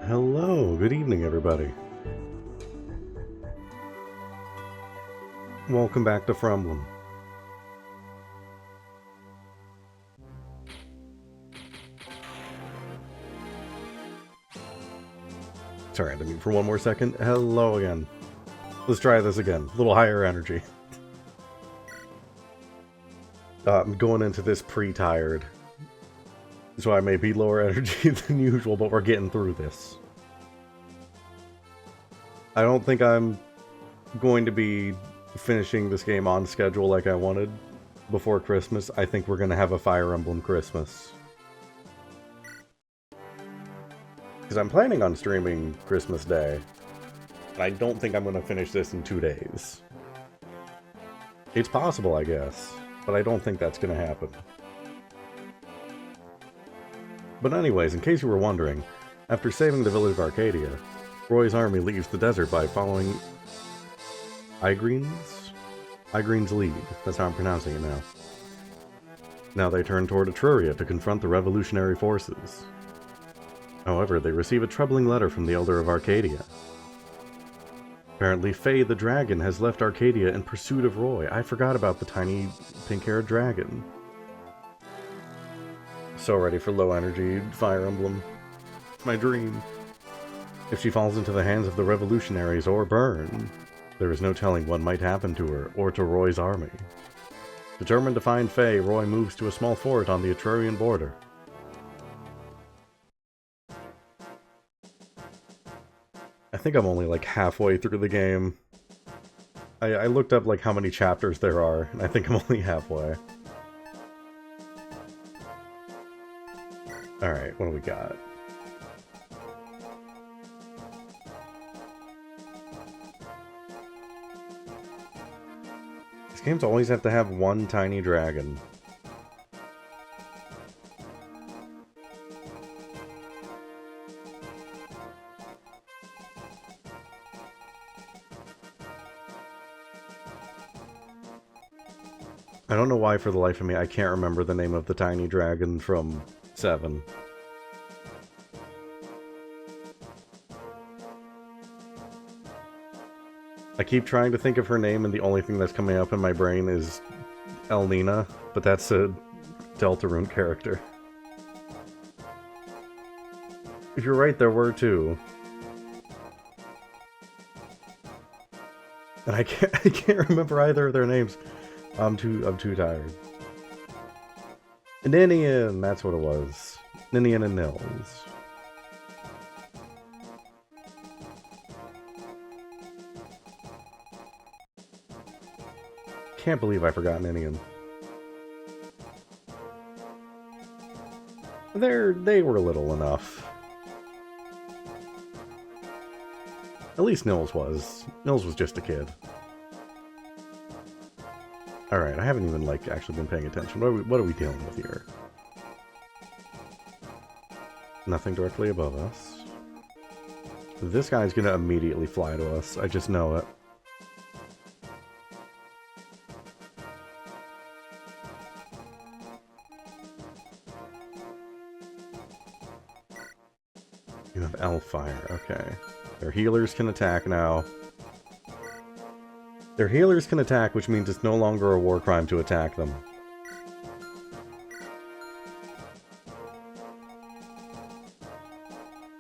Hello, good evening, everybody. Welcome back to Emblem. Sorry, I had to mute for one more second. Hello again. Let's try this again. A little higher energy. I'm going into this pre-tired. So I may be lower energy than usual, but we're getting through this. I don't think I'm going to be finishing this game on schedule like I wanted. before Christmas, I think we're gonna have a Fire Emblem Christmas. Because I'm planning on streaming Christmas Day. And I don't think I'm gonna finish this in 2 days. It's possible, I guess. But I don't think that's gonna happen. But anyways, in case you were wondering, after saving the village of Arcadia, Roy's army leaves the desert by following Igreen's lead. That's how I'm pronouncing it now. Now they turn toward Etruria to confront the revolutionary forces. However, they receive a troubling letter from the Elder of Arcadia. Apparently, Faye the dragon has left Arcadia in pursuit of Roy. I forgot about the tiny pink-haired dragon. So ready for low-energy Fire Emblem. It's my dream. If she falls into the hands of the revolutionaries or burn, there is no telling what might happen to her or to Roy's army. Determined to find Faye, Roy moves to a small fort on the Etrurian border. I think I'm only like halfway through the game. I looked up like how many chapters there are, and I think I'm only halfway. Alright, what do we got? These games always have to have one tiny dragon. I don't know why for the life of me I can't remember the name of the tiny dragon from 7. I keep trying to think of her name, and the only thing that's coming up in my brain is Elnina, but that's a Deltarune character. You're right, there were 2. And I can't remember either of their names. I'm too tired. Ninian, that's what it was. Ninian and Nils. Can't believe I forgot Ninian. They were little enough. At least Nils was. Nils was just a kid. Alright, I haven't even, like, actually been paying attention. What are we dealing with here? Nothing directly above us. This guy's gonna immediately fly to us. I just know it. You have Elf Fire, okay. Their healers can attack now. Their healers can attack, which means it's no longer a war crime to attack them.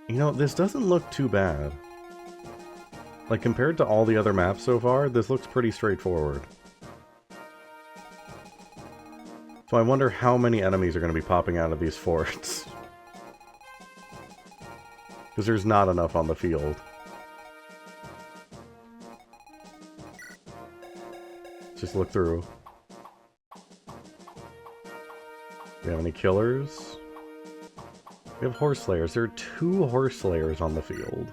You know, this doesn't look too bad. Like, compared to all the other maps so far, this looks pretty straightforward. So I wonder how many enemies are going to be popping out of these forts. Because there's not enough on the field. Just look through. Do we have any killers? We have horse slayers. There are 2 horse slayers on the field.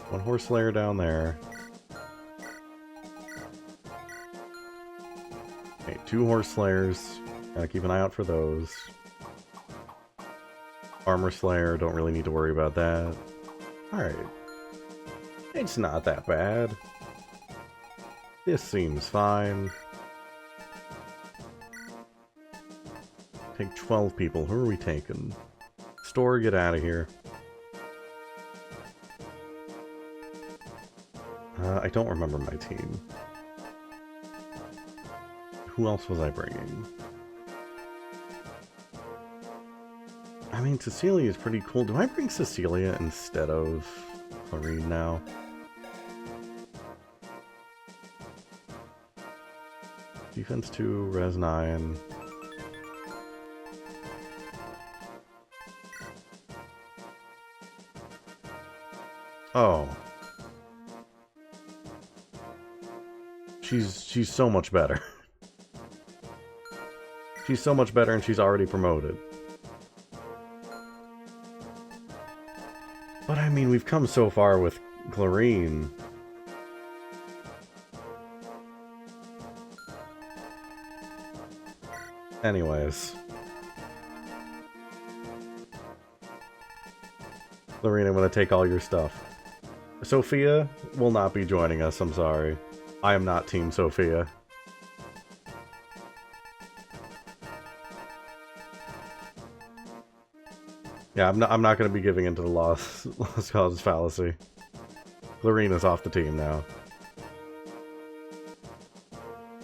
One horse slayer down there. Okay, 2 horse slayers. Gotta keep an eye out for those. Armor slayer, don't really need to worry about that. Alright. It's not that bad. This seems fine. Take 12 people. Who are we taking? Store, get out of here. I don't remember my team. Who else was I bringing? I mean, Cecilia is pretty cool. Do I bring Cecilia instead of Clarine now? Defense 2, Res 9. Oh. She's so much better. She's so much better and she's already promoted. But I mean, we've come so far with Clarine. Anyways. Clarine, I'm gonna take all your stuff. Sophia will not be joining us, I'm sorry. I am not Team Sophia. Yeah, I'm not gonna be giving into the lost causes fallacy. Clarine is off the team now.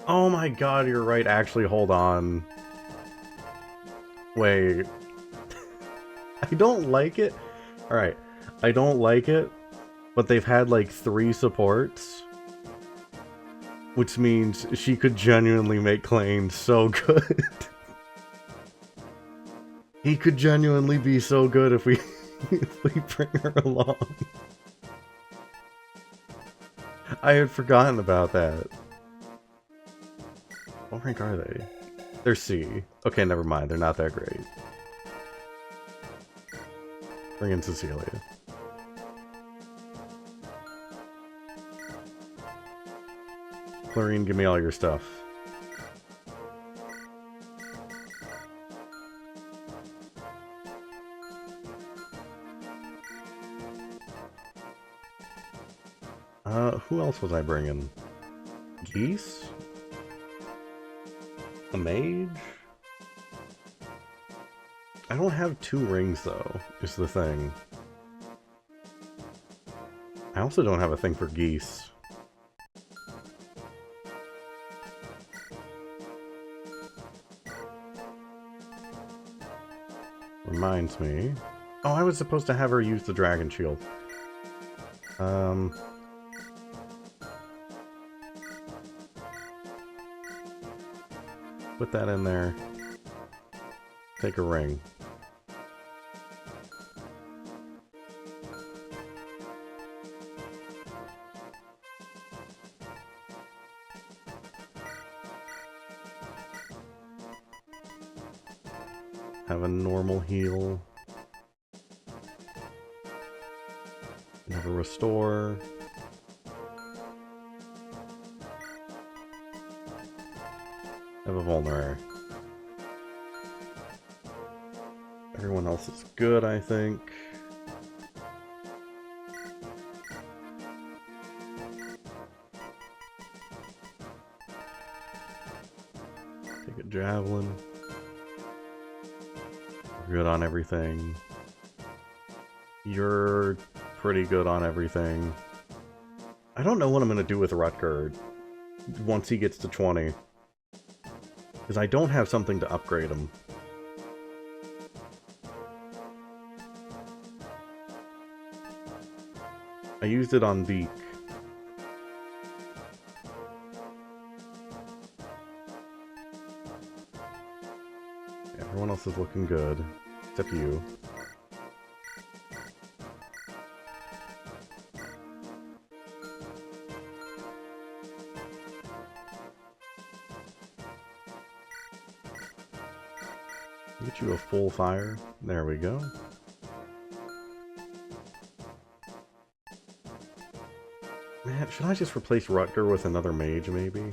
Oh my god, you're right. Actually, hold on. Wait. I don't like it. Alright. I don't like it, but they've had like 3 supports. Which means she could genuinely make Klain so good. He could genuinely be so good if we bring her along. I had forgotten about that. What rank are they? They're C. Okay, never mind. They're not that great. Bring in Cecilia. Clarine, give me all your stuff. Who else was I bringing? Geese? A mage? I don't have 2 rings, though, is the thing. I also don't have a thing for geese. Reminds me. Oh, I was supposed to have her use the dragon shield. Put that in there. Take a ring. Have a normal heal. Never restore. Have a vulnerary. Everyone else is good, I think. Take a javelin. Good on everything. You're pretty good on everything. I don't know what I'm going to do with Rutgerd once he gets to 20. Because I don't have something to upgrade him. I used it on Beak. Everyone else is looking good, except you. Get you a full fire. There we go. Man, should I just replace Rutger with another mage, maybe?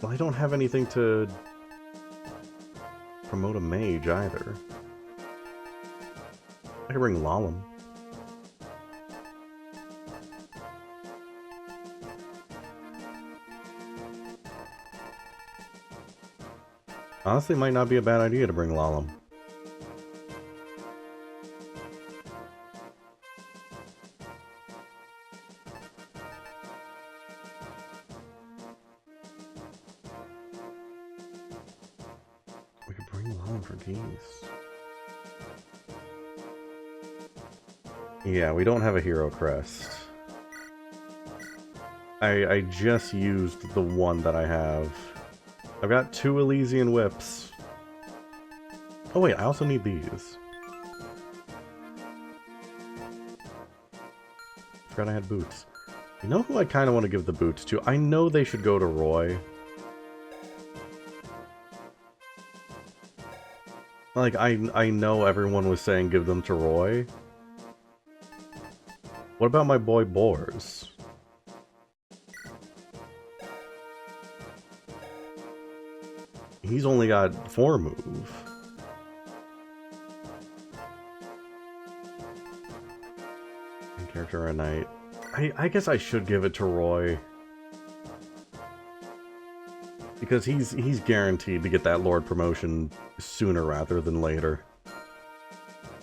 Well, I don't have anything to promote a mage, either. I can bring Lalum. Honestly, it might not be a bad idea to bring Lalum. We could bring Lalum for geese. Yeah, we don't have a hero crest. I just used the one that I have. I've got 2 Elysian whips. Oh wait, I also need these. Forgot I had boots. You know who I kind of want to give the boots to? I know they should go to Roy. Like, I know everyone was saying give them to Roy. What about my boy Boars? He's only got 4 move. Character a knight. I guess I should give it to Roy. Because he's guaranteed to get that Lord promotion sooner rather than later.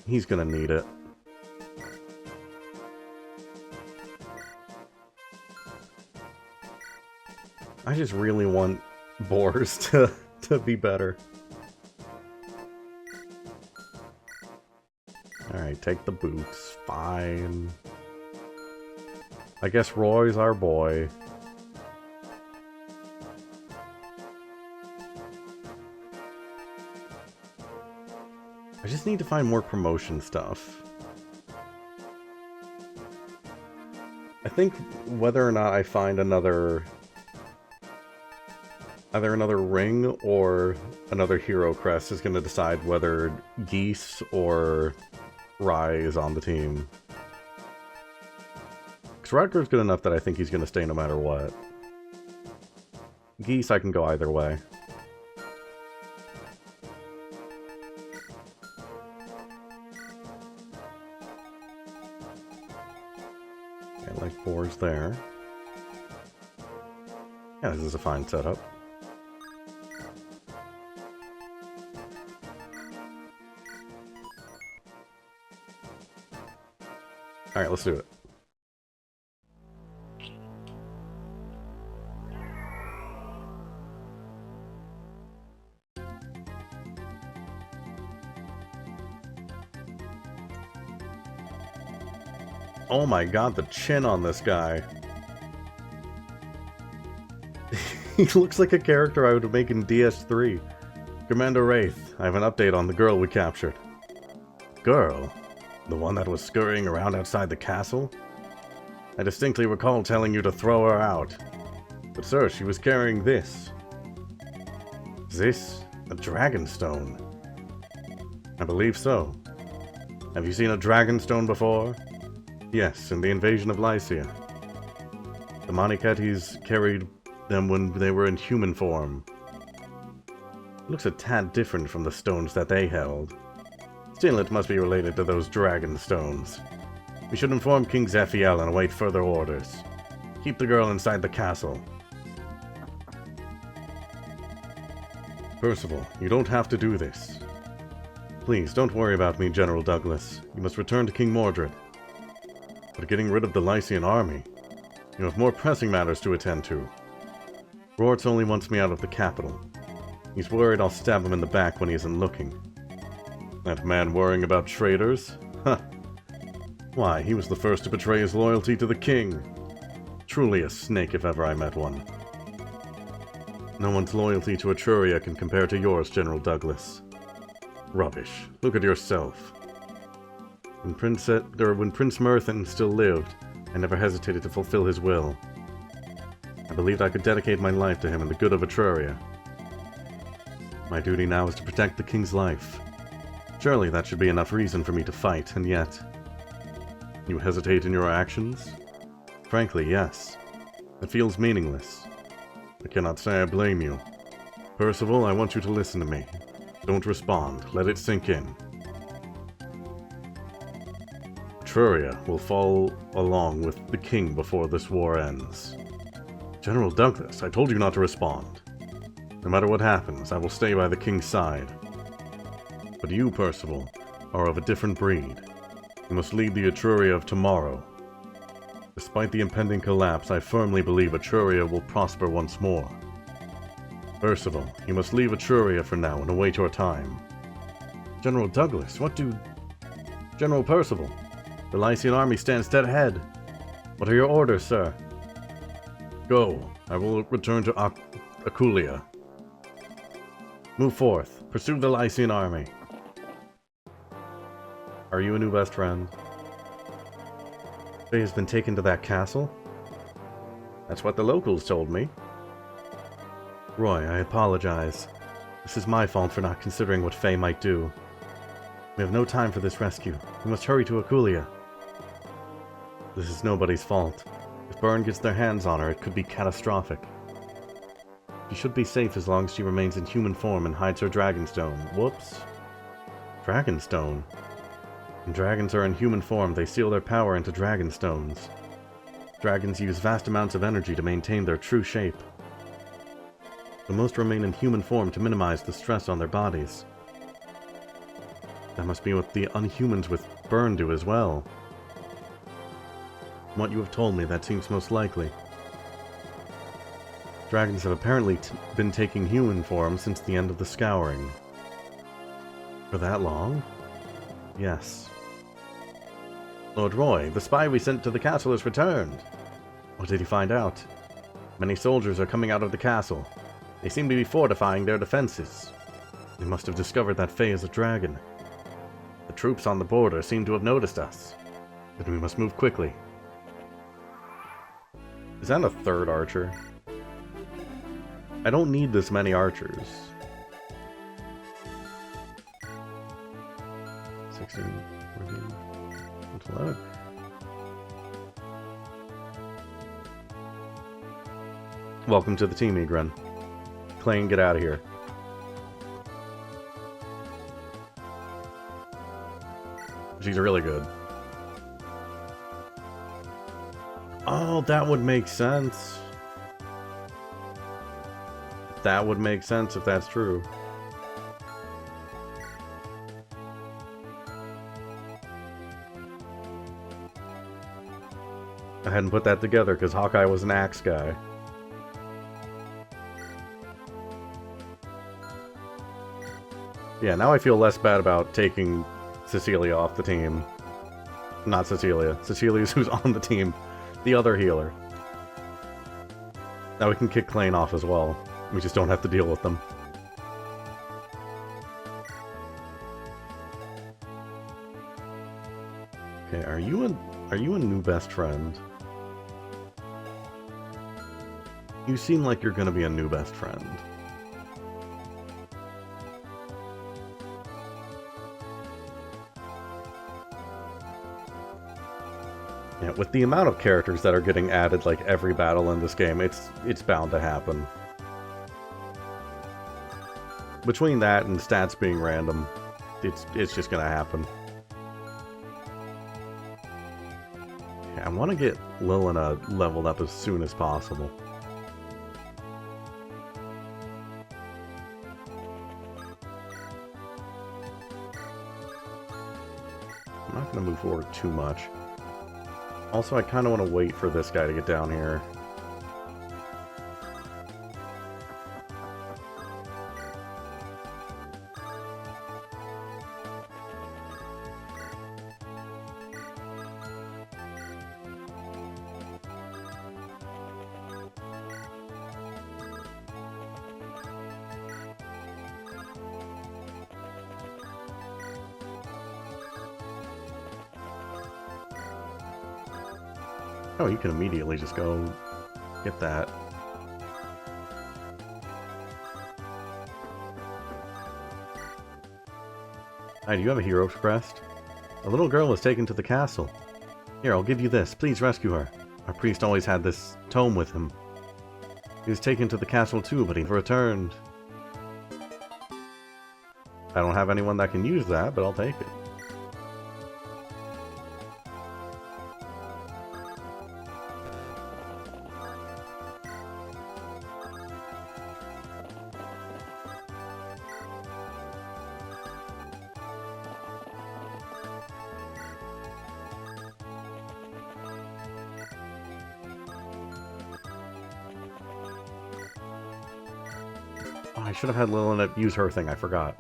He's gonna need it. I just really want Boars to be better. Alright, take the boots. Fine. I guess Roy's our boy. I just need to find more promotion stuff. I think whether or not I find either another ring or another hero crest is going to decide whether Geese or Rye is on the team. Because Rutger's good enough that I think he's going to stay no matter what. Geese, I can go either way. I like Boars there. Yeah, this is a fine setup. Alright, let's do it. Oh my god, the chin on this guy. He looks like a character I would make in DS3. Commander Wraith, I have an update on the girl we captured. Girl? The one that was scurrying around outside the castle? I distinctly recall telling you to throw her out. But sir, she was carrying this. Is this a dragonstone? I believe so. Have you seen a dragonstone before? Yes, in the invasion of Lycia. The Moniketis carried them when they were in human form. It looks a tad different from the stones that they held. Still, it must be related to those dragon stones. We should inform King Zephiel and await further orders. Keep the girl inside the castle. Percival, you don't have to do this. Please, don't worry about me, General Douglas. You must return to King Mordred. But getting rid of the Lycian army, you have more pressing matters to attend to. Rorts only wants me out of the capital. He's worried I'll stab him in the back when he isn't looking. That man worrying about traitors? Huh. Why, he was the first to betray his loyalty to the king. Truly a snake if ever I met one. No one's loyalty to Etruria can compare to yours, General Douglas. Rubbish. Look at yourself. When Prince Myrthin still lived, I never hesitated to fulfill his will. I believed I could dedicate my life to him and the good of Etruria. My duty now is to protect the king's life. Surely that should be enough reason for me to fight, and yet... You hesitate in your actions? Frankly, yes. It feels meaningless. I cannot say I blame you. Percival, I want you to listen to me. Don't respond. Let it sink in. Etruria will fall along with the king before this war ends. General Douglas, I told you not to respond. No matter what happens, I will stay by the king's side. But you, Percival, are of a different breed. You must lead the Etruria of tomorrow. Despite the impending collapse, I firmly believe Etruria will prosper once more. Percival, you must leave Etruria for now and await your time. General Douglas, what do... General Percival, the Lycian army stands dead ahead. What are your orders, sir? Go. I will return to Aquileia. Move forth. Pursue the Lycian army. Are you a new best friend? Faye has been taken to that castle? That's what the locals told me. Roy, I apologize. This is my fault for not considering what Faye might do. We have no time for this rescue. We must hurry to Akulia. This is nobody's fault. If Byrne gets their hands on her, it could be catastrophic. She should be safe as long as she remains in human form and hides her Dragonstone. Whoops. Dragonstone? When dragons are in human form, they seal their power into Dragonstones. Dragons use vast amounts of energy to maintain their true shape. But most remain in human form to minimize the stress on their bodies. That must be what the Unhumans with Byrne do as well. From what you have told me, that seems most likely. Dragons have apparently been taking human form since the end of the Scouring. For that long? Yes. Lord Roy, the spy we sent to the castle has returned. What did he find out? Many soldiers are coming out of the castle. They seem to be fortifying their defenses. They must have discovered that Faye is a dragon. The troops on the border seem to have noticed us. Then we must move quickly. Is that a third archer? I don't need this many archers. 16, 14, 11. Welcome to the team, Egren. Clayne, get out of here. She's really good. Oh, that would make sense. That would make sense if that's true. I hadn't put that together because Hawkeye was an axe guy. Yeah, now I feel less bad about taking Cecilia off the team. Not Cecilia. Cecilia's who's on the team. The other healer. Now we can kick Clayne off as well. We just don't have to deal with them. Okay, are you a new best friend? You seem like you're gonna be a new best friend. Yeah, with the amount of characters that are getting added like every battle in this game, it's bound to happen. Between that and stats being random, it's just gonna happen. Okay, I want to get Lilina leveled up as soon as possible. I'm not gonna move forward too much. Also, I kind of want to wait for this guy to get down here. Oh, you can immediately just go get that. Hi, do you have a hero's crest? A little girl was taken to the castle. Here, I'll give you this. Please rescue her. Our priest always had this tome with him. He was taken to the castle too, but he returned. I don't have anyone that can use that, but I'll take it. I should have had Lilina use her thing, I forgot.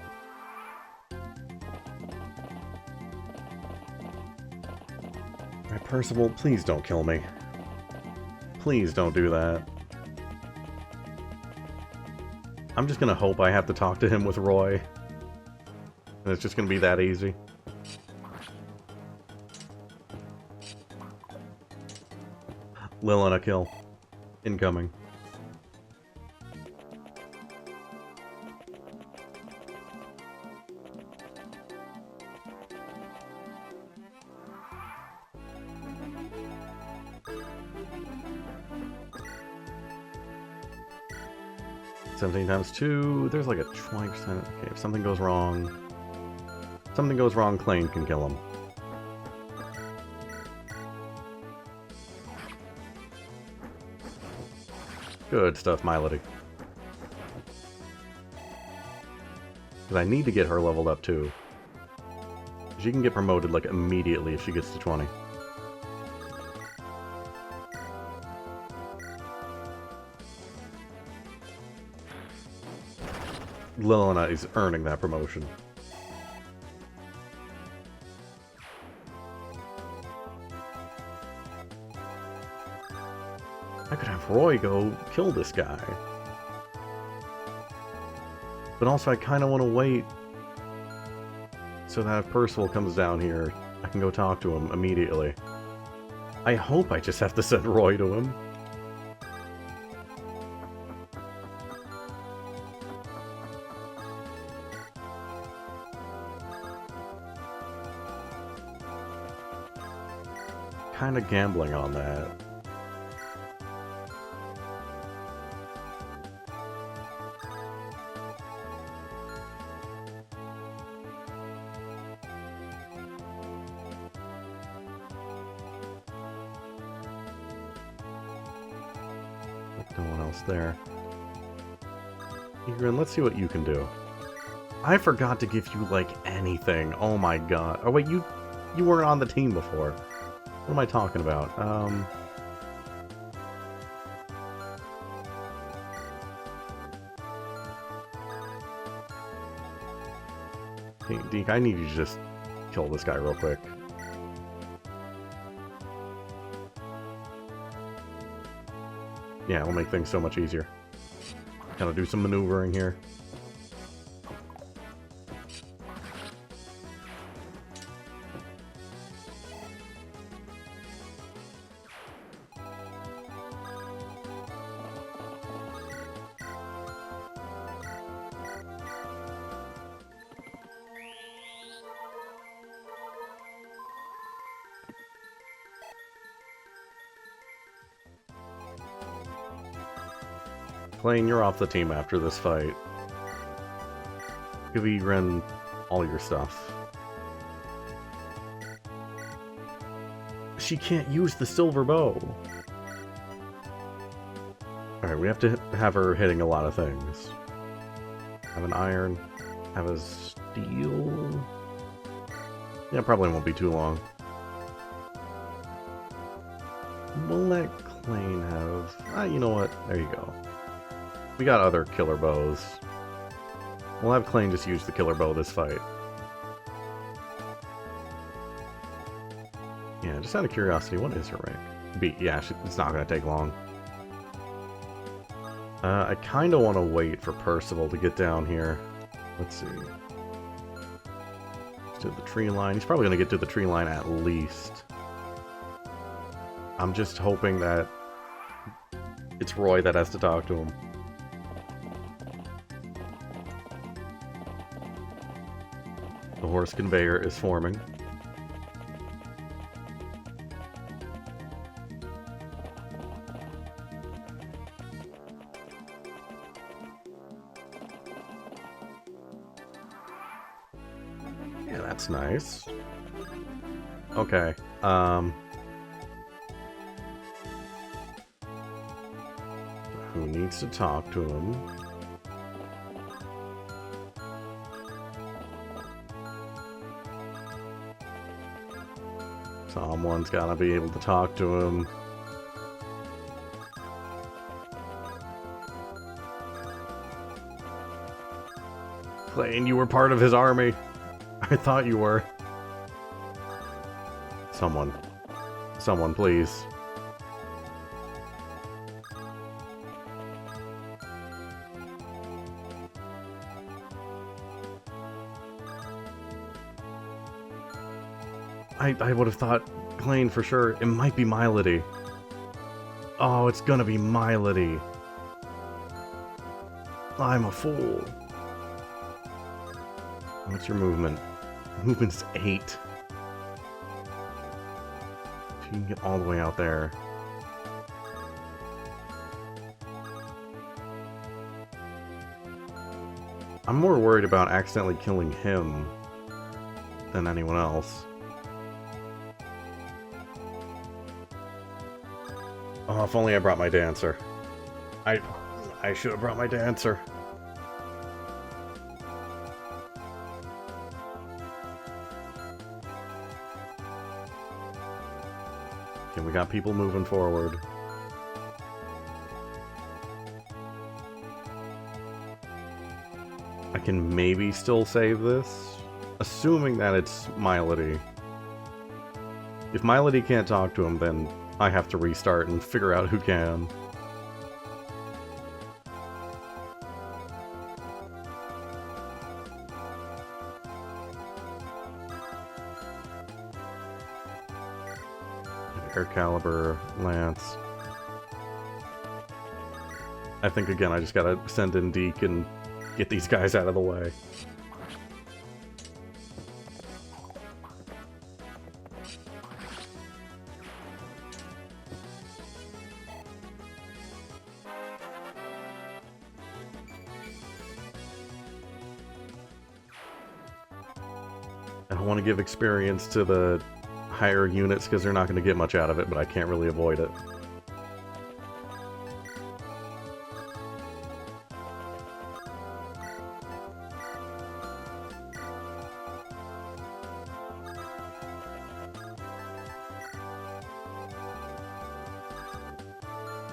Alright, Percival, please don't kill me. Please don't do that. I'm just gonna hope I have to talk to him with Roy. And it's just gonna be that easy. Lilina kill. Incoming. $17 times 2, there's like a 20%. Okay, if something goes wrong, Klane can kill him. Good stuff, Milady. Because I need to get her leveled up too. She can get promoted like immediately if she gets to 20. Lilina is earning that promotion. I could have Roy go kill this guy. But also I kind of want to wait so that if Percival comes down here, I can go talk to him immediately. I hope I just have to send Roy to him. Kind of gambling on that. No one else there. Egrin, let's see what you can do. I forgot to give you, like, anything. Oh my god. Oh wait, you weren't on the team before. What am I talking about? Deke, I need you to just kill this guy real quick. Yeah, it'll make things so much easier. Gotta do some maneuvering here. Klane, you're off the team after this fight. Give Egrin all your stuff. She can't use the silver bow. Alright, we have to have her hitting a lot of things. Have an iron. Have a steel. Yeah, probably won't be too long. We'll let Klane have... you know what? There you go. We got other killer bows. We'll have Klane just use the killer bow this fight. Yeah, just out of curiosity, what is her rank? B. Yeah, it's not going to take long. I kind of want to wait for Percival to get down here. Let's see. Let's do the tree line. He's probably going to get to the tree line at least. I'm just hoping that it's Roy that has to talk to him. The horse conveyor is forming. Yeah, that's nice. Okay, who needs to talk to him? Someone's gotta be able to talk to him. Klane, you were part of his army. I thought you were. Someone. Someone, please. I would have thought Klane for sure. It might be Milady. Oh, it's gonna be Milady. I'm a fool. What's your movement? Movement's 8. If you can get all the way out there. I'm more worried about accidentally killing him than anyone else. Oh, if only I brought my dancer. I should have brought my dancer. Okay, we got people moving forward. I can maybe still save this, assuming that it's Milady. If Milady can't talk to him, then I have to restart and figure out who can. Air Caliber, Lance. I think again I just gotta send in Deke and get these guys out of the way. I don't want to give experience to the higher units because they're not going to get much out of it, but I can't really avoid it.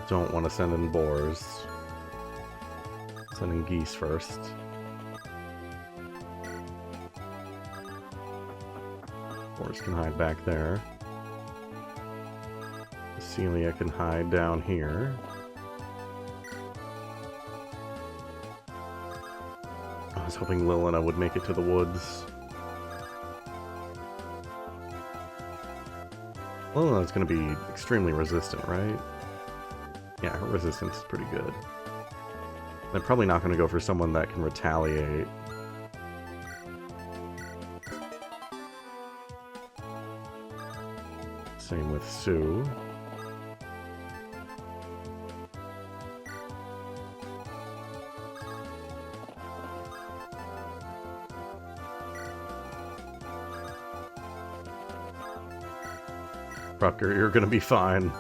Don't want to send in boars. Send in geese first. Boars can hide back there. Celia can hide down here. I was hoping Lilina would make it to the woods. Lilina's going to be extremely resistant, right? Yeah, her resistance is pretty good. They're probably not going to go for someone that can retaliate. Same with Sue. Rutger, you're going to be fine.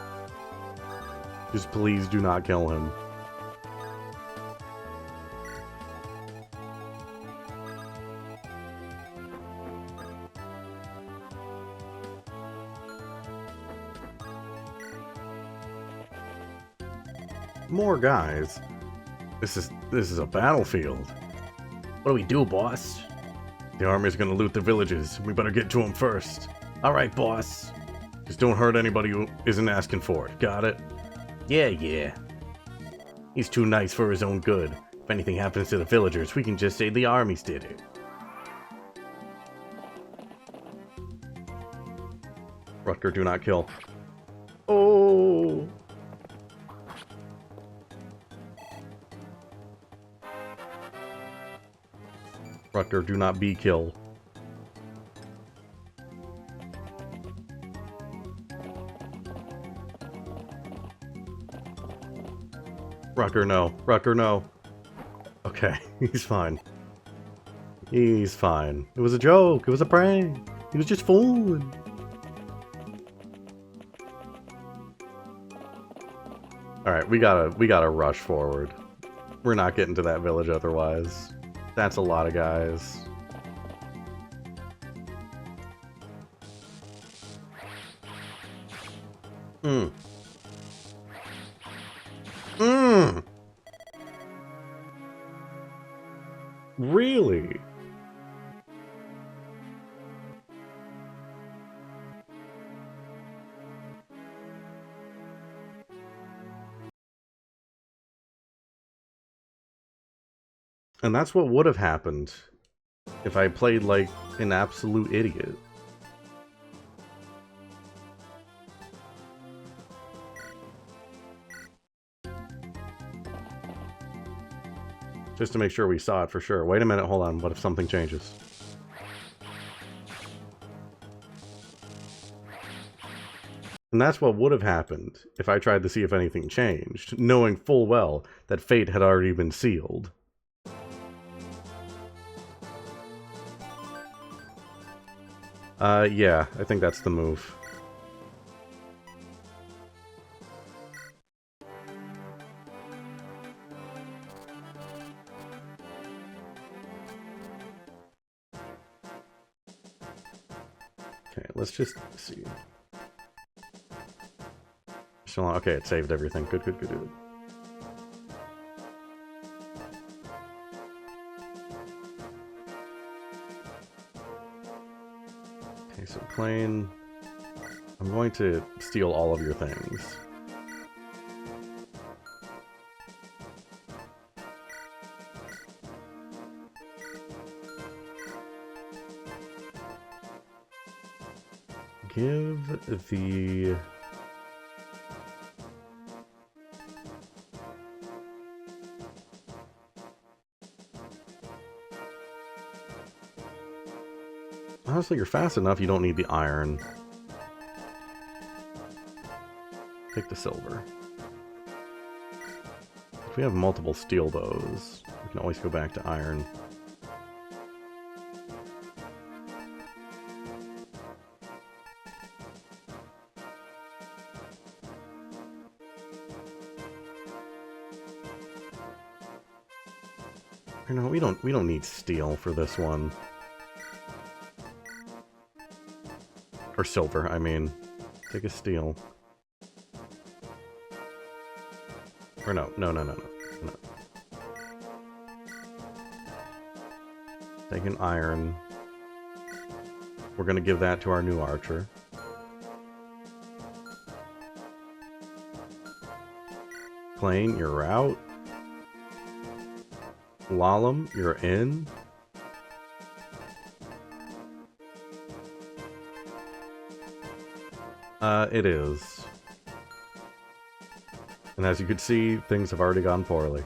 Just please do not kill him. More guys. This is a battlefield. What do we do, boss? The army's gonna loot the villages. We better get to them first. Alright, boss. Just don't hurt anybody who isn't asking for it. Got it? Yeah. He's too nice for his own good. If anything happens to the villagers, we can just say the armies did it. Rutger, do not kill. Oh! Rutger, do not be kill. Rutger, no. Rutger, no. Okay, he's fine. He's fine. It was a joke. It was a prank. He was just fooling. Alright, we gotta rush forward. We're not getting to that village otherwise. That's a lot of guys. Really? And that's what would have happened if I played like an absolute idiot. Just to make sure we saw it for sure. Wait a minute, hold on. What if something changes? And that's what would have happened if I tried to see if anything changed, knowing full well that fate had already been sealed. Yeah, I think that's the move. Okay, let's just see. Okay, it saved everything. Good, good, good, good. Okay, so plane. I'm going to steal all of your things. Give the... Honestly, you're fast enough, you don't need the iron. Take the silver. If we have multiple steel bows, we can always go back to iron. You know, we don't need steel for this one. Or silver, I mean. Take a steel. Or no. Take an iron. We're gonna give that to our new archer. Plane, you're out. Lalum, you're in. It is. And as you can see, things have already gone poorly.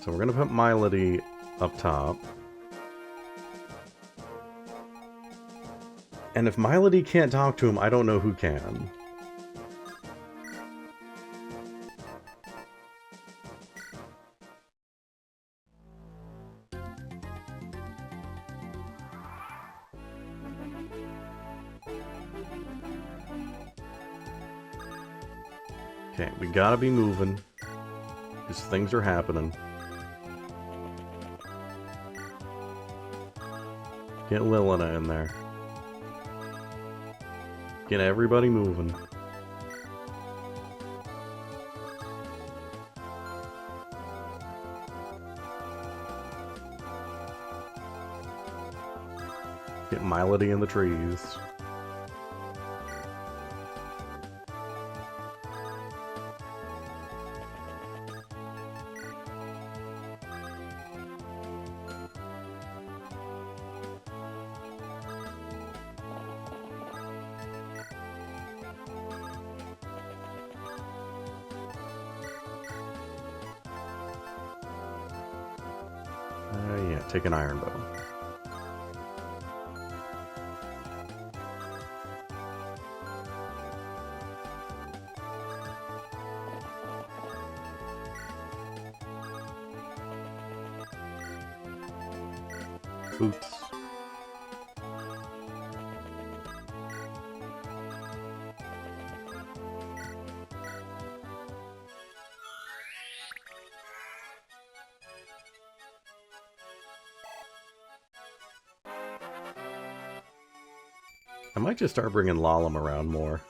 So we're gonna put Milady up top. And if Milady can't talk to him, I don't know who can. Okay, we gotta be moving. Because things are happening. Get Lilina in there. Get everybody moving. Get Milady in the trees. Yeah, take an iron bow. Boots. I might just start bringing Lalum around more.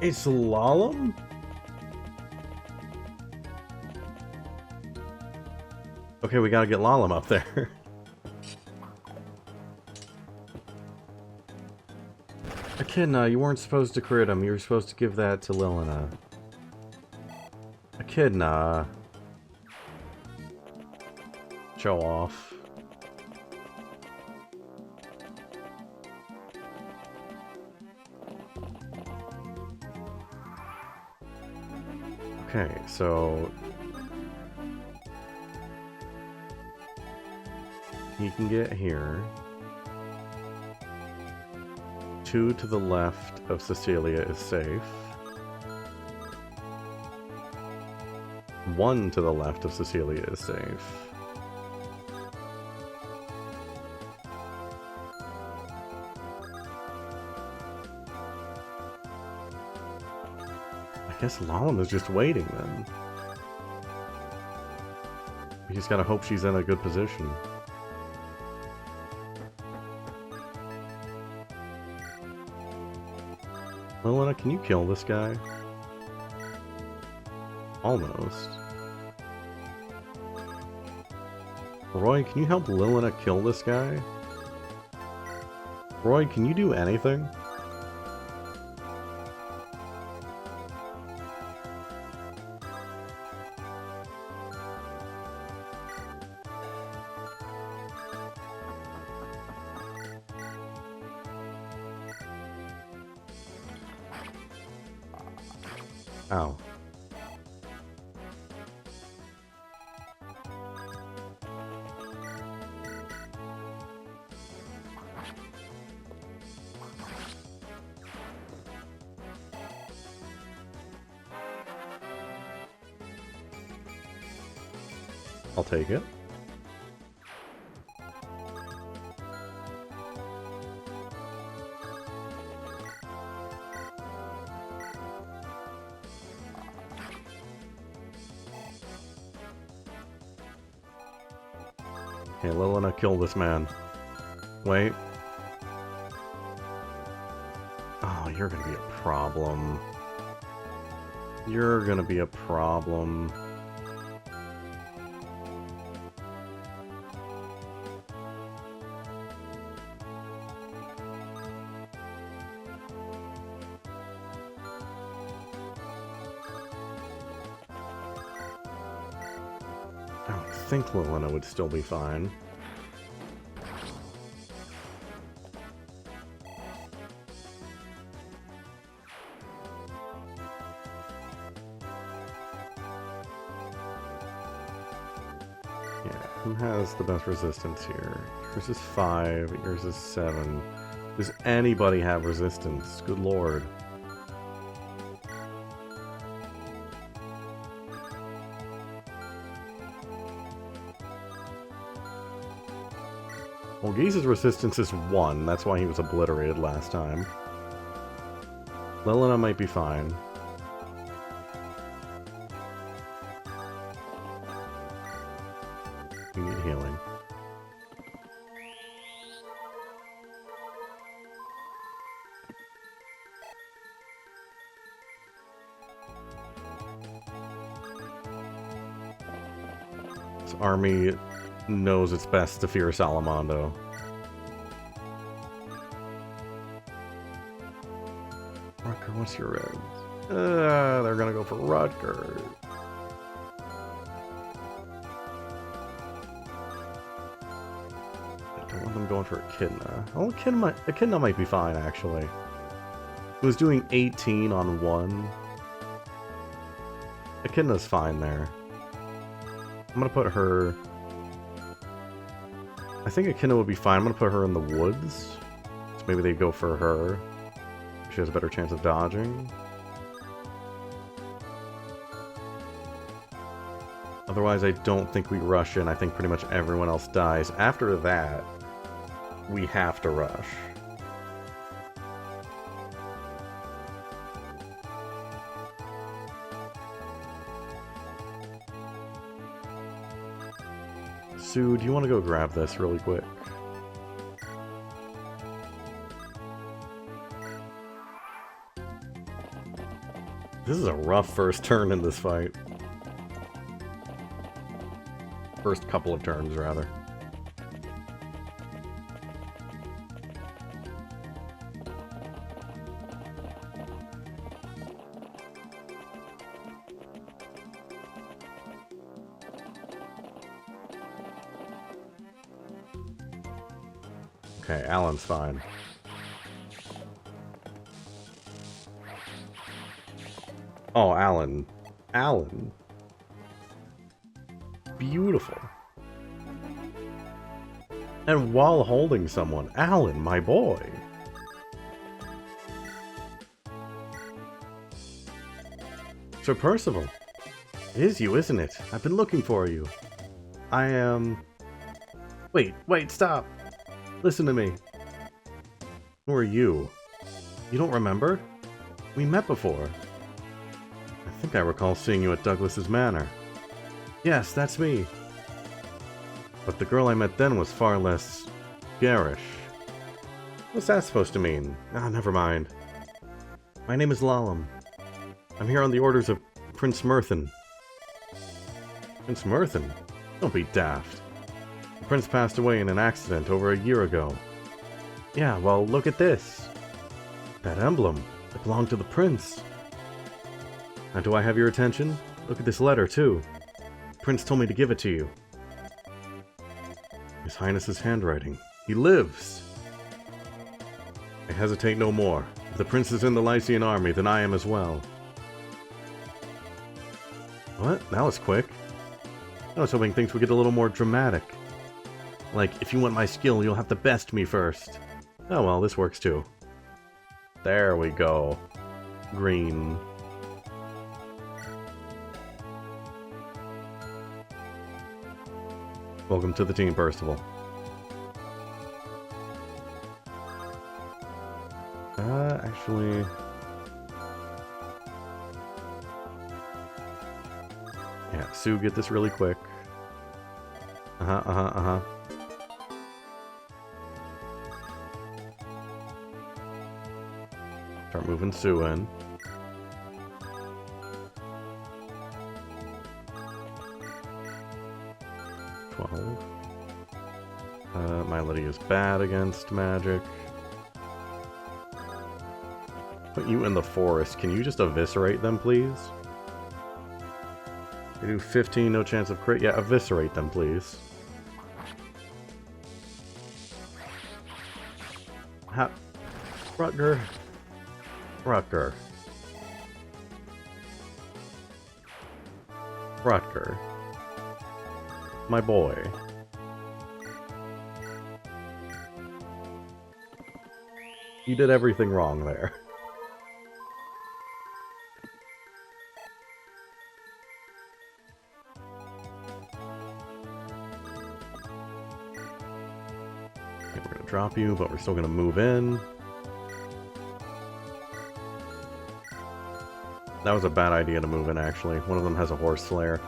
It's Lalum? Okay, we gotta get Lalem up there. Echidna, you weren't supposed to crit him. You were supposed to give that to Lilina. Echidna. Show off. Okay, so he can get here. 2 to the left of Cecilia is safe. 1 to the left of Cecilia is safe. I guess Lalem is just waiting then. We just gotta hope she's in a good position. Lilina, can you kill this guy? Almost. Roy, can you help Lilina kill this guy? Roy, can you do anything? Ow. I'll take it. Okay, Lilina, kill this man. Wait. Oh, you're gonna be a problem. You're gonna be a problem. I think Lilina would still be fine. Yeah, who has the best resistance here? Yours is 5, yours is 7. Does anybody have resistance? Good lord. Well, Geese's resistance is 1, that's why he was obliterated last time. Lilina might be fine. You need healing. This army knows it's best to fear Salamando. Rutger, what's your red? They're gonna go for Rutger. I don't want them going for Echidna. Oh, Echidna might be fine, actually. It was doing 18 on 1. Echidna's fine there. I'm gonna put her... I think Echidna would be fine. I'm gonna put her in the woods. So maybe they go for her. She has a better chance of dodging. Otherwise, I don't think we rush in. I think pretty much everyone else dies. After that, we have to rush. Sue, do you want to go grab this really quick? This is a rough first turn in this fight. First couple of turns, rather. Okay, Alan's fine. Oh, Alan. Alan. Beautiful. And while holding someone, Alan, my boy. Sir Percival. It is you, isn't it? I've been looking for you. I am... Wait, stop. Listen to me. Who are you? You don't remember? We met before. I think I recall seeing you at Douglas's Manor. Yes, that's me. But the girl I met then was far less... garish. What's that supposed to mean? Ah, never mind. My name is Lalum. I'm here on the orders of Prince Merthin. Prince Merthin? Don't be daft. The prince passed away in an accident over a year ago. Yeah, well, look at this. That emblem. It belonged to the prince. Now, do I have your attention? Look at this letter, too. The prince told me to give it to you. His Highness's handwriting. He lives! I hesitate no more. If the prince is in the Lycian army, then I am as well. What? That was quick. I was hoping things would get a little more dramatic. Like, if you want my skill, you'll have to best me first. Oh well, this works too. There we go. Green. Welcome to the team, Percival. Actually... Yeah, Sue, get this really quick. Start moving Sue in. Melody is bad against magic. Put you in the forest. Can you just eviscerate them, please? They do 15, no chance of crit. Yeah, eviscerate them, please. Rutger. Rutger. Rutger. My boy. You did everything wrong there. Okay, we're gonna drop you, but we're still gonna move in. That was a bad idea to move in, actually. One of them has a horse slayer.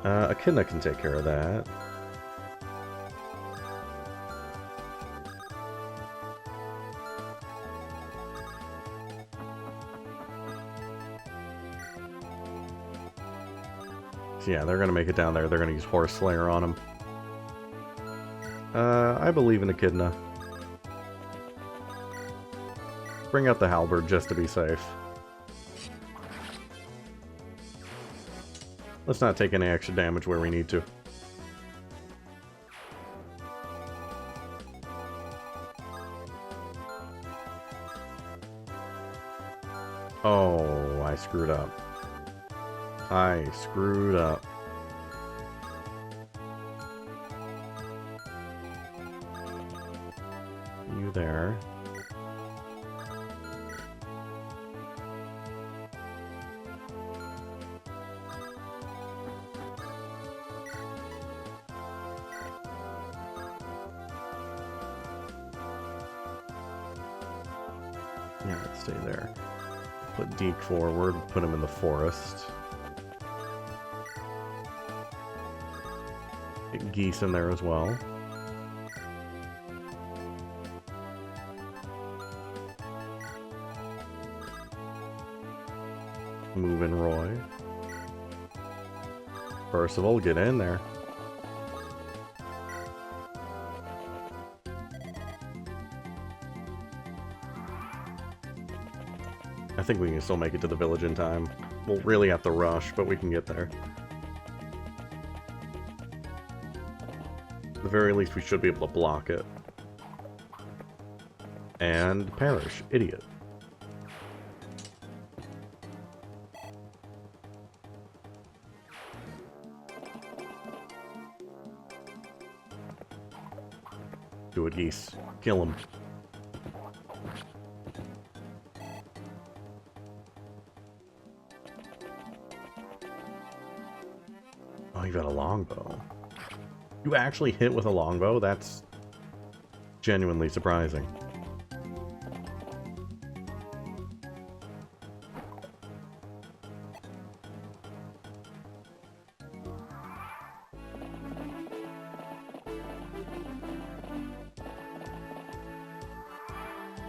Echidna can take care of that. So yeah, they're gonna make it down there. They're gonna use horse slayer on him. I believe in Echidna. Bring out the halberd just to be safe. Let's not take any extra damage where we need to. Oh, I screwed up. I screwed up. You there. Yeah, let's stay there. Put Deke forward, put him in the forest. Get Geese in there as well. Move in Roy. Percival, get in there. I think we can still make it to the village in time. We'll really have to rush, but we can get there. At the very least, we should be able to block it. And perish. Idiot. Do it, geese. Kill him. Oh, you got a longbow. You actually hit with a longbow? That's genuinely surprising.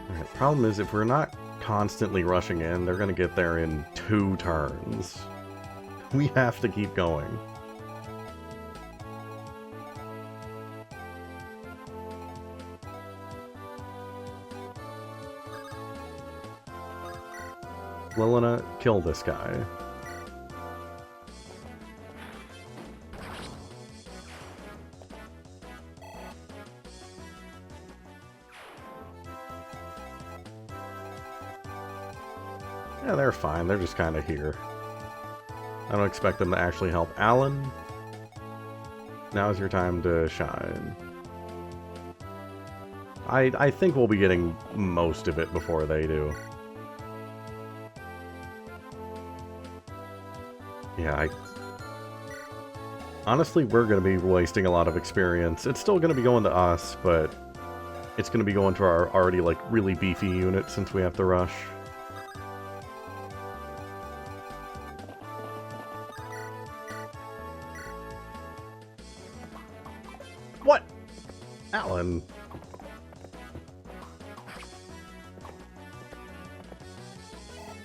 Alright, problem is, if we're not constantly rushing in, they're gonna get there in 2 turns. We have to keep going. Lilina, kill this guy. Yeah, they're fine. They're just kind of here. I don't expect them to actually help. Alan, now's your time to shine. I think we'll be getting most of it before they do. Yeah, honestly, we're going to be wasting a lot of experience. It's still going to be going to us, but it's going to be going to our already, like, really beefy unit since we have to rush. What? Alan.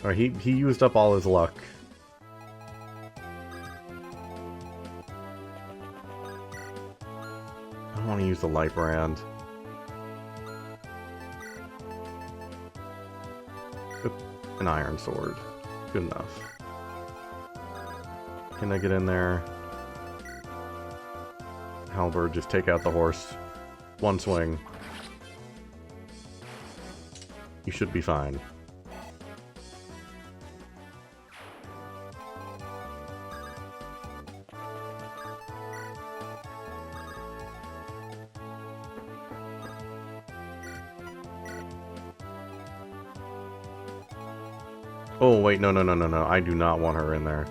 Alright, he used up all his luck. I don't want to use the light brand. An iron sword. Good enough. Can I get in there? Halberd, just take out the horse. One swing. You should be fine. Oh, wait, no. I do not want her in there.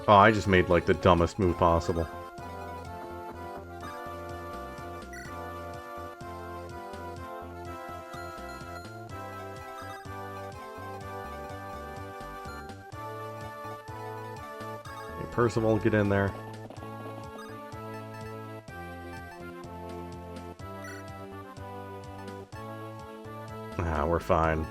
Oh, I just made, like, the dumbest move possible. Okay, Percival, get in there. Ah, we're fine.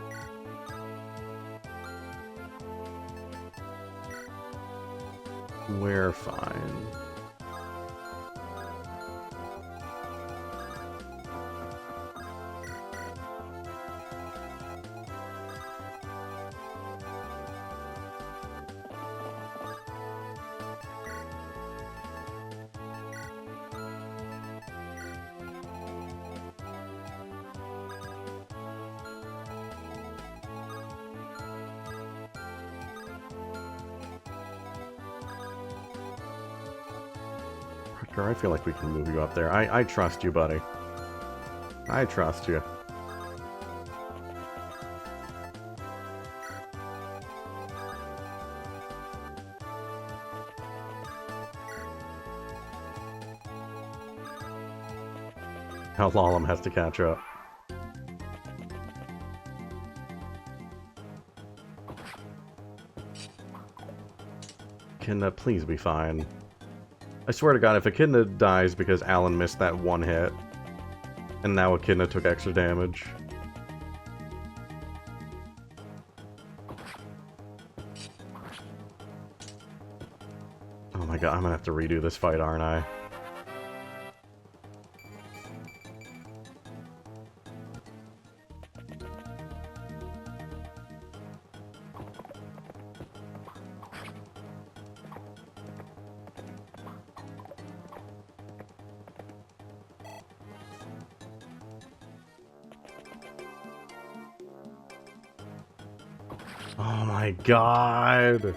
We're fine. I feel like we can move you up there. I trust you, buddy. I trust you. How Lalem has to catch up. Can that please be fine? I swear to God, if Echidna dies because Alan missed that one hit, and now Echidna took extra damage. my god, I'm gonna have to redo this fight, aren't I? Oh my god!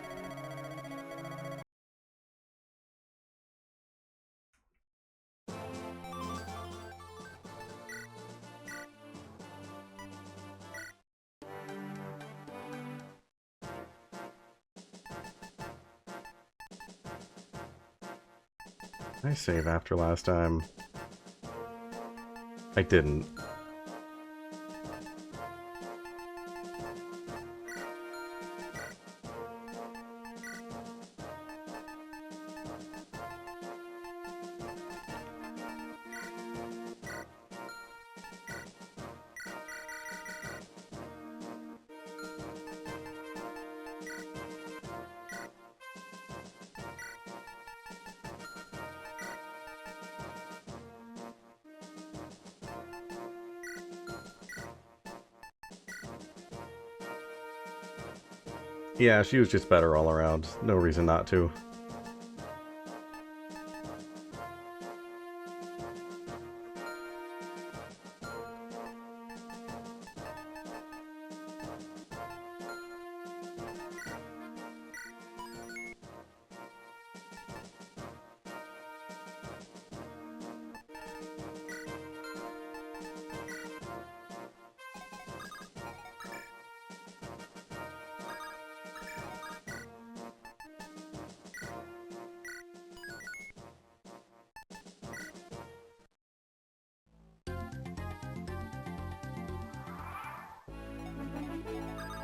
Did I save after last time? I didn't. Yeah, she was just better all around. No reason not to.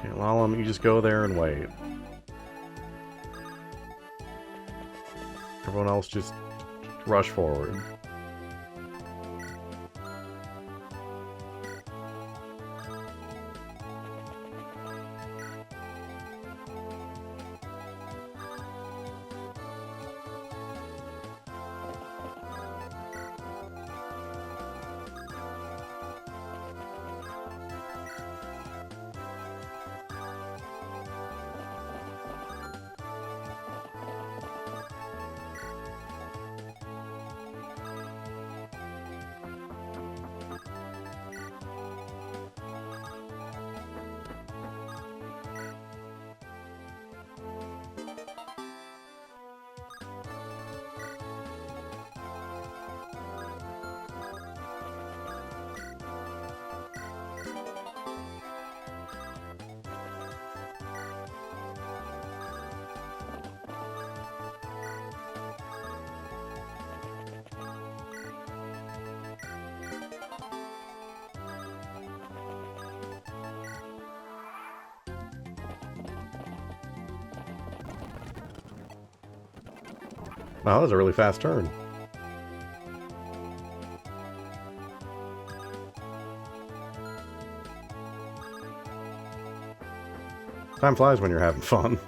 Okay, Lalum, you just go there and wait. Everyone else just rush forward. Wow, that was a really fast turn. Time flies when you're having fun.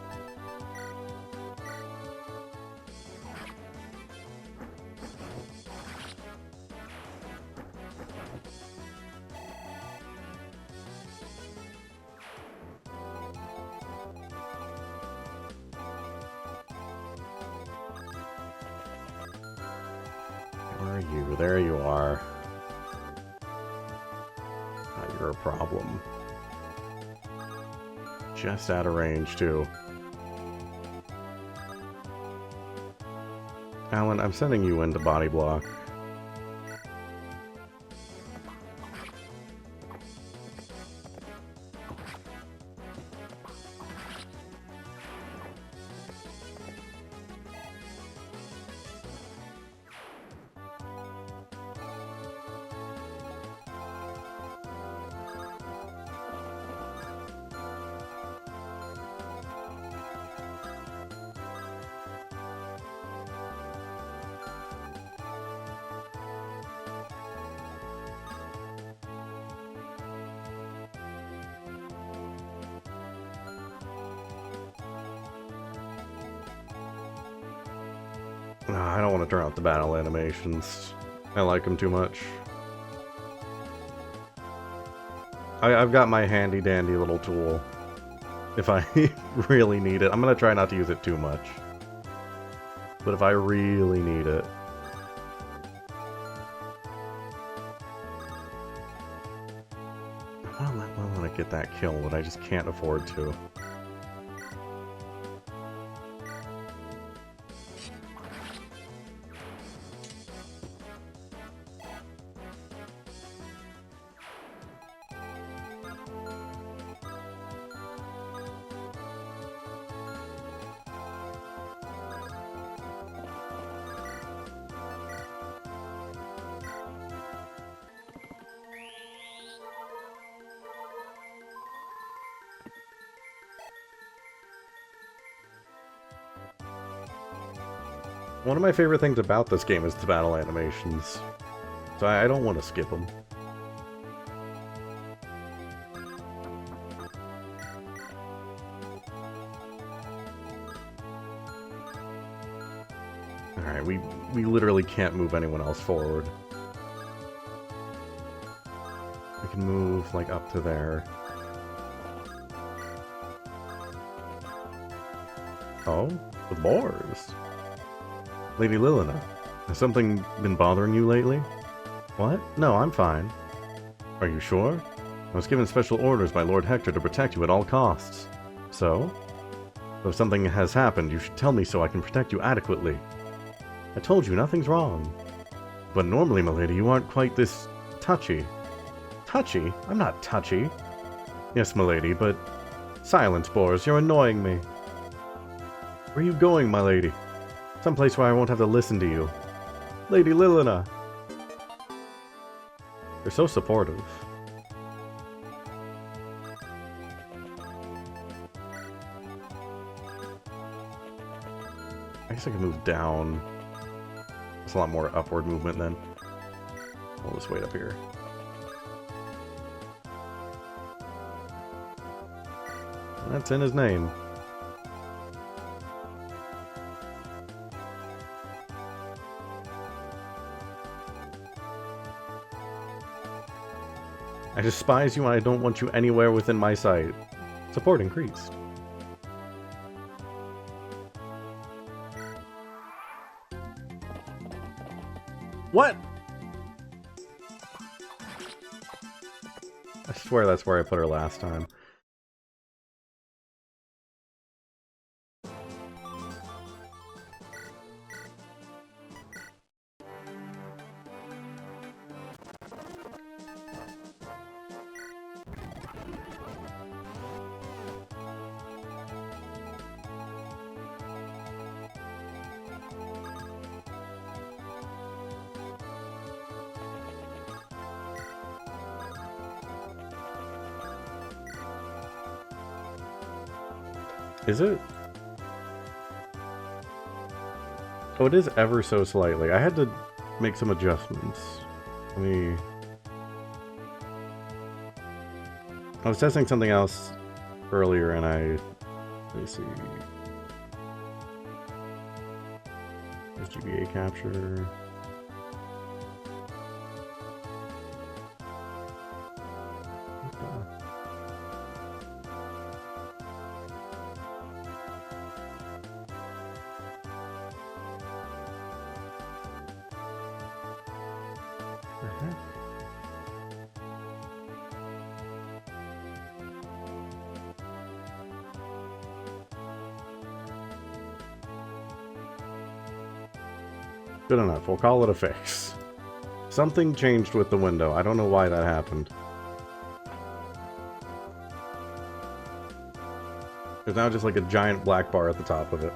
Where are you? There you are. Ah, you're a problem. Just out of range, too. Alan, I'm sending you into body block. I don't want to turn off the battle animations. I like them too much. I've got my handy dandy little tool. If I really need it. I'm gonna try not to use it too much. But if I really need it. I want to get that kill, but I just can't afford to. One of my favorite things about this game is the battle animations, so I don't want to skip them. Alright, we literally can't move anyone else forward. We can move, like, up to there. Oh, the boars. Lady Lilina, has something been bothering you lately? What? No, I'm fine. Are you sure? I was given special orders by Lord Hector to protect you at all costs. So? If something has happened, you should tell me so I can protect you adequately. I told you, nothing's wrong. But normally, milady, you aren't quite this touchy. Touchy? I'm not touchy. Yes, milady, but... Silence, boars, you're annoying me. Where are you going, my lady? Someplace where I won't have to listen to you. Lady Lilina! They're so supportive. I guess I can move down. It's a lot more upward movement then. I'll just wait up here. That's in his name. I despise you and I don't want you anywhere within my sight. Support increased. What? I swear that's where I put her last time. Is it? Oh, it is ever so slightly. I had to make some adjustments. Let me... I was testing something else earlier and let me see. There's GBA capture. Good enough, we'll call it a fix. Something changed with the window. I don't know why that happened. There's now just like a giant black bar at the top of it.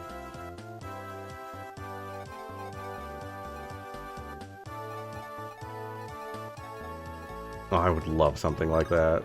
Oh, I would love something like that.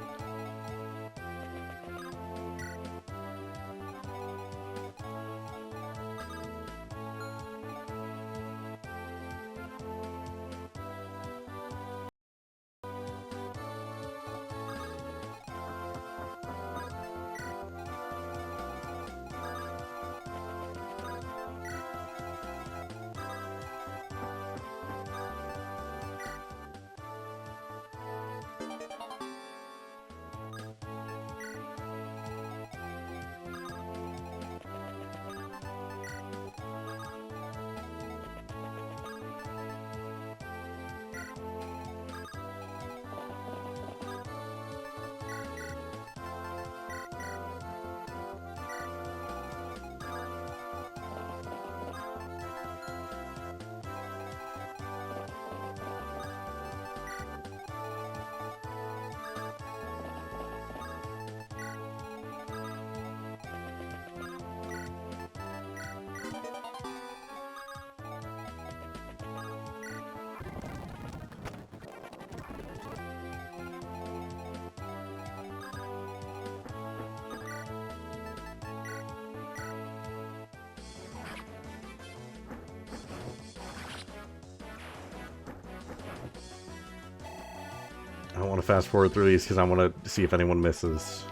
I want to fast forward through these because I want to see if anyone misses.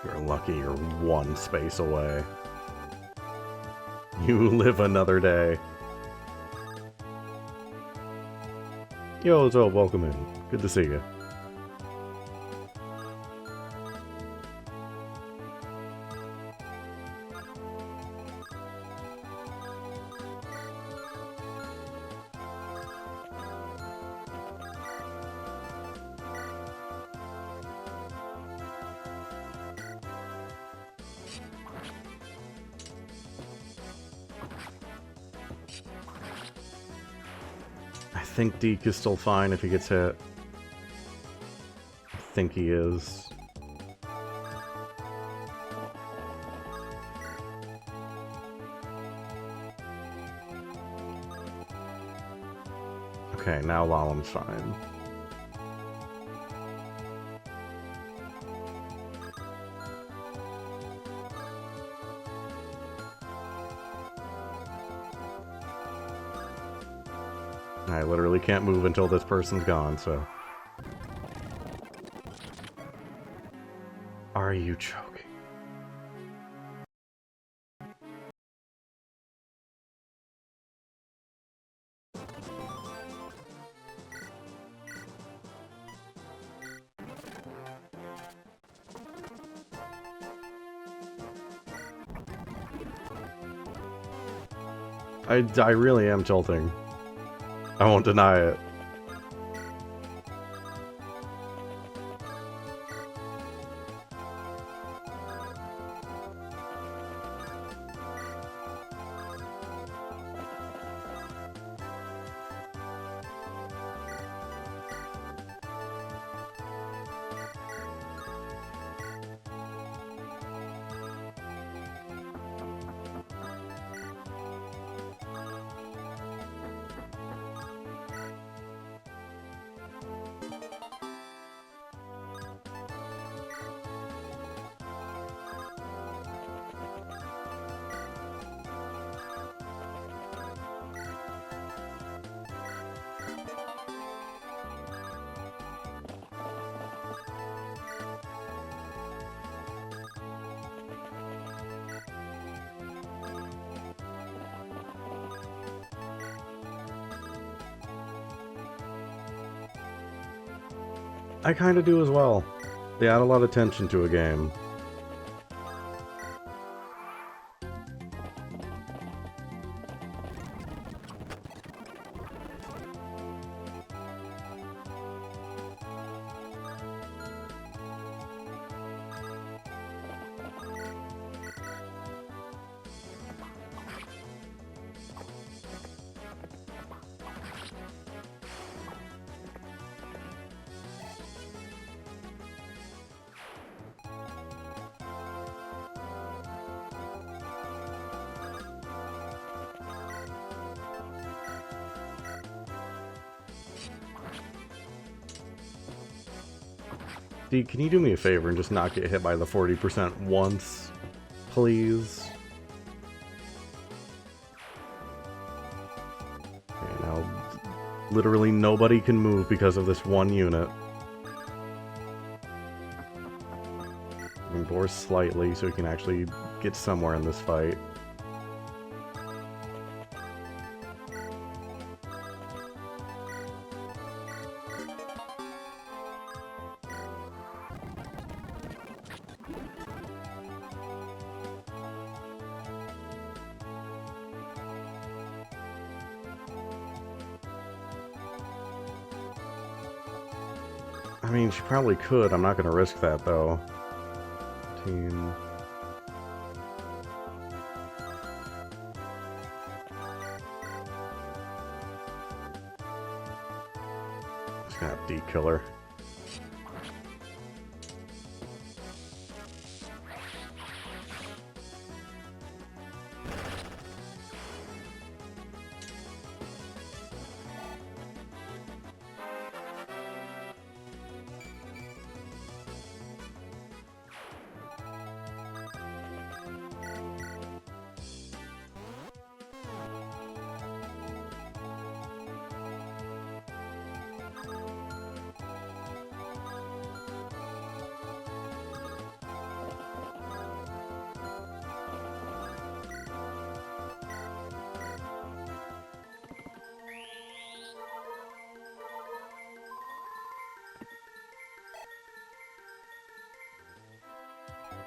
You're lucky you're one space away. You live another day. Yo, Zoe, welcome in. Good to see you. I think Deke is still fine if he gets hit. I think he is. Okay, now Lalam's fine. I literally can't move until this person's gone, so... Are you joking? I really am tilting. I won't deny it. I kind of do as well. They add a lot of tension to a game. Dee, can you do me a favor and just not get hit by the 40% once, please? Okay, now literally nobody can move because of this one unit. Bore slightly so he can actually get somewhere in this fight. I mean, she probably could. I'm not going to risk that, though. Team. Just gonna have D killer.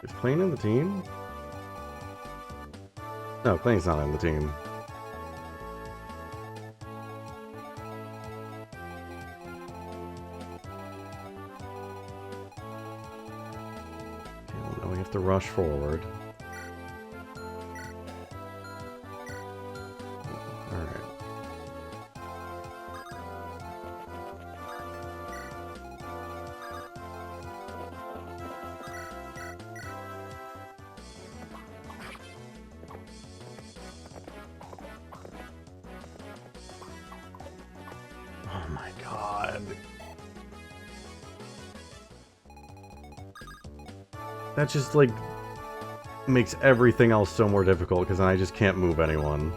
Is Plane in the team? No, Plane's not in the team. Okay, well, now we have to rush forward. Alright. Oh my god. That just, like, makes everything else so more difficult, because then I just can't move anyone.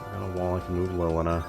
I got a wall, I can move Lilina.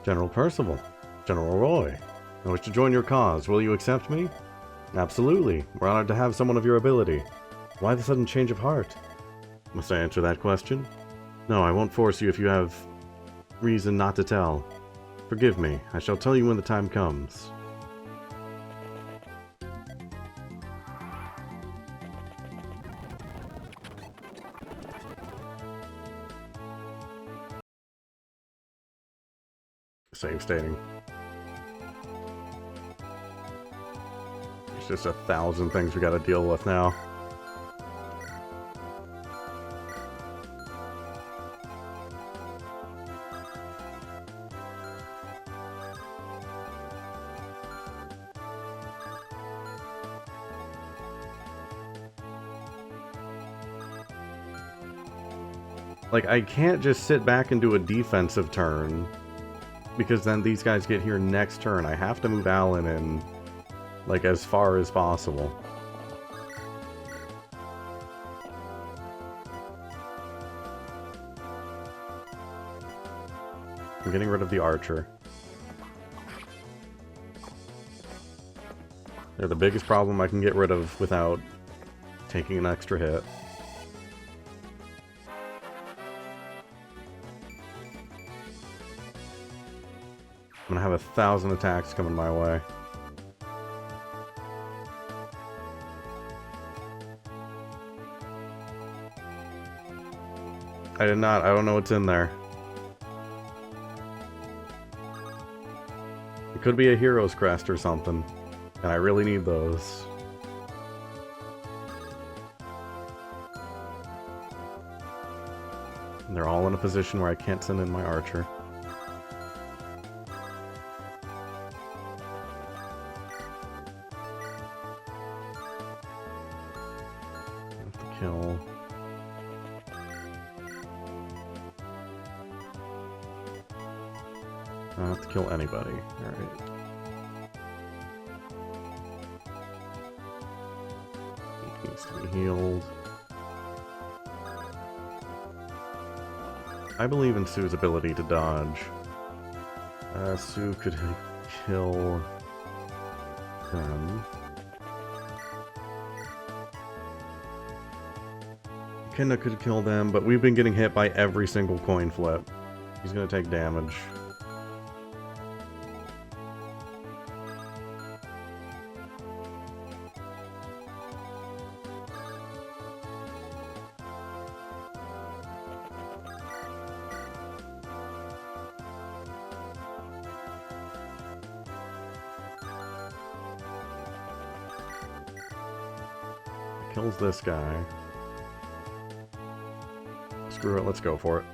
General Percival. General Roy. I wish to join your cause. Will you accept me? Absolutely. We're honored to have someone of your ability. Why the sudden change of heart? Must I answer that question? No, I won't force you if you have reason not to tell. Forgive me. I shall tell you when the time comes. Save stating. There's just 1,000 things we gotta deal with now. Like, I can't just sit back and do a defensive turn, because then these guys get here next turn. I have to move Alan in, like, as far as possible. I'm getting rid of the archer. They're the biggest problem I can get rid of without taking an extra hit. I'm gonna have 1,000 attacks coming my way. I did not. I don't know what's in there. It could be a hero's crest or something, and I really need those. And they're all in a position where I can't send in my archer. Kill. I don't have to kill anybody. Alright. He needs to be healed. I believe in Sue's ability to dodge. Sue could kill them. Kenna could kill them, but we've been getting hit by every single coin flip. He's gonna take damage. Kills this guy. Screw it, let's go for it.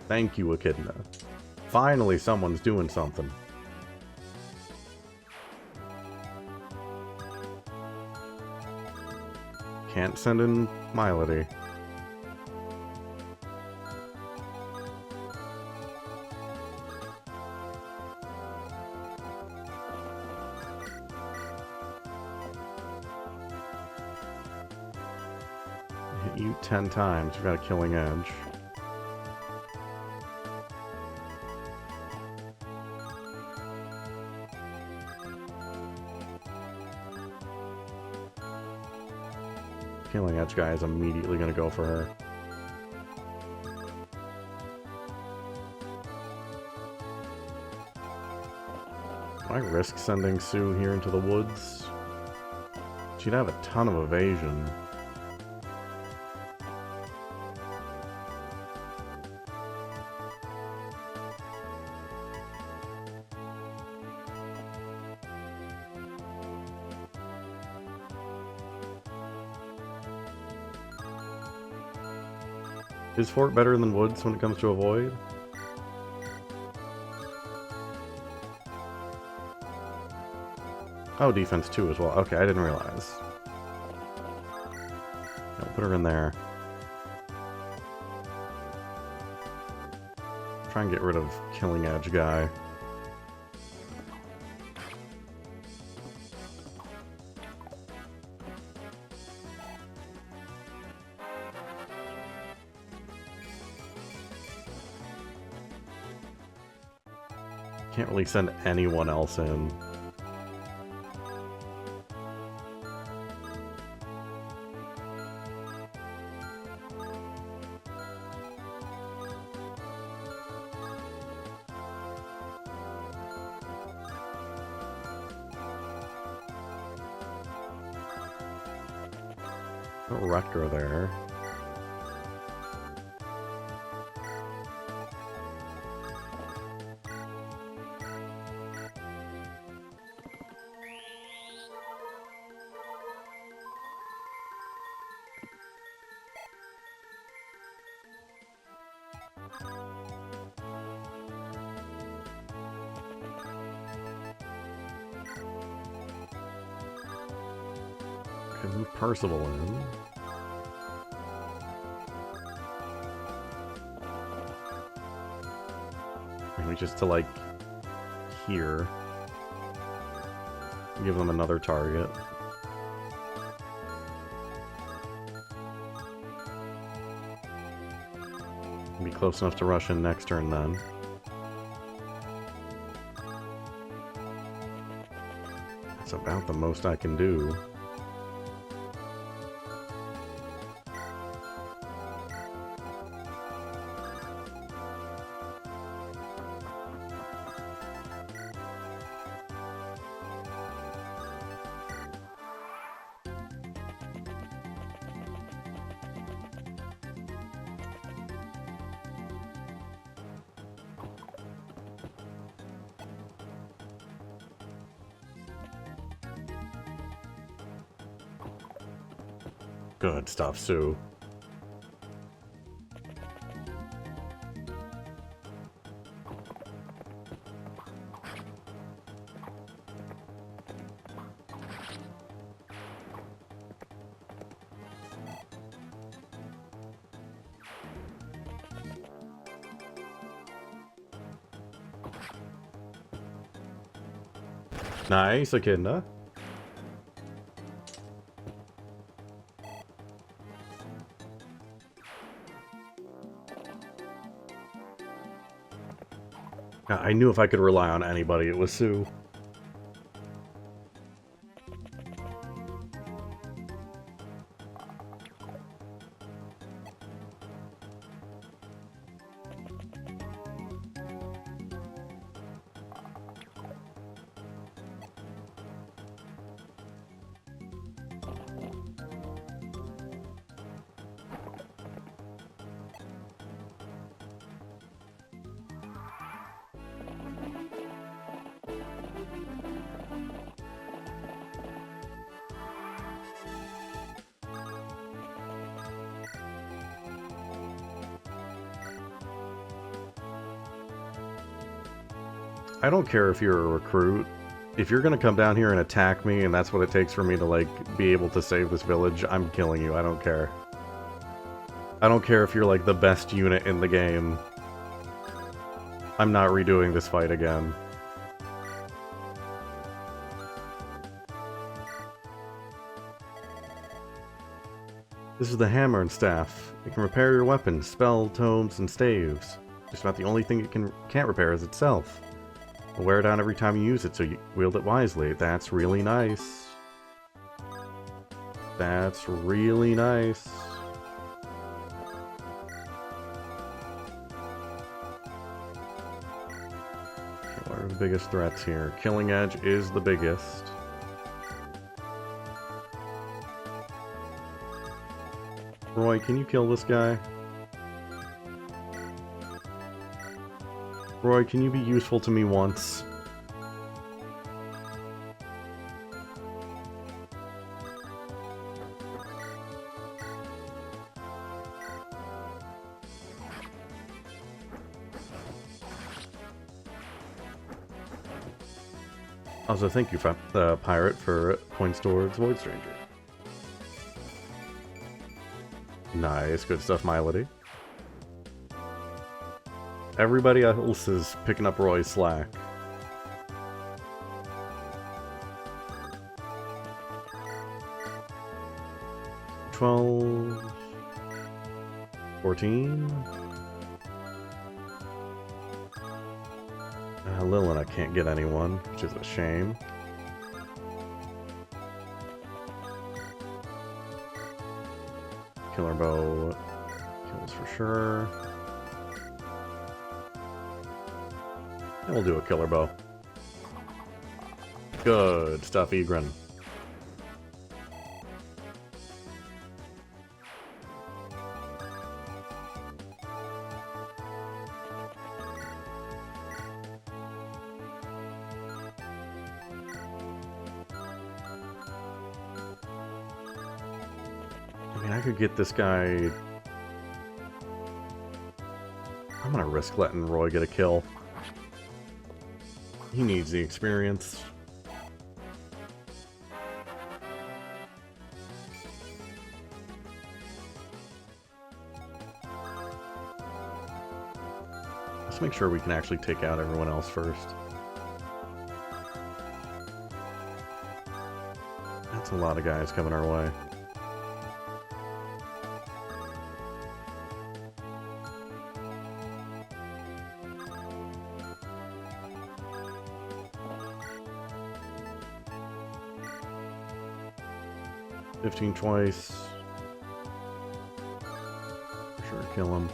Thank you, Echidna. Finally, someone's doing something. Can't send in Milady. Hit you 10 times, you've got a killing edge. Killing edge guy is immediately going to go for her. Do I risk sending Sue here into the woods? She'd have a ton of evasion. Is Fort better than Woods when it comes to avoid? Oh, defense 2 as well. Okay, I didn't realize. I'll put her in there. Try and get rid of Killing Edge guy. Can't really send anyone else in. Put Rutger there. Okay, move Percival in. Maybe just to, like, here. Give them another target. Be close enough to rush in next turn then. That's about the most I can do. Good stuff, Sue. Nice, Echidna. I knew if I could rely on anybody, it was Sue. I don't care if you're a recruit. If you're gonna come down here and attack me, and that's what it takes for me to, like, be able to save this village, I'm killing you. I don't care. I don't care if you're, like, the best unit in the game. I'm not redoing this fight again. This is the hammer and staff. It can repair your weapons, spell, tomes, and staves. Just about the only thing it can't repair is itself. You'll wear it down every time you use it, so you wield it wisely. That's really nice. That's really nice. Okay, what are the biggest threats here? Killing Edge is the biggest. Roy, can you kill this guy? Roy, can you be useful to me once? Also, thank you, Pirate, for points towards Void Stranger. Nice, good stuff, Milady. Everybody else is picking up Roy's slack. $12... $14... Lilina can't get anyone, which is a shame. Killer Bow kills for sure. And we'll do a Killer Bow. Good stuff, Egren. I could get this guy... I'm gonna risk letting Roy get a kill. He needs the experience. Let's make sure we can actually take out everyone else first. That's a lot of guys coming our way. $15 twice. For sure, kill him.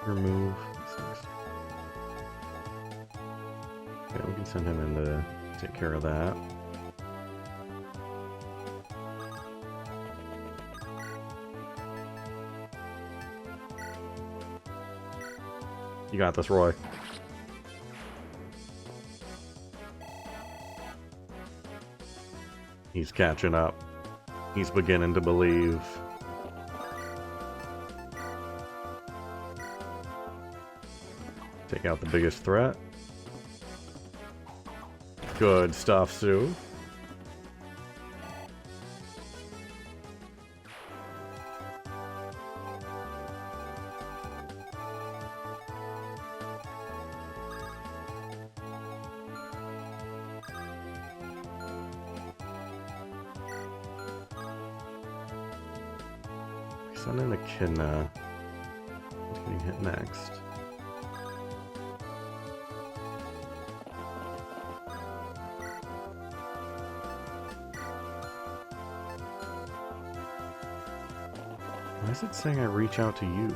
Remove. Okay, we can send him in to take care of that. You got this, Roy. He's catching up. He's beginning to believe. Take out the biggest threat. Good stuff, Sue. Send in Echidna. Who's getting hit next? Why is it saying I reach out to you?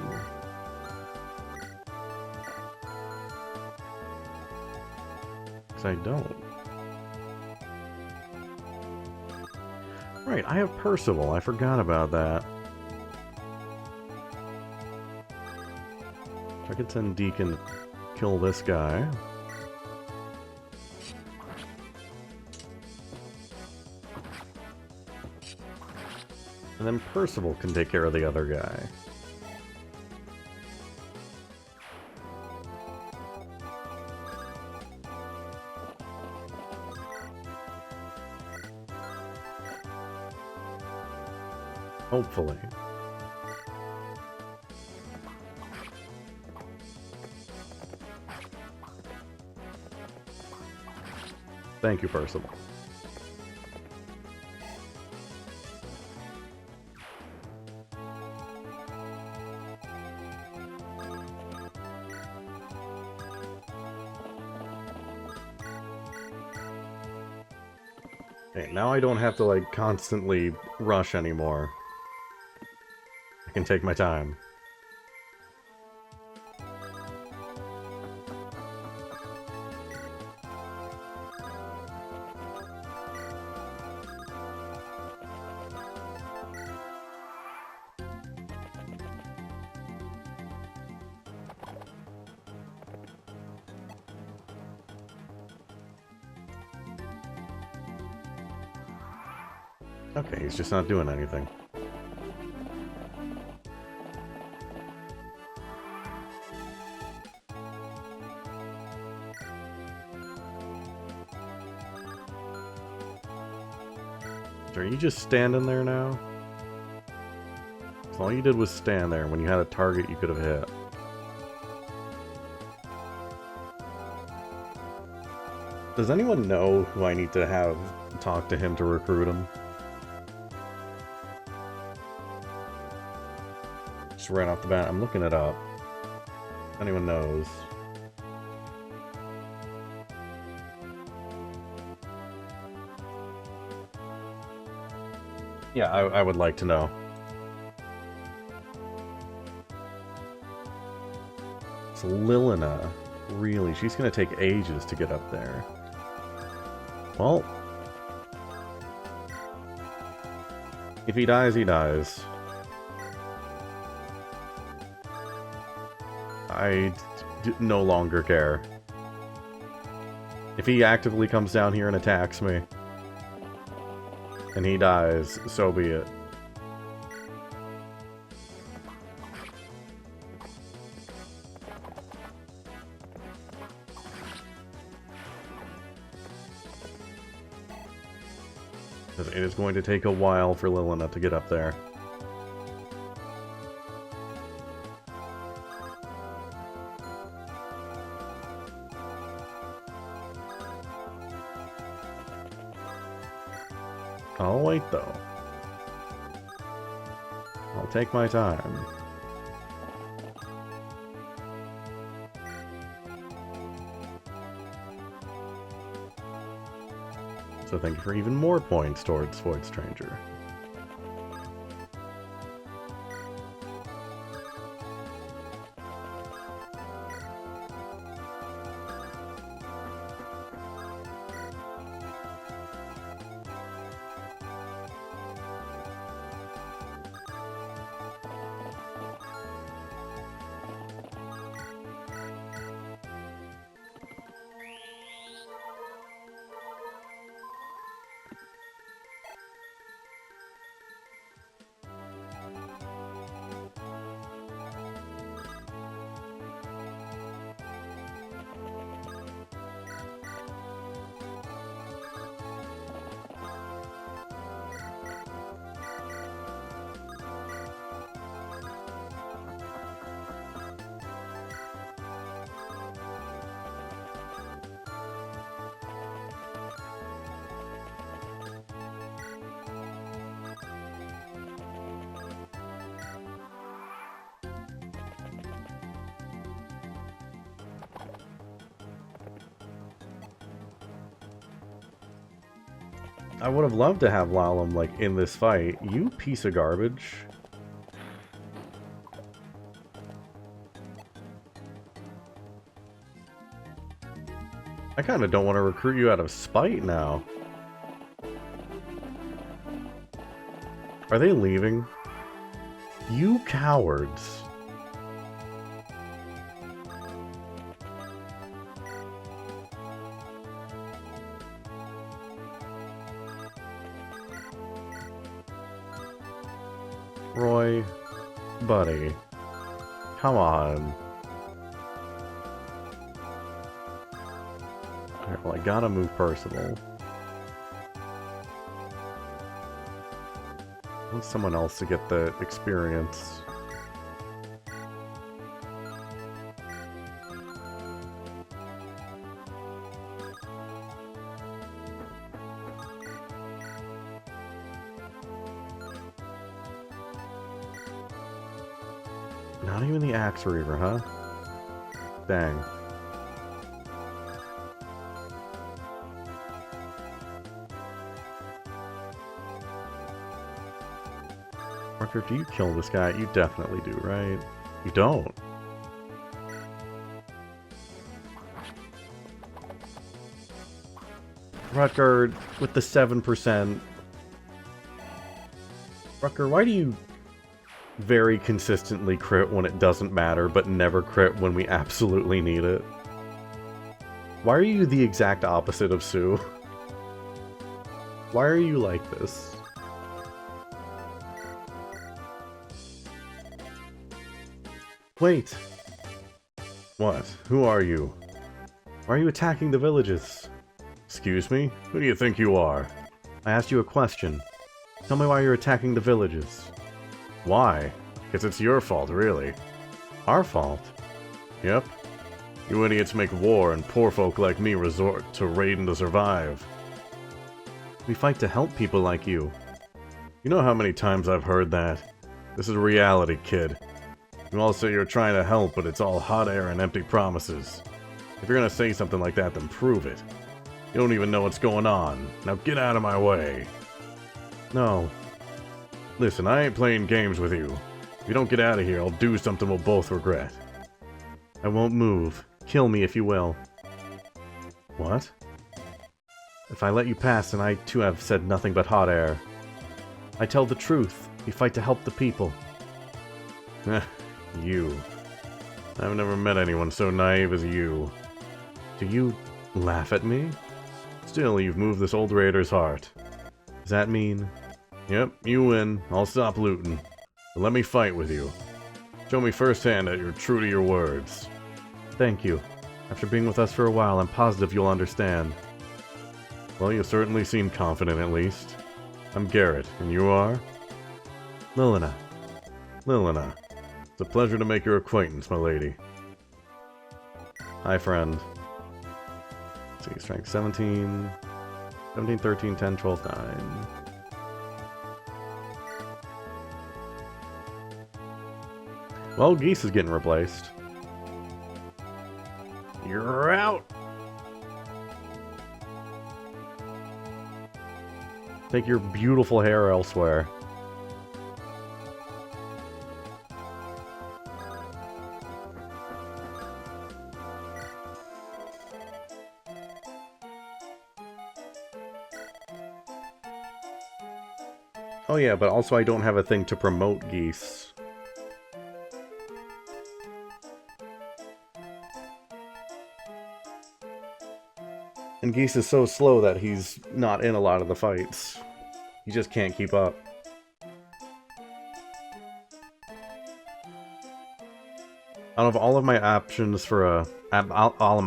Because I don't. Right, I have Percival. I forgot about that. I could send Deacon to kill this guy. And then Percival can take care of the other guy. Hopefully. Thank you, Percival. Okay, now I don't have to, like, constantly rush anymore. I can take my time. Okay, he's just not doing anything. Are you just standing there now? All you did was stand there when you had a target you could have hit. Does anyone know who I need to have talk to him to recruit him? Just right off the bat, I'm looking it up. If anyone knows. Yeah, I would like to know. It's Lilina. Really, she's gonna take ages to get up there. Well, if he dies, he dies. I no longer care. If he actively comes down here and attacks me, and he dies, so be it. It is going to take a while for Lilina to get up there. I'll wait, though. I'll take my time. So thank you for even more points towards Void Stranger. I would have loved to have Lalum, like, in this fight. You piece of garbage. I kind of don't want to recruit you out of spite now. Are they leaving? You cowards. Roy, buddy, come on. Alright, well, I gotta move Percival. I want someone else to get the experience. Not even the Axe Reaver, huh? Dang. Parker, do you kill this guy? You definitely do, right? You don't. Rutger, with the 7%. Rutger, why do you very consistently crit when it doesn't matter, but never crit when we absolutely need it? Why are you the exact opposite of Sue? Why are you like this? Wait! What? Who are you? Why are you attacking the villages? Excuse me? Who do you think you are? I asked you a question. Tell me why you're attacking the villages. Why? Because it's your fault, really. Our fault? Yep. You idiots make war, and poor folk like me resort to raiding to survive. We fight to help people like you. You know how many times I've heard that? This is reality, kid. You all say you're trying to help, but it's all hot air and empty promises. If you're gonna say something like that, then prove it. You don't even know what's going on. Now get out of my way. No. Listen, I ain't playing games with you. If you don't get out of here, I'll do something we'll both regret. I won't move. Kill me if you will. What? If I let you pass, then I too have said nothing but hot air. I tell the truth. We fight to help the people. You. I've never met anyone so naive as you. Do you laugh at me? Still, you've moved this old raider's heart. Does that mean... Yep, you win. I'll stop looting. But let me fight with you. Show me firsthand that you're true to your words. Thank you. After being with us for a while, I'm positive you'll understand. Well, you certainly seem confident at least. I'm Garrett, and you are? Lilina. Lilina. It's a pleasure to make your acquaintance, my lady. Hi, friend. Let's see, strength 17, 17, 13, 10, 12, 9. Well, Geese is getting replaced. You're out! Take your beautiful hair elsewhere. Oh yeah, but also I don't have a thing to promote Geese. And Geese is so slow that he's not in a lot of the fights. He just can't keep up. Out of all of my options for all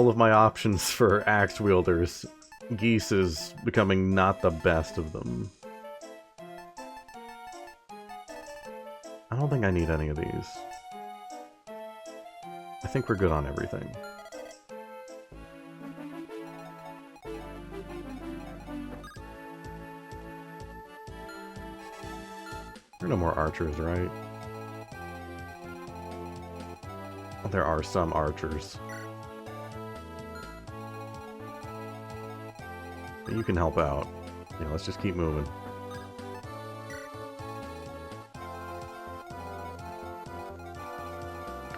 of my options for axe wielders, Geese is becoming not the best of them. I don't think I need any of these. I think we're good on everything. There are no more archers, right? Well, there are some archers. But you can help out. Yeah, let's just keep moving.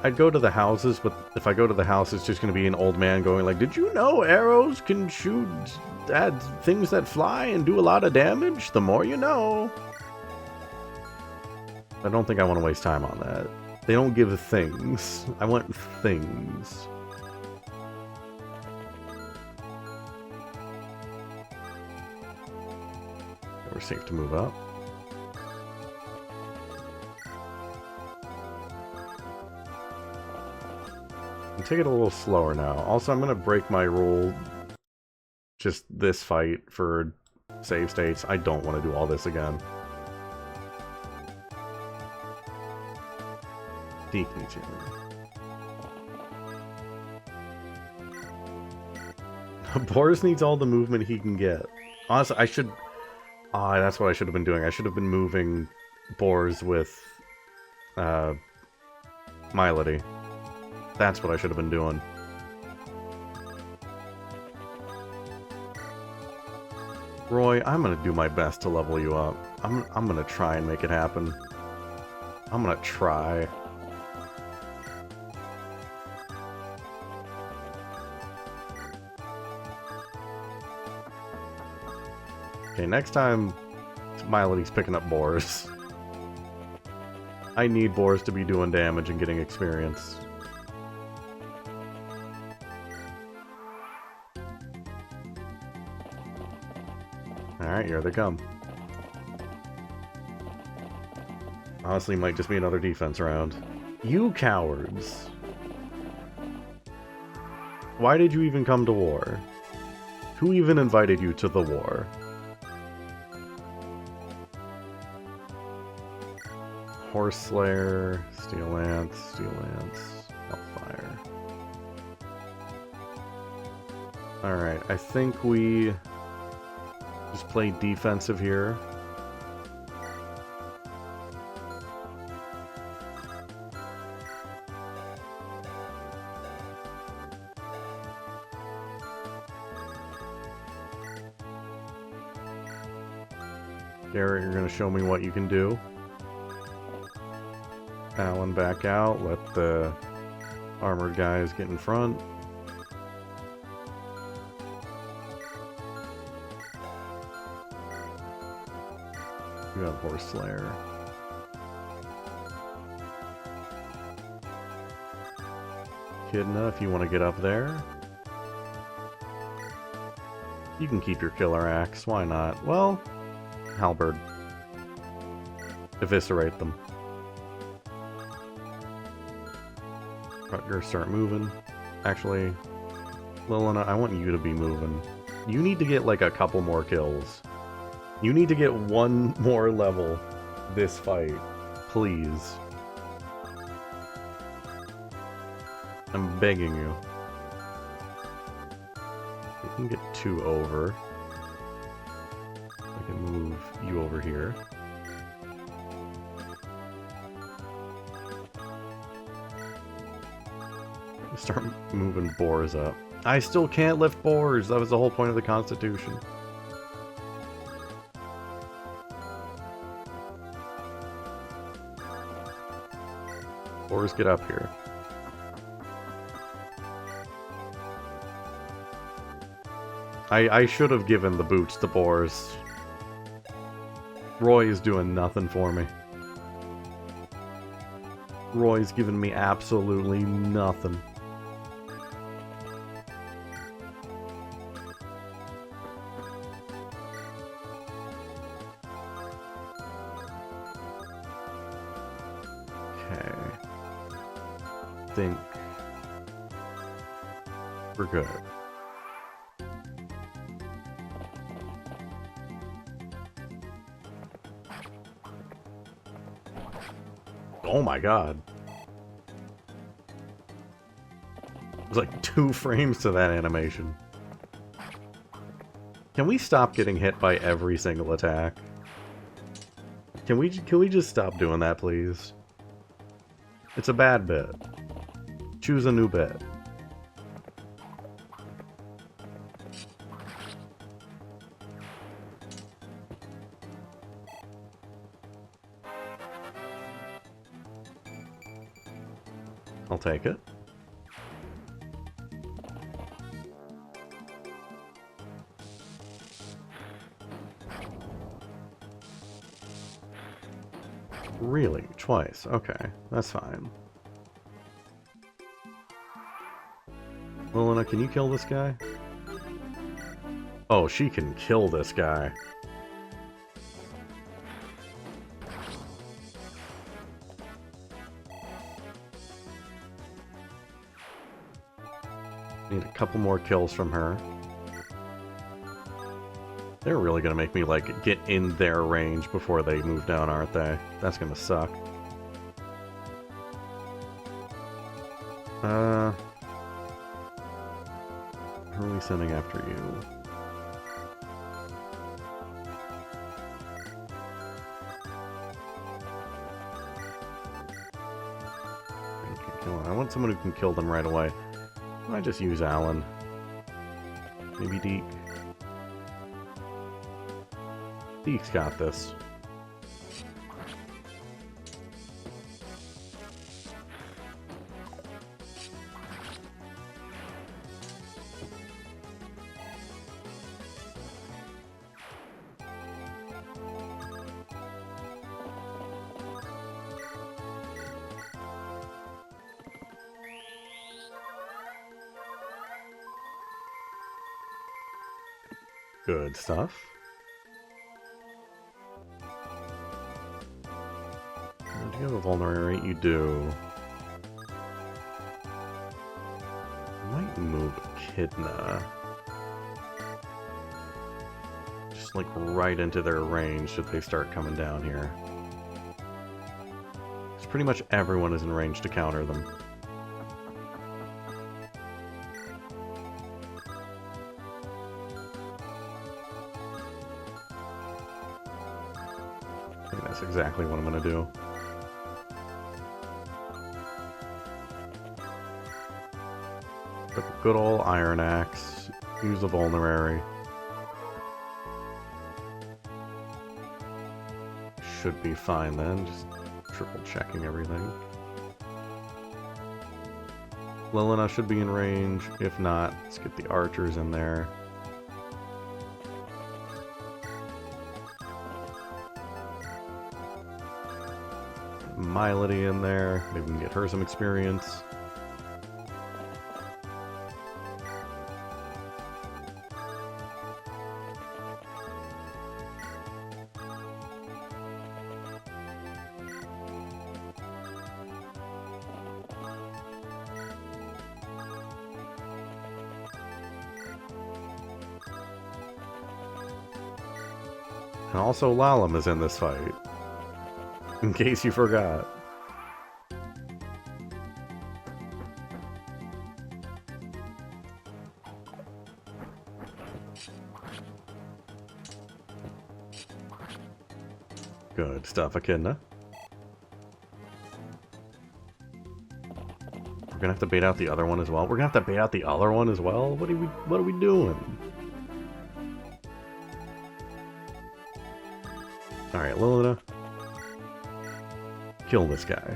I'd go to the houses, but if I go to the house, it's just going to be an old man going like, "Did you know arrows can shoot at things that fly and do a lot of damage? The more you know." I don't think I want to waste time on that. They don't give things. I want things. We're safe to move up. Take it a little slower now. Also, I'm gonna break my rule. Just this fight for save states. I don't want to do all this again. Sneaky. Boris needs all the movement he can get. Honestly, I should... Ah, that's what I should have been doing. I should have been moving Boars with... Milady. That's what I should have been doing. Roy, I'm gonna do my best to level you up. I'm gonna try and make it happen. I'm gonna try. Okay, next time Milody's picking up Boars. I need Boars to be doing damage and getting experience. Alright, here they come. Honestly, might just be another defense round. You cowards! Why did you even come to war? Who even invited you to the war? Horse Slayer, Steel Lance, Hellfire. Alright, I think we just play defensive here. Garrett, you're going to show me what you can do. Alan back out, let the armored guys get in front. You have Horse Slayer. Kidna, if you want to get up there. You can keep your killer axe, why not? Well, halberd. Eviscerate them. Rutger, start moving. Actually, Lilina, I want you to be moving. You need to get like a couple more kills. You need to get one more level this fight. Please. I'm begging you. You can get 2 over. I can move you over here. Start moving Boars up. I still can't lift Boars! That was the whole point of the Constitution. Boars, get up here. I should have given the boots to Boars. Roy is doing nothing for me. Roy's giving me absolutely nothing. Think we're good. Oh my god. There's like 2 frames to that animation. Can we stop getting hit by every single attack? Can we just stop doing that, please? It's a bad bit. Choose a new bit. I'll take it. Really? Twice? Okay, that's fine. Lilina, can you kill this guy? Oh, she can kill this guy. Need a couple more kills from her. They're really gonna make me, like, get in their range before they move down, aren't they? That's gonna suck. Who are we sending after you? I want someone who can kill them right away. I might just use Alan. Maybe Deke. Deke's got this. Good stuff. Do you have a vulnerary? You do. Might move Echidna. Just like right into their range should they start coming down here. Because pretty much everyone is in range to counter them. I think that's exactly what I'm gonna do. Good old Iron Axe. Use a vulnerary. Should be fine then, just triple checking everything. Lilina should be in range. If not, let's get the archers in there. Milady in there. Maybe we can get her some experience. And also Lalum is in this fight. In case you forgot. Good stuff, Echidna. We're gonna have to bait out the other one as well. We're gonna have to bait out the other one as well? What are we doing? Alright, Lilina. Kill this guy.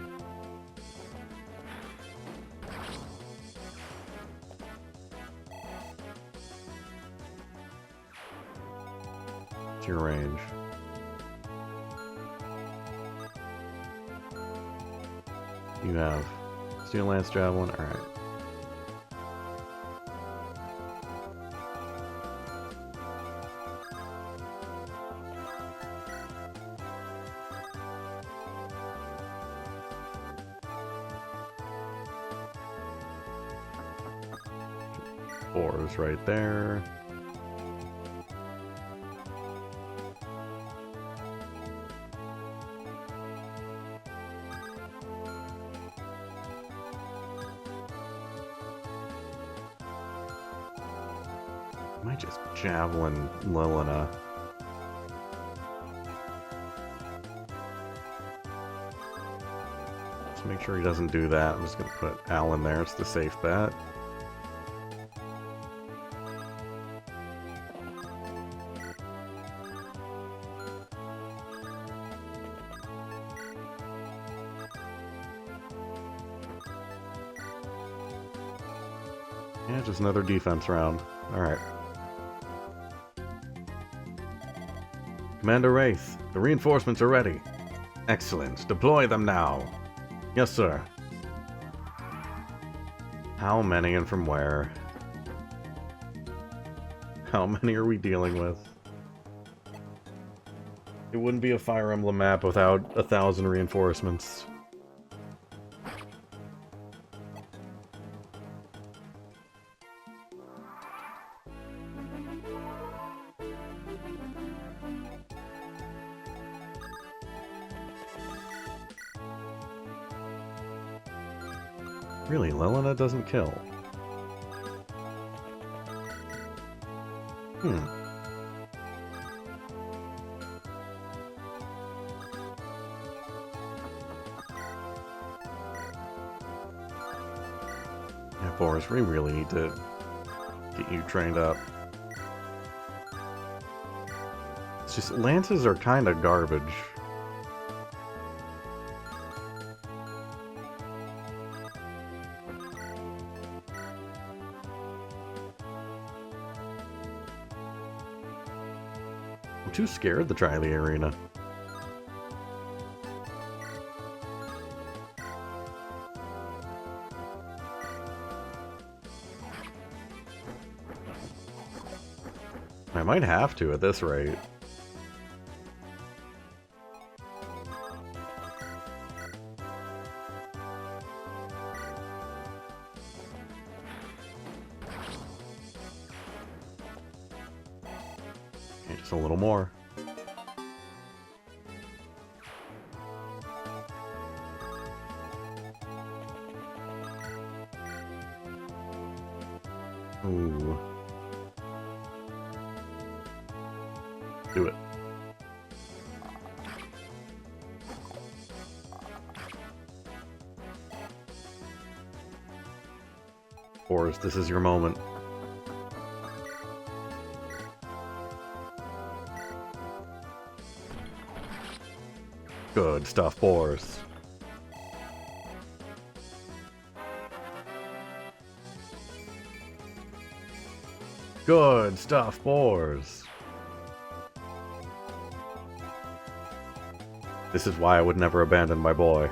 It's your range. You have Steel Lance Javelin. Alright. Oars right there. I might just javelin Lilina. Just make sure he doesn't do that. I'm just gonna put Alan there. It's the safe bet. Yeah, just another defense round. Alright. Commander Wraith, the reinforcements are ready. Excellent. Deploy them now. Yes, sir. How many and from where? How many are we dealing with? It wouldn't be a Fire Emblem map without 1,000 reinforcements. Really, Lilina doesn't kill. Yeah, Boris, we really need to get you trained up. It's just, lances are kind of garbage. I'm too scared to try the arena. I might have to at this rate. Okay, just a little more. Ooh. Do it. Boris, this is your moment. Good stuff, Boris. Good stuff, Boris. This is why I would never abandon my boy.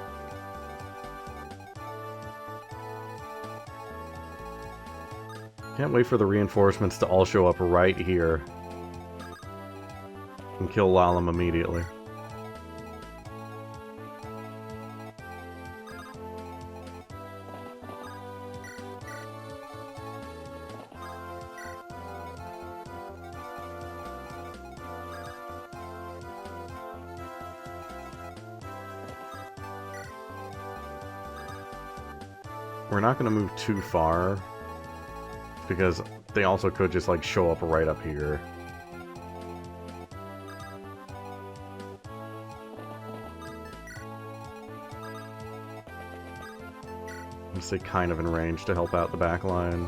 Can't wait for the reinforcements to all show up right here. And kill Lalem immediately. We're not going to move too far, because they also could just, like, show up right up here. I'm stay kind of in range to help out the back line.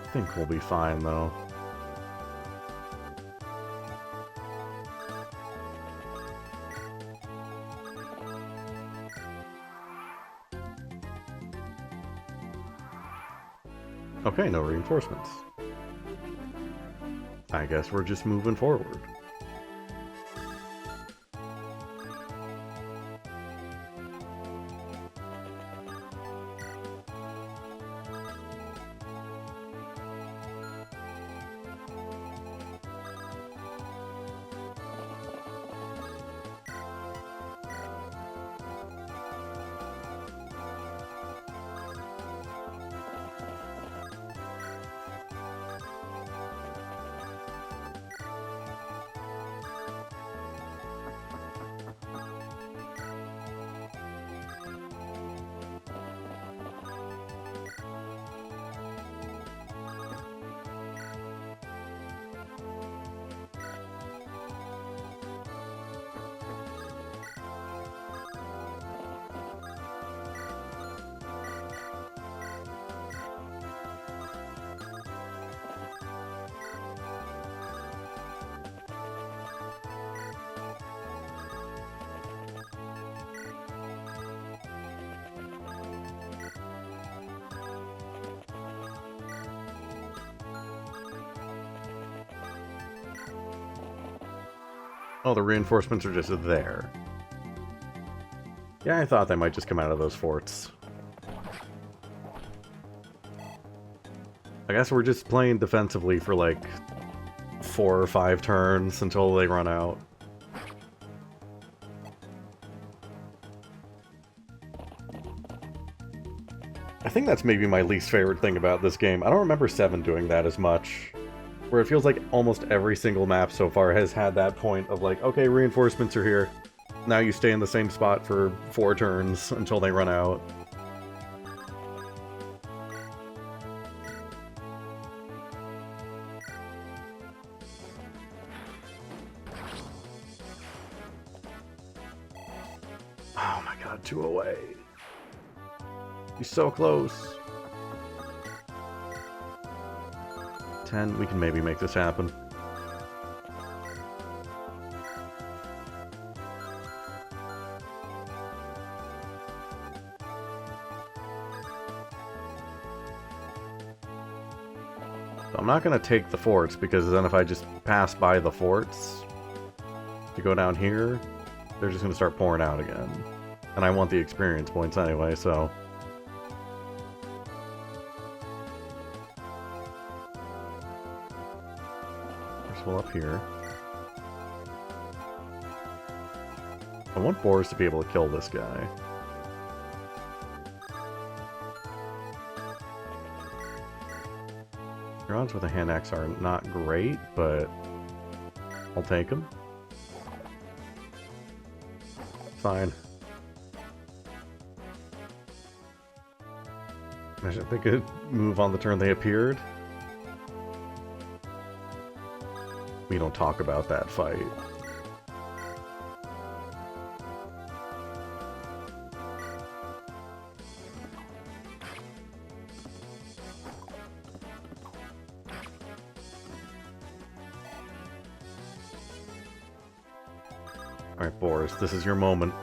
I think we'll be fine, though. Okay, no reinforcements. I guess we're just moving forward. Oh, the reinforcements are just there. Yeah, I thought they might just come out of those forts. I guess we're just playing defensively for like 4 or 5 turns until they run out. I think that's maybe my least favorite thing about this game. I don't remember 7 doing that as much. Where it feels like almost every single map so far has had that point of like, okay, reinforcements are here. Now you stay in the same spot for 4 turns until they run out. Oh my god, 2 away. He's so close. 10, we can maybe make this happen. So I'm not going to take the forts, because then if I just pass by the forts to go down here, they're just going to start pouring out again. And I want the experience points anyway, so... up here. I want Boris to be able to kill this guy. Your odds with a hand axe are not great, but I'll take them. Fine. I should think it move on the turn they appeared. We don't talk about that fight. Alright, Boris, this is your moment.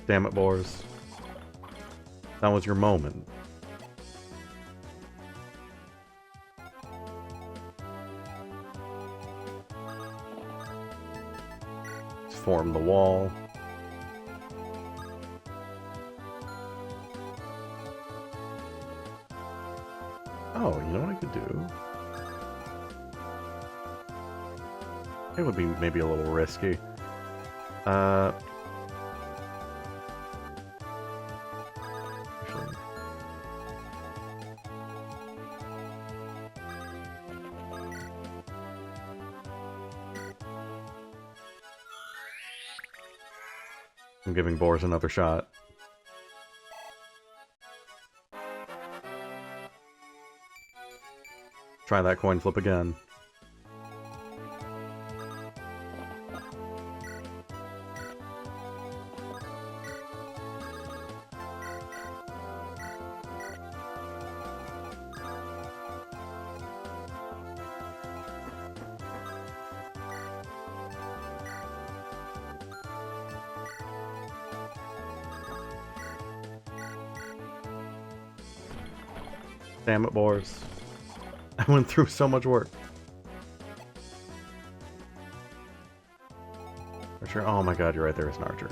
Damn it, Boris. That was your moment. Form the wall. Oh, you know what I could do? It would be maybe a little risky. I'm giving Boris another shot. Try that coin flip again. Damn it, Boris. I went through so much work. Archer. Oh my god, you're right, there is an archer.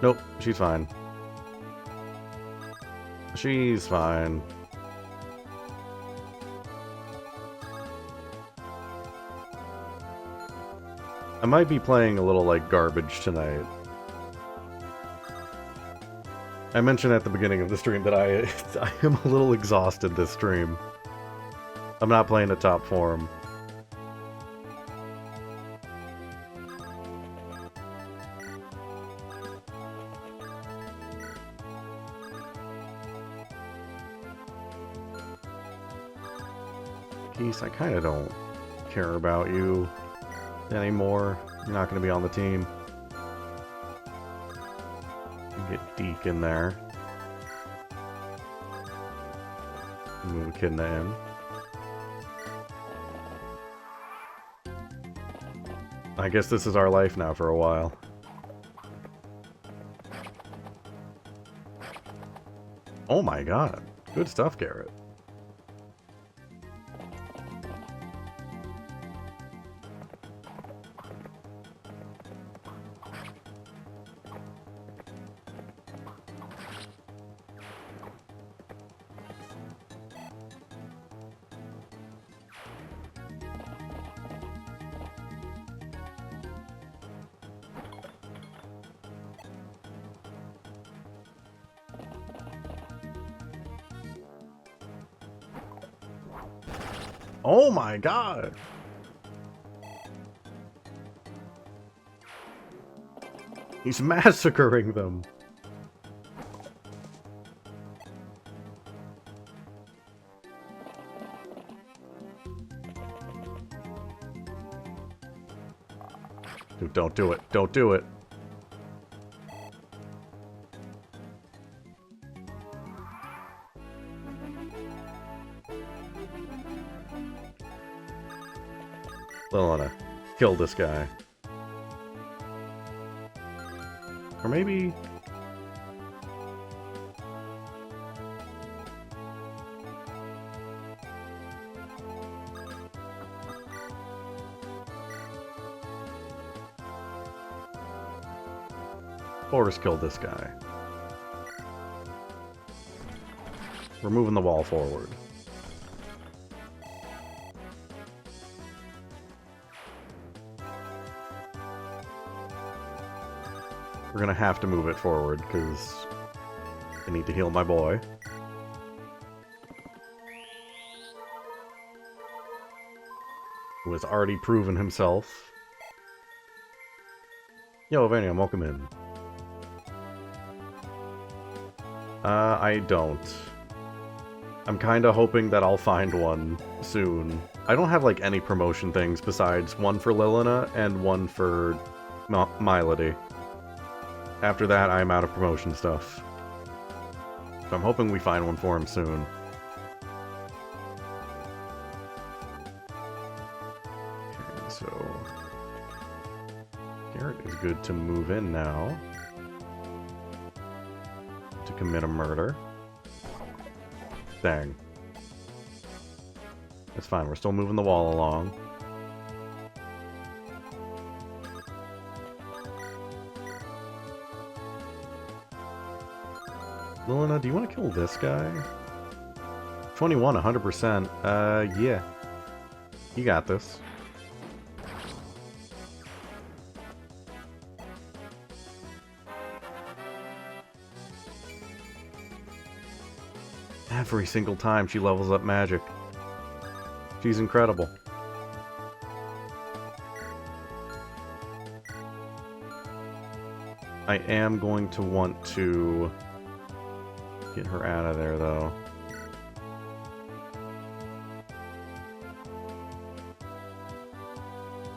Nope, she's fine. She's fine. I might be playing a little like garbage tonight. I mentioned at the beginning of the stream that I am a little exhausted this stream. I'm not playing at top form. Geese, I kind of don't care about you anymore. You're not going to be on the team. Get Deke in there. Move Echidna in. I guess this is our life now for a while. Oh my god. Good stuff, Garrett. Oh my god! He's massacring them! Dude, don't do it. Don't do it. Lilina, kill this guy. Or maybe... Or just kill this guy. We're moving the wall forward. We're gonna have to move it forward, because I need to heal my boy. Who has already proven himself. Yo, Vanium, welcome in. I don't. I'm kinda hoping that I'll find one soon. I don't have, like, any promotion things besides one for Lilina and one for Milady. After that, I'm out of promotion stuff. So I'm hoping we find one for him soon. Okay, so... Garrett is good to move in now. To commit a murder. Dang. It's fine, we're still moving the wall along. Lilina, do you want to kill this guy? 21, 100%. Yeah. You got this. Every single time she levels up magic. She's incredible. I am going to want to get her out of there, though.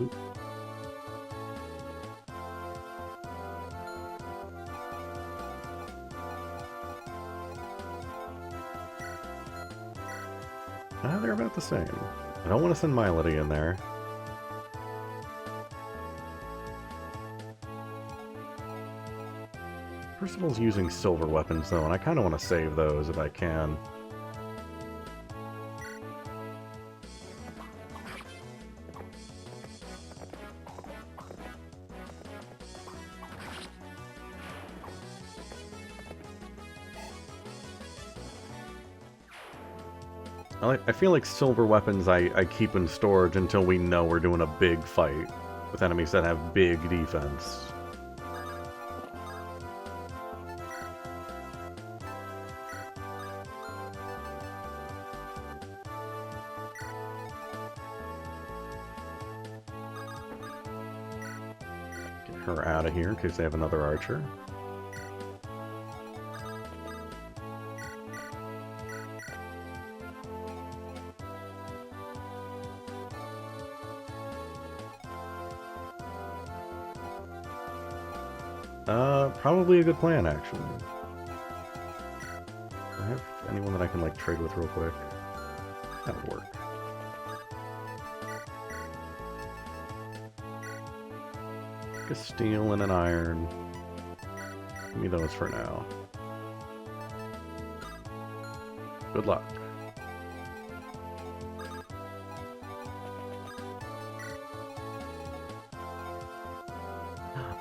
Oop. They're about the same. I don't want to send Milady in there. Percival's using silver weapons, though, and I kind of want to save those if I can. I feel like silver weapons I keep in storage until we know we're doing a big fight with enemies that have big defense. Get her out of here in case they have another archer. Probably a good plan, actually. Do I have anyone that I can, like, trade with real quick? That would work. Like a steel and an iron. Give me those for now. Good luck.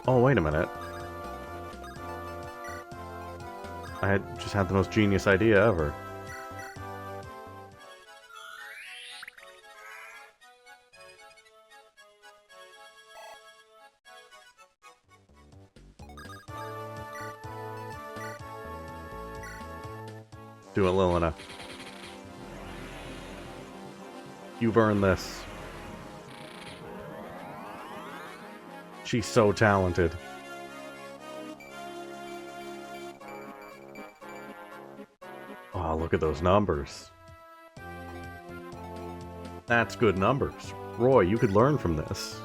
Oh, wait a minute. I just had the most genius idea ever. Do it, Lilina. You've earned this. She's so talented. Oh, look at those numbers. That's good numbers. Roy, you could learn from this.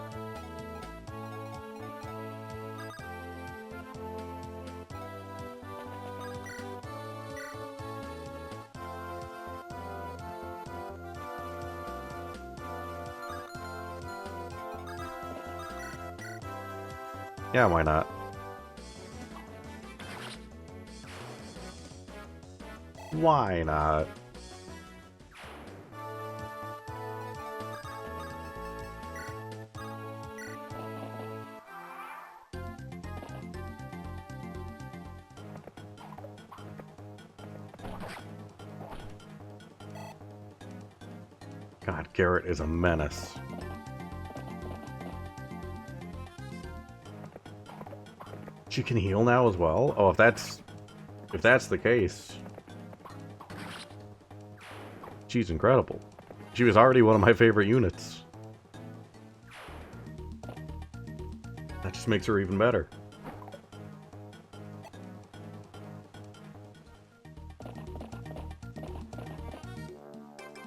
Yeah, why not? Why not? God, Garrett is a menace. She can heal now as well? Oh, if that's the case, she's incredible. She was already one of my favorite units. That just makes her even better.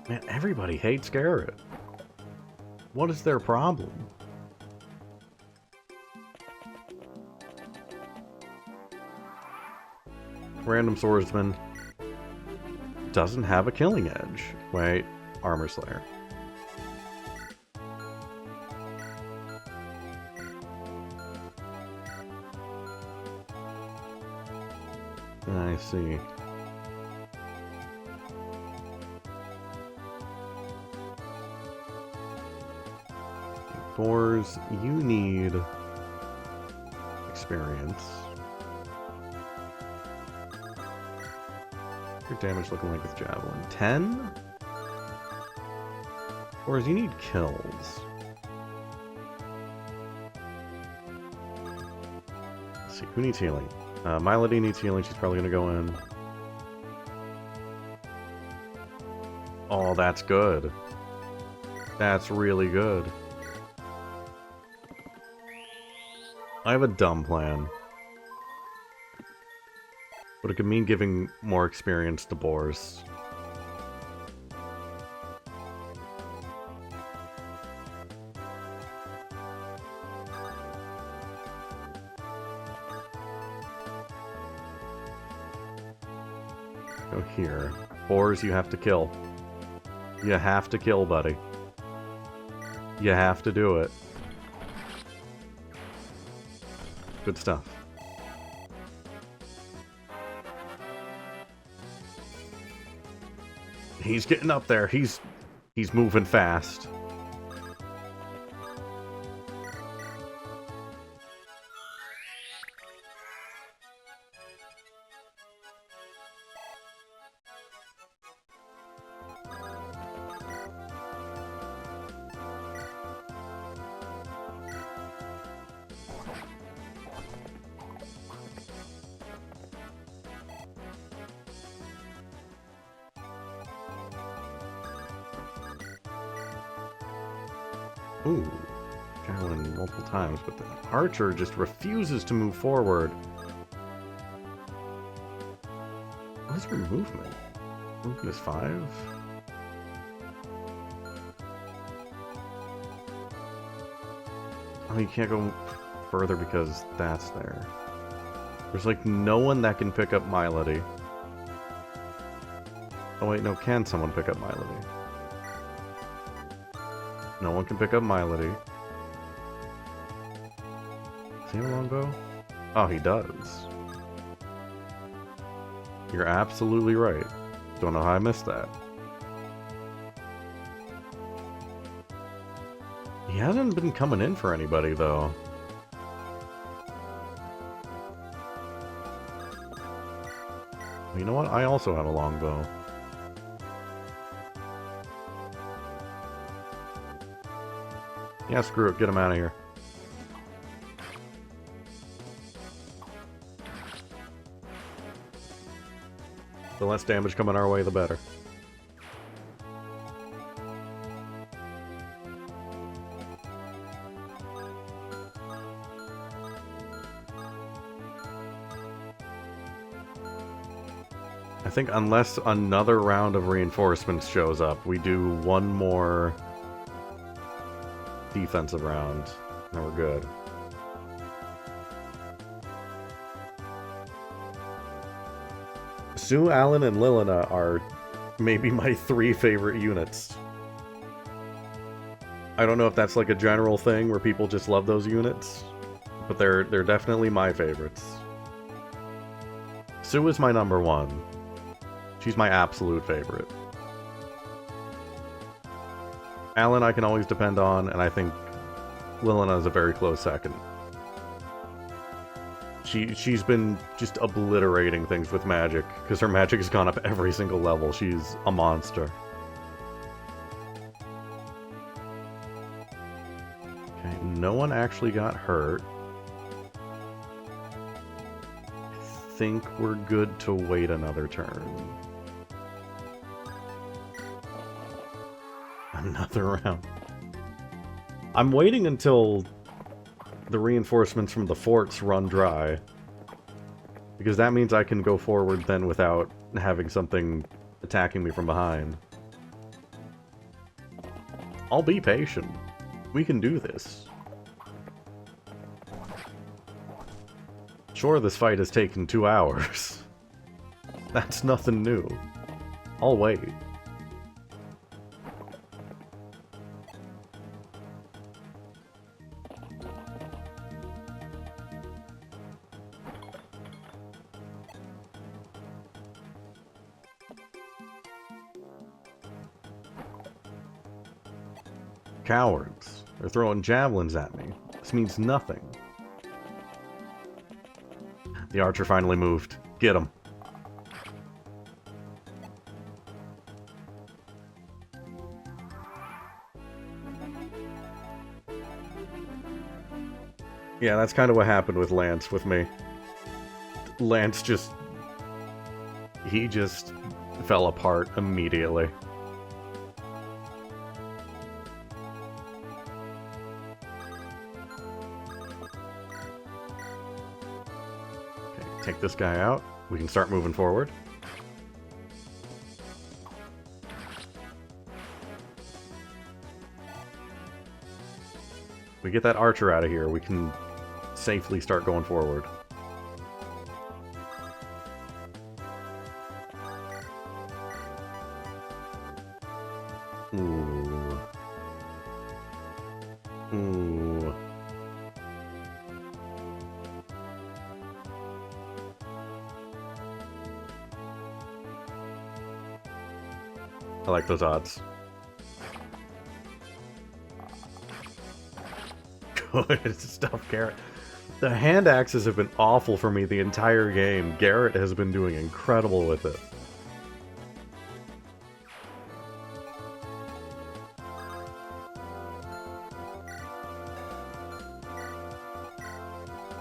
Man, everybody hates Garrett. What is their problem? Random swordsman doesn't have a killing edge. Wait, armor slayer. I see. Boars, you need experience. Your damage looking like with javelin. 10? Boars, you need kills. Let's see, who needs healing? Milady needs healing, she's probably gonna go in. Oh, that's good. That's really good. I have a dumb plan. But it could mean giving more experience to boars. Go here. Boars you have to kill. You have to kill, buddy. You have to do it. Good stuff. He's getting up there. He's moving fast. Ooh, javelin multiple times, but the archer just refuses to move forward. What is her movement? Movement is 5? Oh, you can't go further because that's there. There's like no one that can pick up Milady. Oh wait, no, can someone pick up Milady? No one can pick up Milady. Does he have a longbow? Oh, he does. You're absolutely right. Don't know how I missed that. He hasn't been coming in for anybody, though. Well, you know what? I also have a longbow. Yeah, screw it. Get him out of here. The less damage coming our way, the better. I think unless another round of reinforcements shows up, we do one more defensive round, and we're good. Sue, Allen, and Lilina are maybe my 3 favorite units. I don't know if that's like a general thing where people just love those units, but they're definitely my favorites. Sue is my number 1. She's my absolute favorite. Allen I can always depend on, and I think Lilina is a very close second. She's been just obliterating things with magic, because her magic has gone up every single level. She's a monster. Okay, no one actually got hurt. I think we're good to wait another turn. Another round. I'm waiting until the reinforcements from the forts run dry, because that means I can go forward then without having something attacking me from behind. I'll be patient. We can do this. Sure, this fight has taken 2 hours. That's nothing new. I'll wait. Cowards. They're throwing javelins at me. This means nothing. The archer finally moved. Get him. Yeah, that's kind of what happened with Lance with me. Lance just... he just fell apart immediately. Take this guy out. We can start moving forward. We get that archer out of here, we can safely start going forward. Ooh. Ooh. I like those odds. Good stuff, Garrett. The hand axes have been awful for me the entire game. Garrett has been doing incredible with it.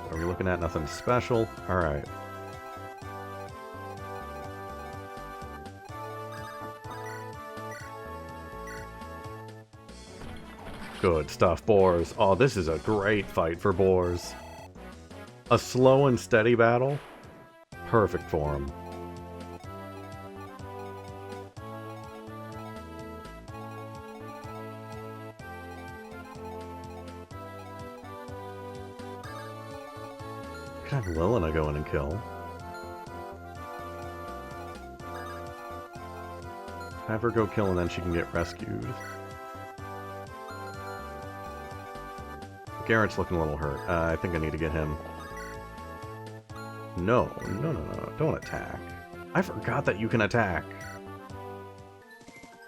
What are we looking at? Nothing special. Alright. Good stuff, boars. Oh, this is a great fight for boars. A slow and steady battle? Perfect for him. Can I have Lilina go in and kill? Have her go kill and then she can get rescued. Garrett's looking a little hurt. I think I need to get him. No, no, no, no, don't attack. I forgot that you can attack.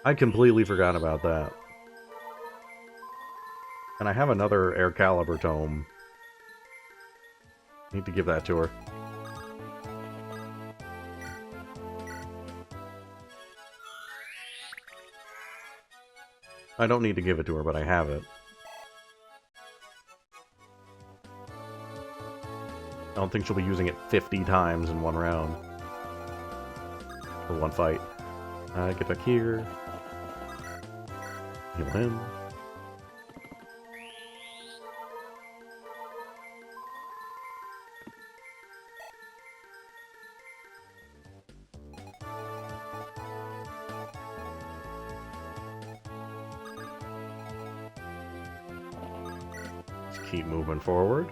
I completely forgot about that. And I have another Air Caliber tome. Need to give that to her. I don't need to give it to her, but I have it. I don't think she'll be using it 50 times in one round. Or one fight. Get back here. Heal him. keep moving forward.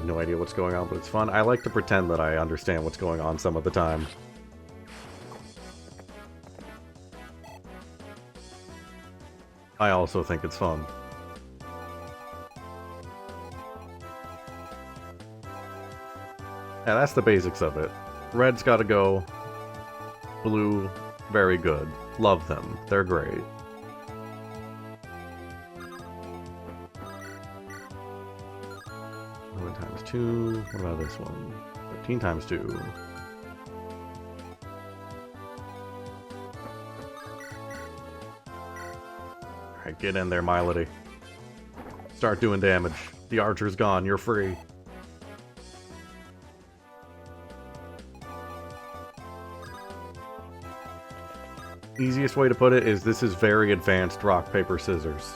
No idea what's going on, but it's fun. I like to pretend that I understand what's going on some of the time. I also think it's fun. Yeah, that's the basics of it. Red's gotta go. Blue, very good. Love them. They're great. 11 times 2. What about this one? 13 times 2. Alright, get in there, Milady. Start doing damage. The archer's gone. You're free. Easiest way to put it is this is very advanced rock, paper, scissors.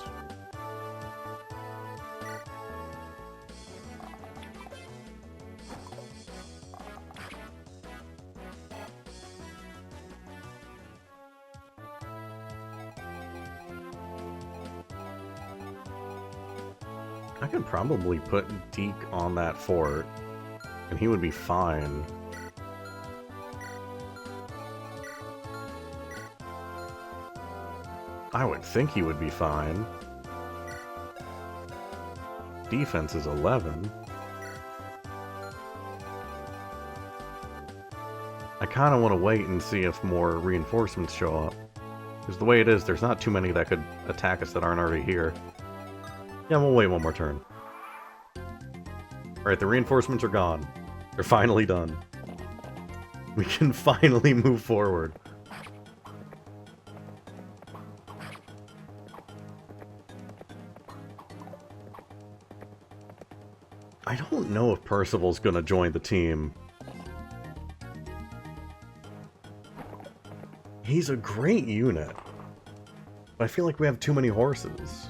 I could probably put Deke on that fort, and he would be fine. I would think he would be fine. Defense is 11. I kind of want to wait and see if more reinforcements show up. Because the way it is, there's not too many that could attack us that aren't already here. Yeah, we'll wait one more turn. Alright, the reinforcements are gone. They're finally done. We can finally move forward. I don't know if Percival's gonna join the team. He's a great unit. But I feel like we have too many horses.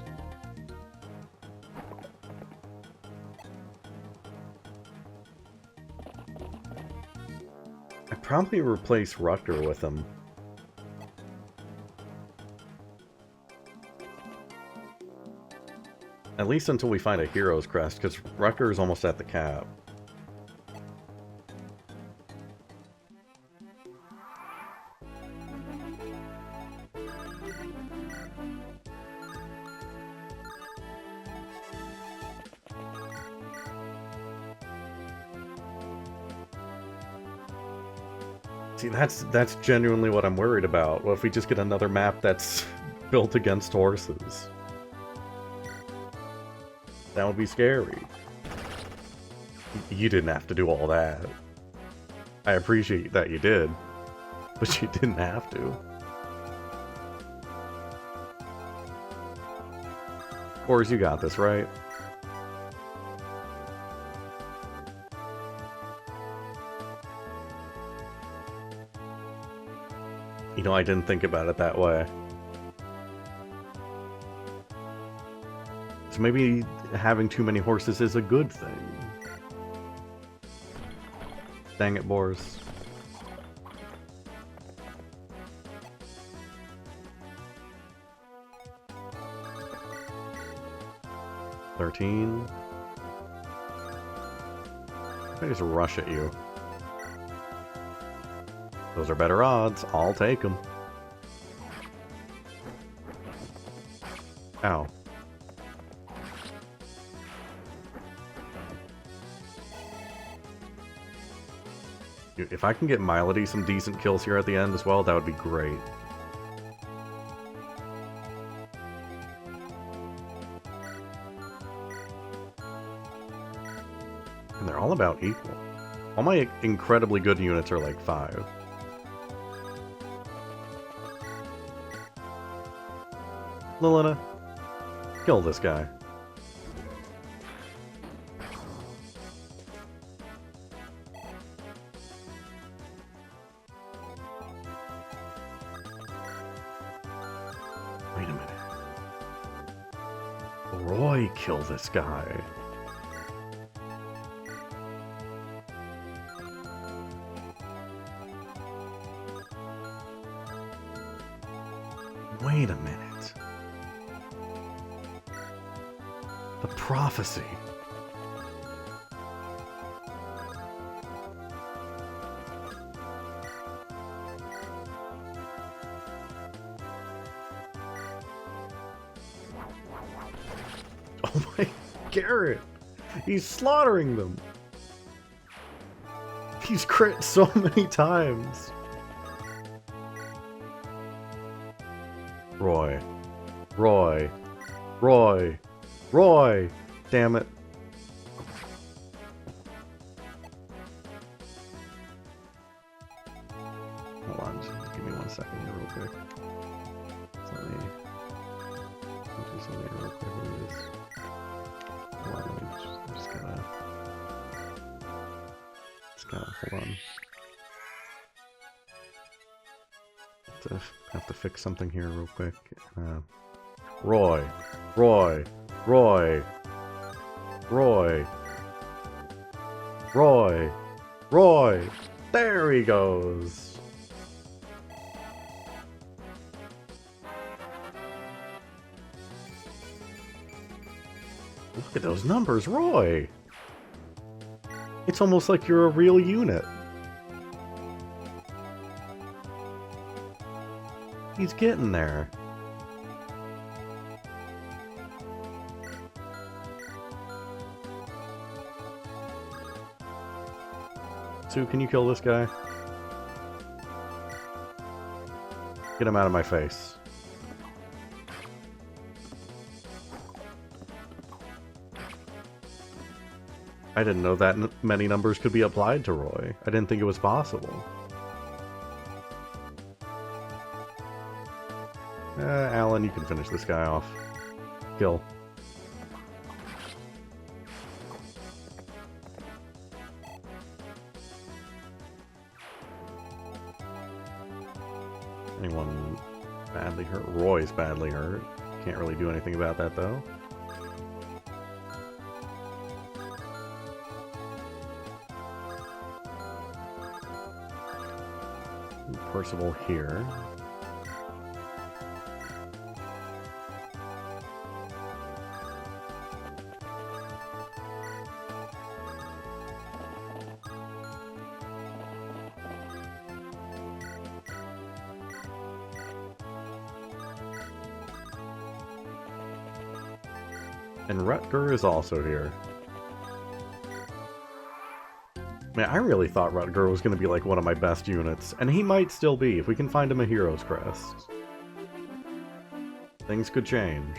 I'd probably replace Rutger with him. At least until we find a Hero's Crest, because Rutger is almost at the cap. See, that's genuinely what I'm worried about. What if we just get another map that's built against horses? That would be scary. You didn't have to do all that. I appreciate that you did, but you didn't have to. Of course, you got this, right? You know, I didn't think about it that way. So maybe having too many horses is a good thing. Dang it, Boris. $13. I just rush at you. Those are better odds. I'll take them. Ow. If I can get Milady some decent kills here at the end as well, that would be great. And they're all about equal. All my incredibly good units are like 5. Lilina, kill this guy. Wait a minute. Roy kill this guy? Wait a minute. The prophecy. Oh my, Garrett! He's slaughtering them! He's crit so many times! Roy. Roy. Roy. Roy! Damn it. Hold on, just give me 1 second here real quick. Let me do something real quick with this. Hold on, let me just gotta, hold on. Have to fix something here real quick. Roy. Roy. Roy. Roy. Roy. Roy. There he goes. Look at those numbers, Roy. It's almost like you're a real unit. He's getting there. Sue, can you kill this guy? Get him out of my face. I didn't know that many numbers could be applied to Roy. I didn't think it was possible. Alan, you can finish this guy off. Kill. Anyone badly hurt? Roy's badly hurt. Can't really do anything about that, though. Percival here. And Rutger is also here. Man, I really thought Rutger was going to be like one of my best units, and he might still be if we can find him a Hero's Crest. Things could change.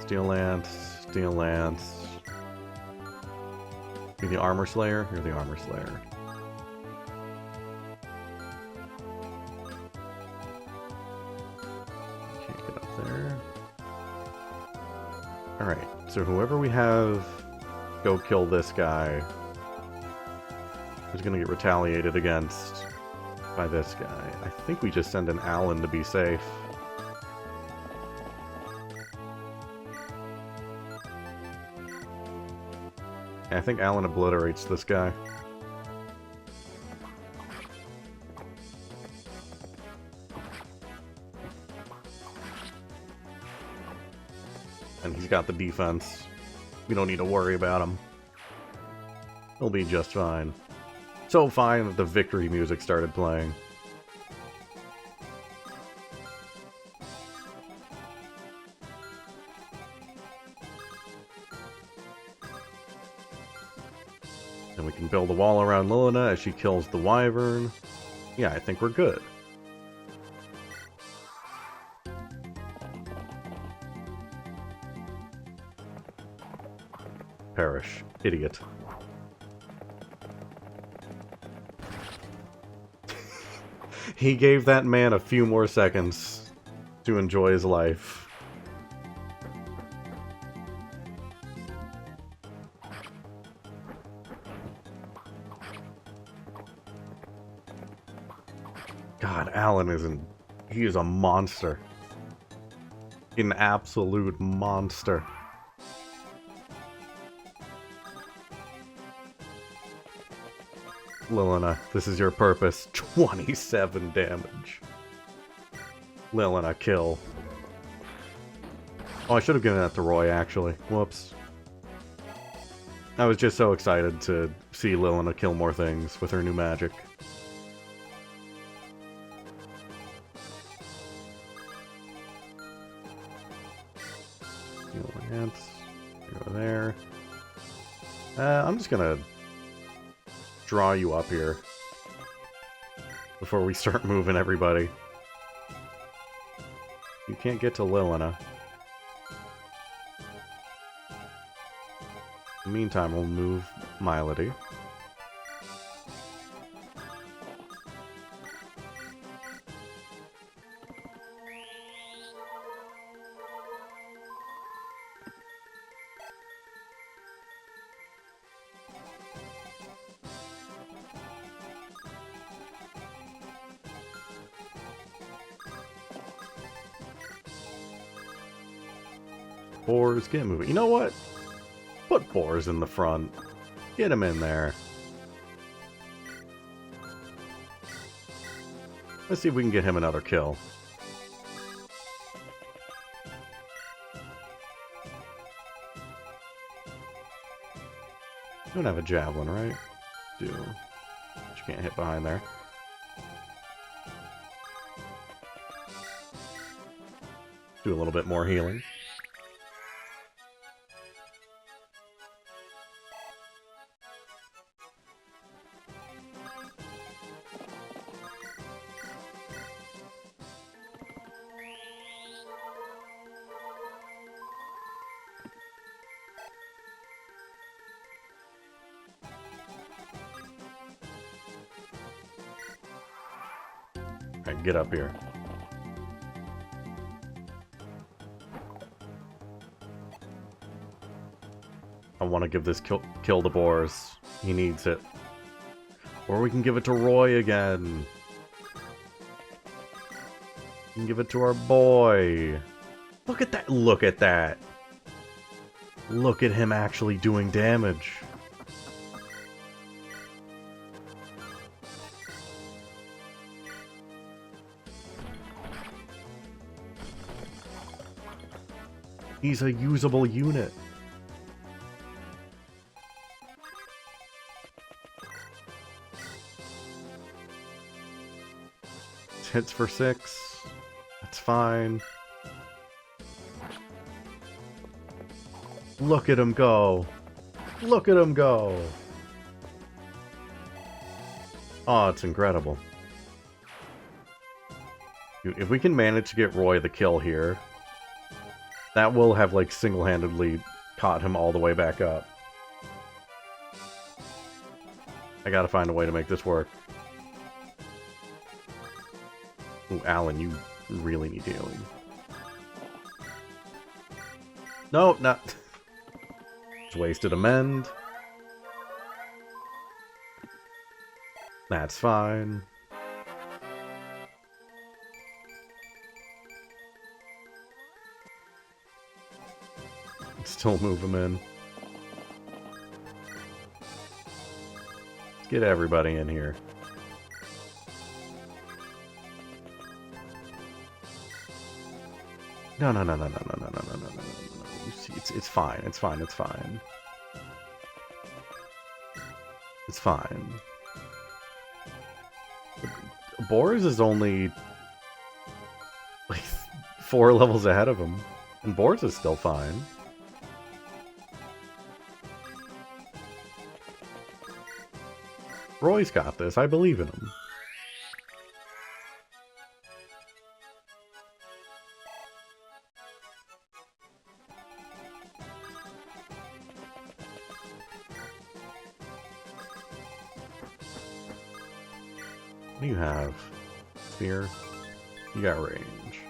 Steel Lance, Steel Lance. You're the Armor Slayer? You're the Armor Slayer. Can't get up there. Alright, so whoever we have go kill this guy is going to get retaliated against by this guy. I think we just send an Alan to be safe. I think Alan obliterates this guy. And he's got the defense. We don't need to worry about him. He'll be just fine. So fine that the victory music started playing. And we can build a wall around Lilina as she kills the wyvern. Yeah, I think we're good. Perish. Idiot. He gave that man a few more seconds to enjoy his life. God, Alan isn't... He is a monster. An absolute monster. Lilina, this is your purpose. 27 damage. Lilina, kill. Oh, I should have given that to Roy, actually. Whoops. I was just so excited to see Lilina kill more things with her new magic. Heal Lance. Go there. I'm just gonna draw you up here before we start moving everybody. You can't get to Lilina. In the meantime, we'll move Milady. Boars, get moving. You know what? Put Boars in the front. Get him in there. Let's see if we can get him another kill. You don't have a javelin, right? Do. But you can't hit behind there. Do a little bit more healing. Alright, get up here. I want to give this kill to Boars. He needs it. Or we can give it to Roy again. We can give it to our boy. Look at that. Look at that. Look at him actually doing damage. He's a usable unit. Hits for 6. That's fine. Look at him go. Look at him go. Oh, it's incredible. Dude, if we can manage to get Roy the kill here, that will have, like, single-handedly caught him all the way back up. I gotta find a way to make this work. Ooh, Alan, you really need healing. No, not... Just wasted a mend. That's fine. Still move him in. Let's get everybody in here. No. You see, it's fine. It's fine. It's fine. It's fine. Boris is only like 4 levels ahead of him, and Boris is still fine. Roy's got this. I believe in him. What do you have? Spear? You got range.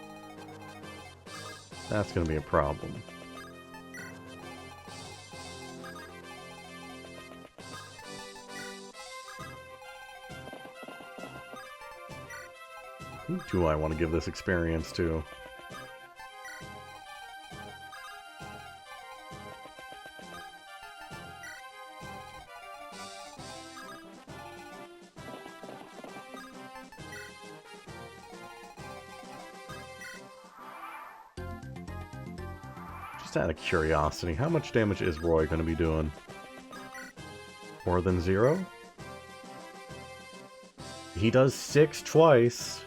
That's gonna be a problem. Who do I want to give this experience to? Just out of curiosity, how much damage is Roy going to be doing? More than 0? He does 6 twice.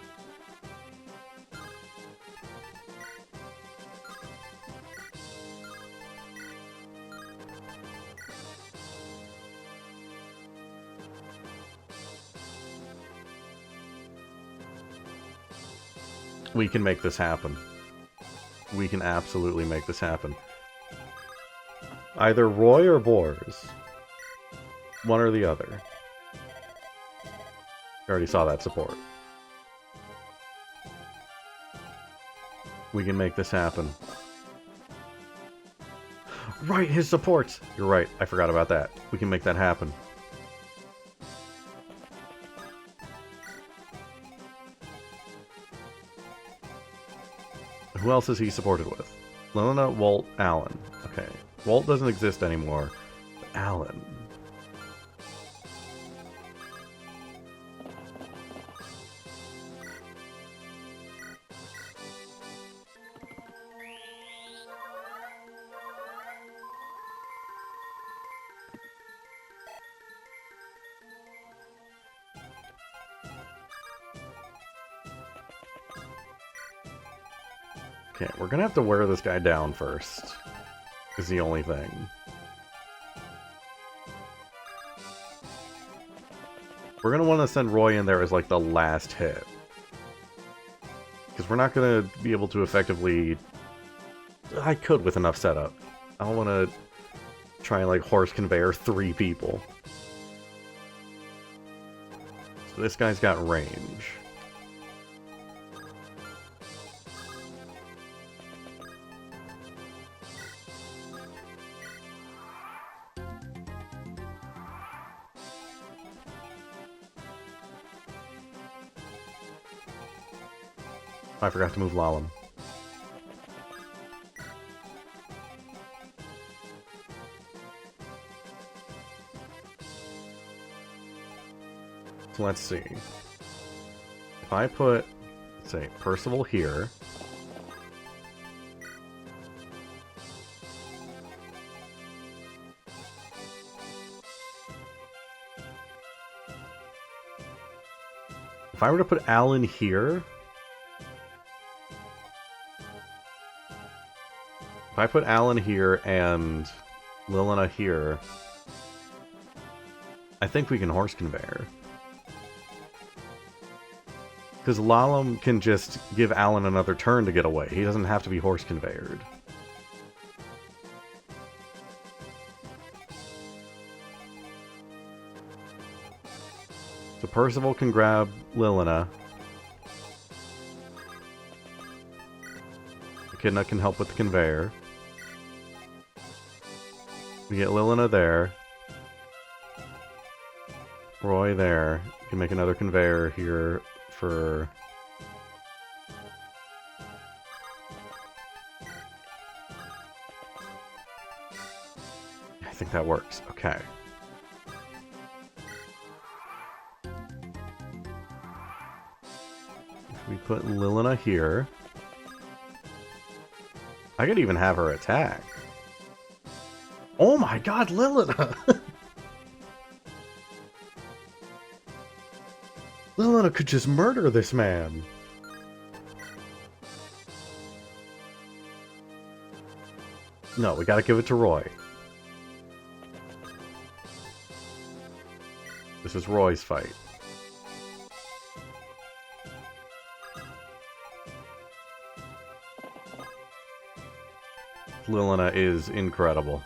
We can make this happen. We can absolutely make this happen. Either Roy or Boars. One or the other. You already saw that support. We can make this happen. Right, his supports! You're right, I forgot about that. We can make that happen. Who else is he supported with? Lona, Walt, Alan. Okay. Walt doesn't exist anymore. But Alan. Okay, we're gonna have to wear this guy down first. Is the only thing. We're gonna want to send Roy in there as like the last hit. Because we're not gonna be able to effectively... I could with enough setup. I don't want to try and like horse conveyor 3 people. So this guy's got range. I forgot to move Lalum. So let's see. If I put, let's say, Percival here. If I were to put Alan here... If I put Alan here and Lilina here, I think we can horse conveyor. Because Lalum can just give Alan another turn to get away. He doesn't have to be horse conveyored. So Percival can grab Lilina. Echidna can help with the conveyor. We get Lilina there. Roy there. You can make another conveyor here for... I think that works. Okay. If we put Lilina here... I could even have her attack. Oh my god, Lilina! Lilina could just murder this man. No, we gotta give it to Roy. This is Roy's fight. Lilina is incredible.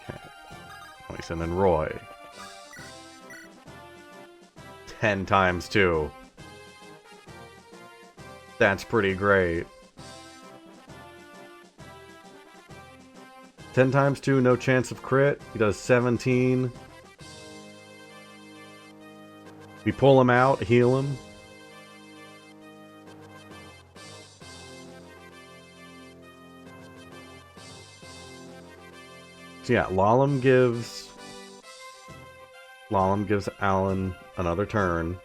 Okay. And then Roy. 10 times 2. That's pretty great. 10 times 2, no chance of crit. He does 17. We pull him out, heal him. So yeah, Lalum gives Alan another turn.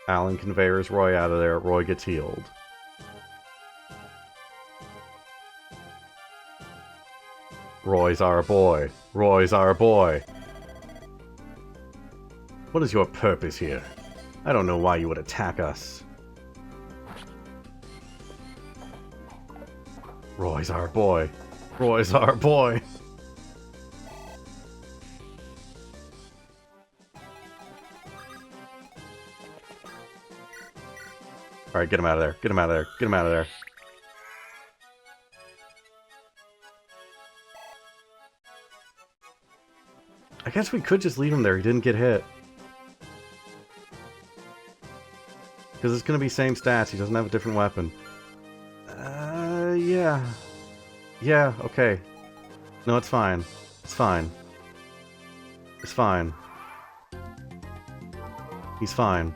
Alan conveyors Roy out of there. Roy gets healed. Roy's our boy. Roy's our boy. What is your purpose here? I don't know why you would attack us. Roy's our boy. Roy's our boy. Alright, get him out of there. Get him out of there. Get him out of there. I guess we could just leave him there. He didn't get hit. Because it's going to be same stats. He doesn't have a different weapon. Yeah. Yeah, okay. No, it's fine. It's fine. It's fine. He's fine.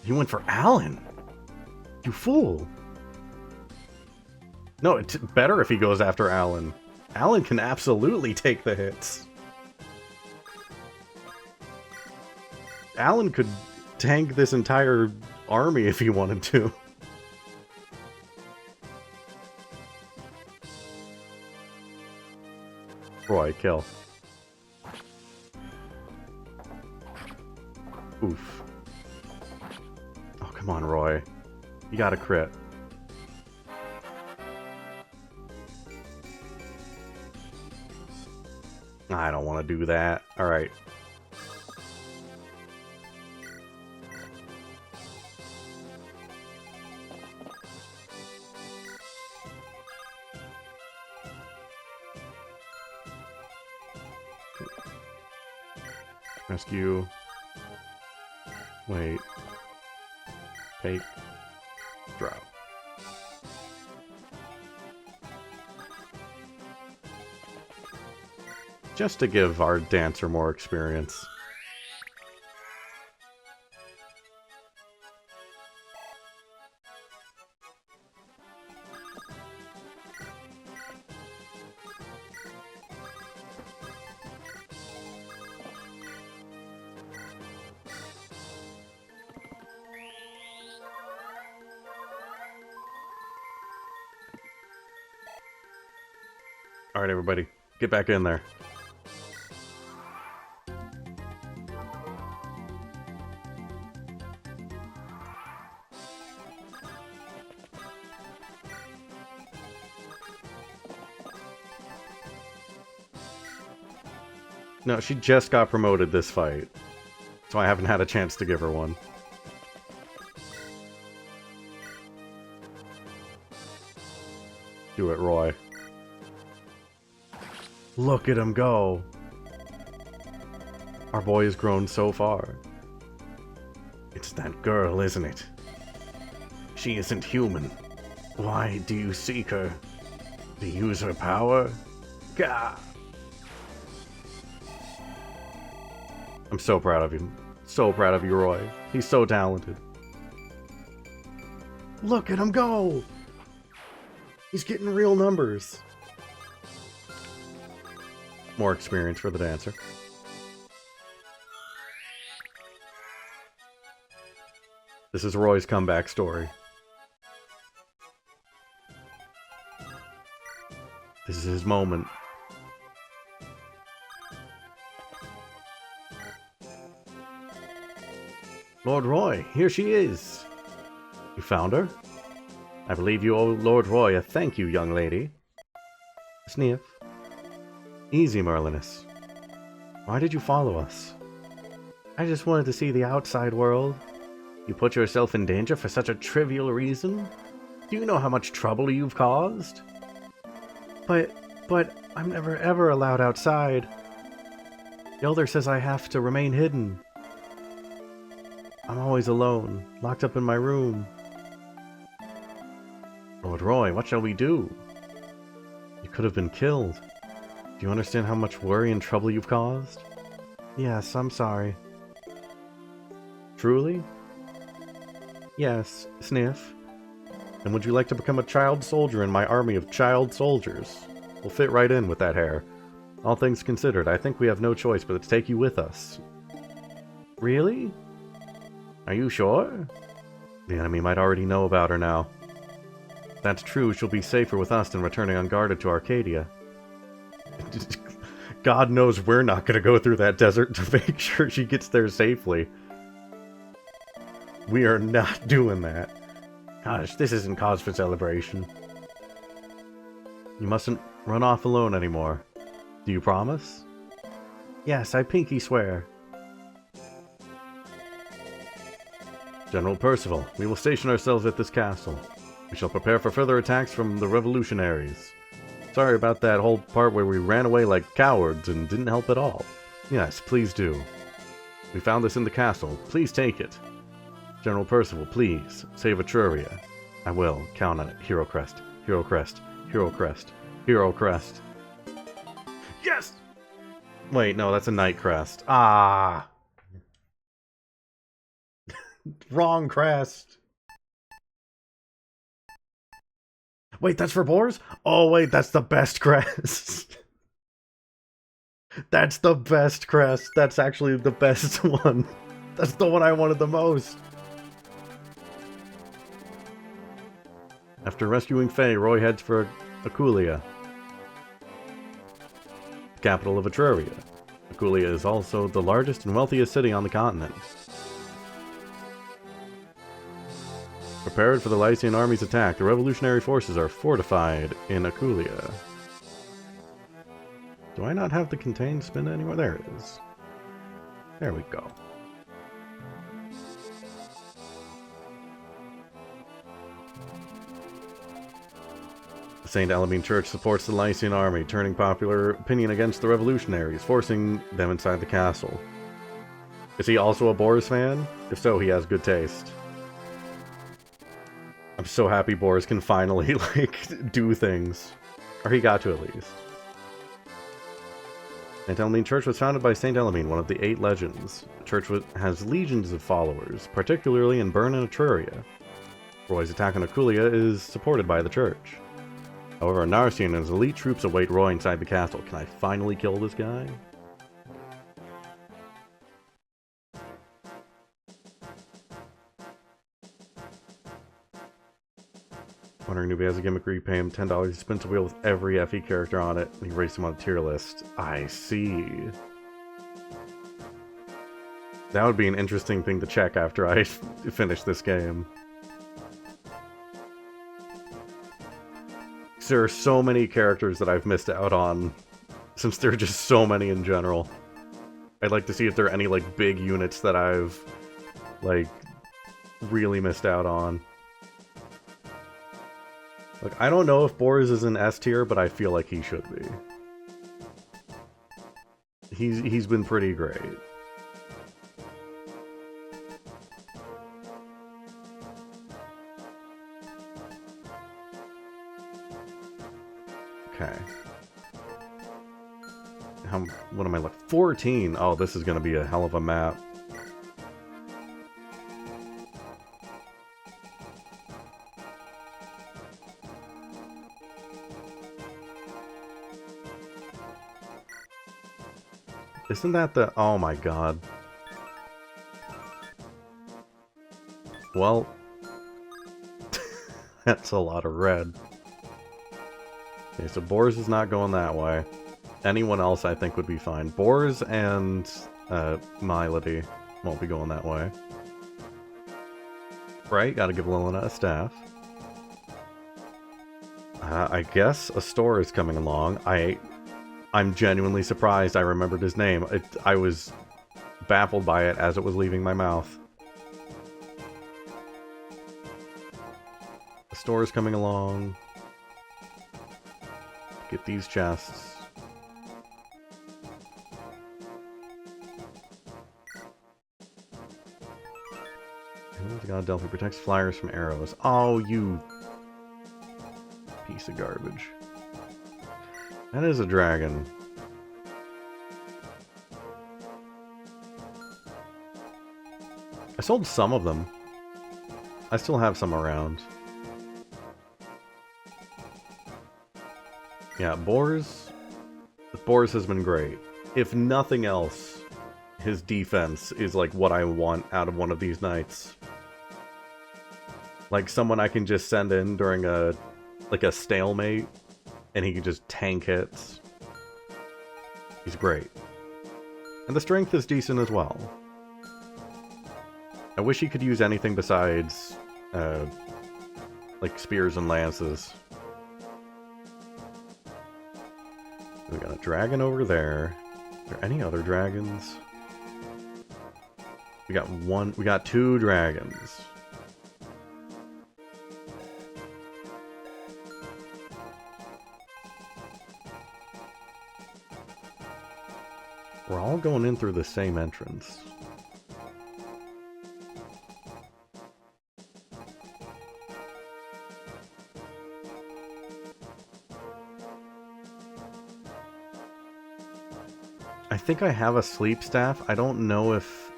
He went for Alan. You fool. No, it's better if he goes after Alan. Alan can absolutely take the hits. Alan could tank this entire army if he wanted to. Roy, kill. Oof. Oh, come on, Roy. You got a crit. I don't want to do that. Alright. Rescue. Wait. Take. Drop. Just to give our dancer more experience. Alright, everybody. Get back in there. No, she just got promoted this fight, so I haven't had a chance to give her one. Do it, Roy. Look at him go! Our boy has grown so far. It's that girl, isn't it? She isn't human. Why do you seek her? To use her power? Gah! I'm so proud of you. So proud of you, Roy. He's so talented. Look at him go! He's getting real numbers. More experience for the dancer. This is Roy's comeback story. This is his moment. Lord Roy, here she is. You found her? I believe you owe Lord Roy a thank you, young lady. Sniff. Easy, Merlinus. Why did you follow us? I just wanted to see the outside world. You put yourself in danger for such a trivial reason? Do you know how much trouble you've caused? But I'm never ever allowed outside. The Elder says I have to remain hidden. I'm always alone, locked up in my room. Lord Roy, what shall we do? You could have been killed. Do you understand how much worry and trouble you've caused? Yes, I'm sorry. Truly? Yes, Sniff. And would you like to become a child soldier in my army of child soldiers? We'll fit right in with that hair. All things considered, I think we have no choice but to take you with us. Really? Are you sure? The enemy might already know about her now. that's true, she'll be safer with us than returning unguarded to Arcadia. God knows we're not going to go through that desert to make sure she gets there safely. We are not doing that. Gosh, this isn't cause for celebration. You mustn't run off alone anymore. Do you promise? Yes, I pinky swear. General Percival, we will station ourselves at this castle. We shall prepare for further attacks from the revolutionaries. Sorry about that whole part where we ran away like cowards and didn't help at all. Yes, please do. We found this in the castle. Please take it. General Percival, please, save Etruria. I will. Count on it. Hero Crest. Hero Crest. Hero Crest. Hero Crest. Yes! Wait, no, that's a Knight Crest. Ah! Wrong crest. Wait, that's for boars? Oh, wait, that's the best crest. That's the best crest. That's actually the best one. That's the one I wanted the most. After rescuing Faye, Roy heads for Aquileia, capital of Etruria. Aquileia is also the largest and wealthiest city on the continent. Prepared for the Lycian army's attack, the revolutionary forces are fortified in Aquileia. Do I not have the contain spin anywhere? There it is. There we go. The St. Alamine Church supports the Lycian army, turning popular opinion against the revolutionaries, forcing them inside the castle. Is he also a Boris fan? If so, he has good taste. I'm so happy Boris can finally, like, do things. Or he got to, at least. St. Alamine Church was founded by St. Alamine, one of the 8 legends. The church has legions of followers, particularly in Bern and Etruria. Roy's attack on Aquileia is supported by the church. However, Narcian and his elite troops await Roy inside the castle. Can I finally kill this guy? Wondering if he has a gimmick where you pay him $10, he spins a wheel with every FE character on it, and you race him on a tier list. I see. That would be an interesting thing to check after I finish this game. There are so many characters that I've missed out on, since there are just so many in general. I'd like to see if there are any, like, big units that I've, like, really missed out on. Like, I don't know if Boris is in S tier, but I feel like he should be. He's been pretty great. Okay. What am I left? 14! Oh, this is gonna be a hell of a map. Isn't that the... Oh my god. Well... that's a lot of red. Okay, so Boars is not going that way. Anyone else I think would be fine. Boars and Milady won't be going that way. Right, gotta give Lilina a staff. I guess a store is coming along. I'm genuinely surprised I remembered his name. I was baffled by it as it was leaving my mouth. The store is coming along. Get these chests. The God Delphi protects flyers from arrows. Oh, you piece of garbage. That is a dragon. I sold some of them. I still have some around. Yeah, Boars has been great. If nothing else, his defense is like what I want out of one of these knights. Like someone I can just send in during a like a stalemate, and he can just tank hits. He's great. And the strength is decent as well. I wish he could use anything besides, like spears and lances. We got a dragon over there. Are there any other dragons? We got two dragons. We're all going in through the same entrance. I think I have a sleep staff. I don't know if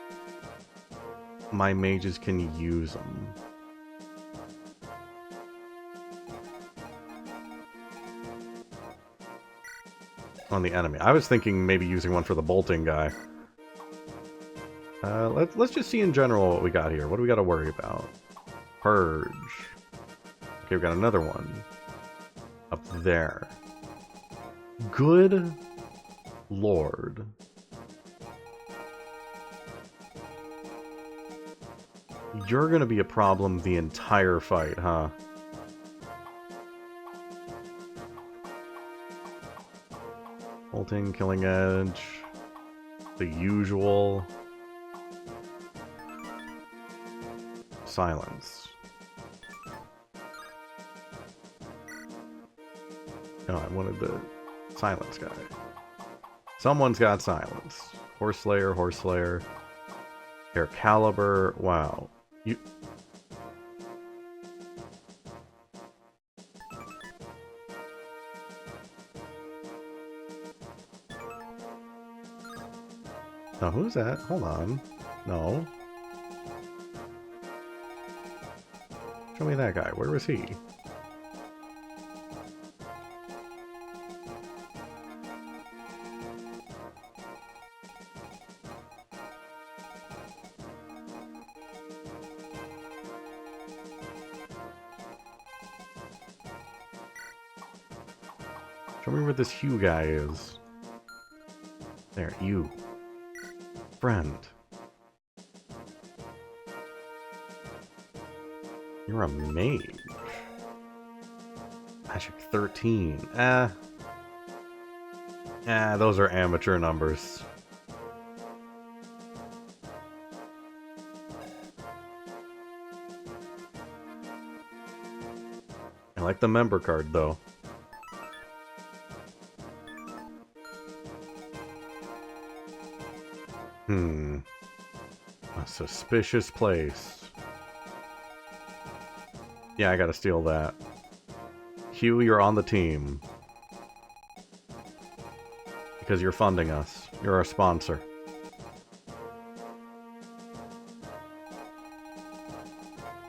my mages can use them. On the enemy. I was thinking maybe using one for the bolting guy. Let's just see in general what we got here. What do we got to worry about? Purge. Okay, we've got another one. Up there. Good Lord. You're gonna be a problem the entire fight, huh? Bolting, killing edge. The usual. Silence. No, I wanted the silence guy. Someone's got silence. Horse Slayer. Air Caliber. Wow. You. Now, who's that? Hold on. No. Show me that guy. Where was he? Show me where this Hugh guy is. There, you. Friend. You're a mage. Magic 13. Those are amateur numbers. I like the member card, though. A suspicious place. Yeah, I gotta steal that. Hugh, you're on the team. Because you're funding us. You're our sponsor.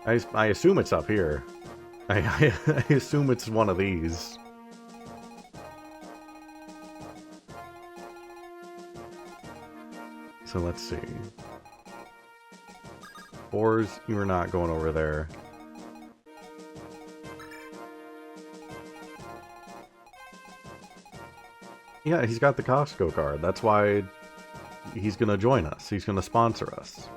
I assume it's up here. I assume it's one of these. So let's see. Boars, you are not going over there. Yeah, he's got the Costco card. That's why he's gonna join us. He's gonna sponsor us.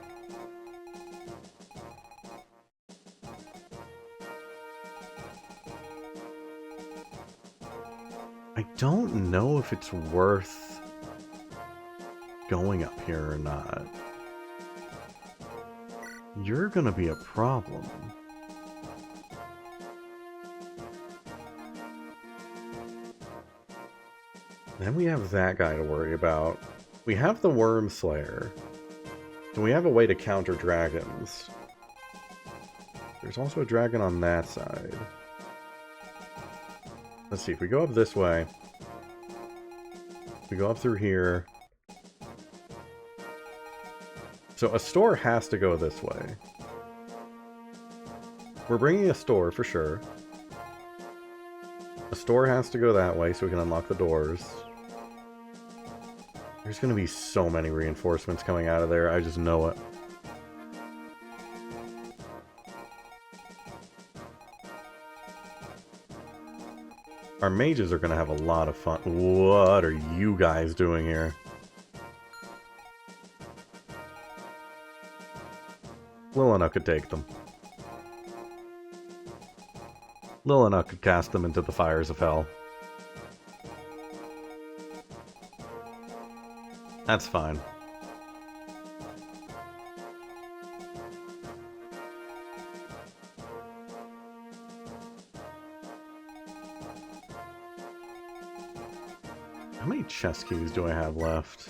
I don't know if it's worth going up here or not. You're gonna be a problem. Then we have that guy to worry about. We have the Worm Slayer. So we have a way to counter dragons. There's also a dragon on that side. Let's see, if we go up this way. We go up through here. So a store has to go this way. We're bringing a store for sure. A store has to go that way so we can unlock the doors. There's going to be so many reinforcements coming out of there, I just know it. Our mages are gonna have a lot of fun. What are you guys doing here? Lilina could take them. Lilina could cast them into the fires of hell. That's fine. How many chess keys do I have left?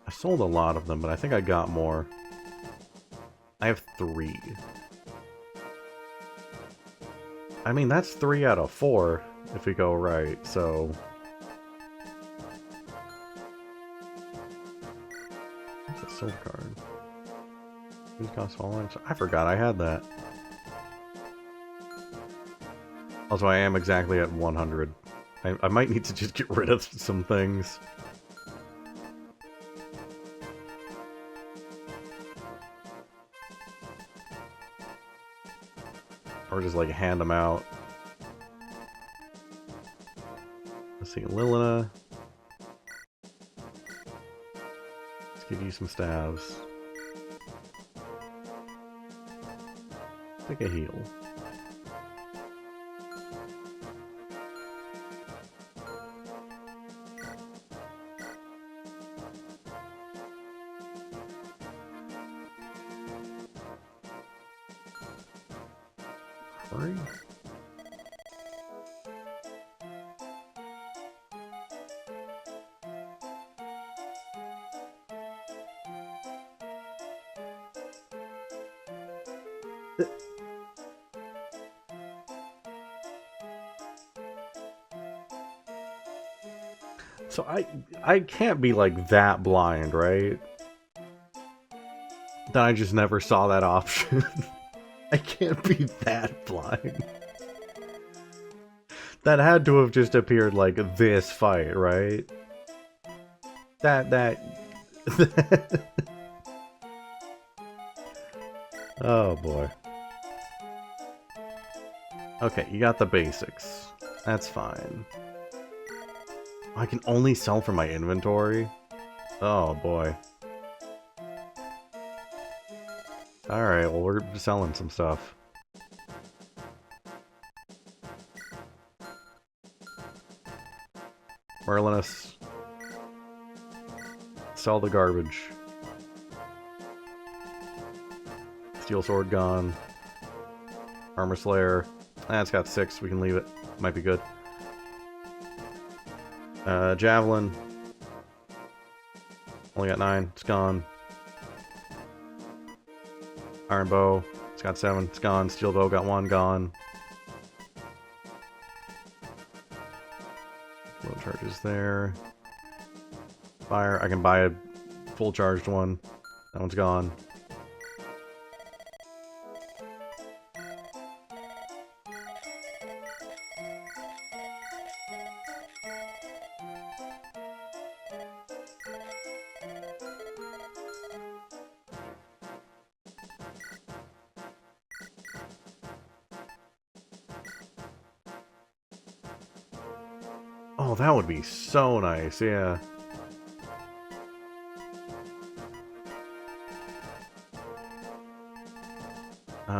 I sold a lot of them, but I think I got more. I have 3. I mean, that's 3 out of 4 if we go right, so... What's a silver card? Didn't cost falling. I forgot I had that. Also, I am exactly at 100. I might need to just get rid of some things. Or just, like, hand them out. Let's see, Lilina. Let's give you some stabs. Take a heal. Hurry. So I can't be like that blind, right? That I just never saw that option. I can't be that blind. That had to have just appeared like this fight, right? That Oh boy. Okay, you got the basics. That's fine. I can only sell from my inventory? Oh boy. Alright, well we're selling some stuff. Merlinus. Sell the garbage. Steel sword gone. Armor Slayer. It's got 6, we can leave it. Might be good. Javelin. Only got 9, it's gone. Iron Bow, it's got 7, it's gone. Steel Bow got 1, gone. Low charges there. Fire, I can buy a full charged one. That one's gone. Oh, that would be so nice, yeah.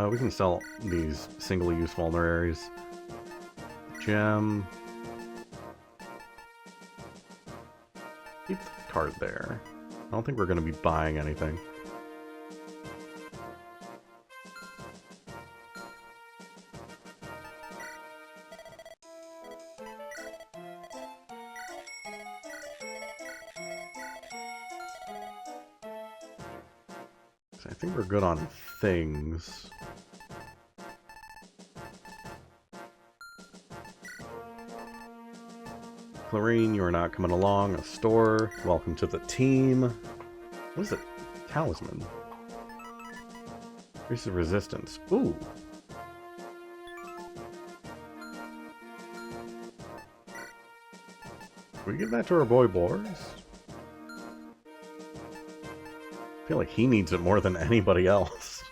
We can sell these single-use vulneraries. Gem. Keep the card there. I don't think we're going to be buying anything. I think we're good on things. Clarine, you are not coming along. A store. Welcome to the team. What is it? Talisman. Increases resistance. Ooh. we give that to our boy Boris? I feel like he needs it more than anybody else.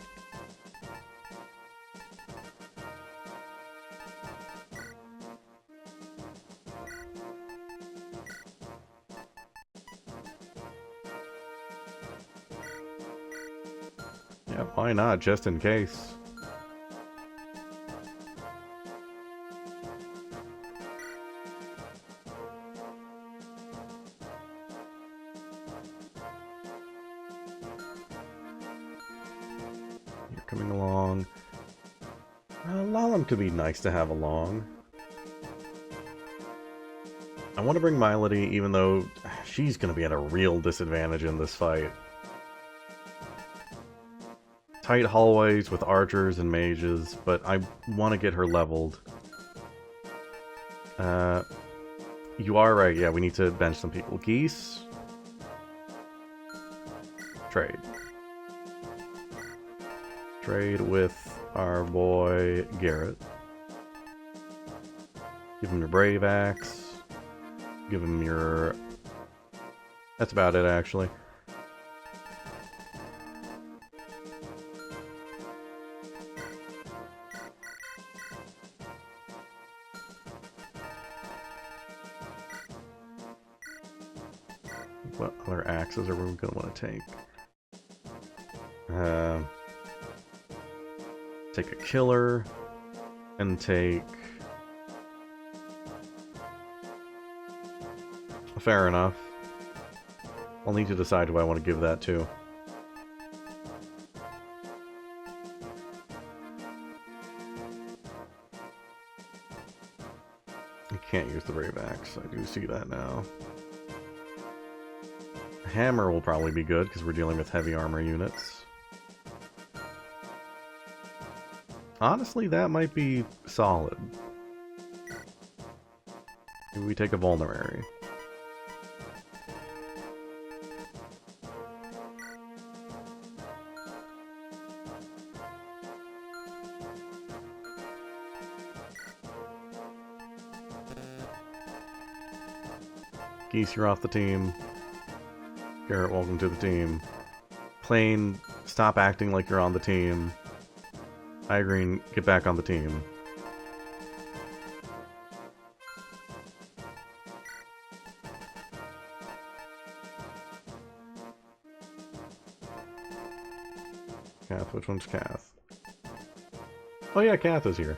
Yeah, why not, just in case. You're coming along. Lalum could be nice to have along. I want to bring Milady, even though she's going to be at a real disadvantage in this fight. Tight hallways with archers and mages, but I want to get her leveled. You are right, yeah, we need to bench some people. Geese? Trade. Trade with our boy Garrett. Give him your Brave Axe. Give him your... That's about it, actually. What other axes are we going to want to take? Take a killer, and take... Fair enough. I'll need to decide who I want to give that to. I can't use the Brave Axe, I do see that now. Hammer will probably be good, because we're dealing with heavy armor units. Honestly, that might be solid. Maybe we take a Vulnerary. Geese, you're off the team. Garrett, welcome to the team. Plane, stop acting like you're on the team. Igreen, get back on the team. Kath, which one's Kath? Oh yeah, Kath is here.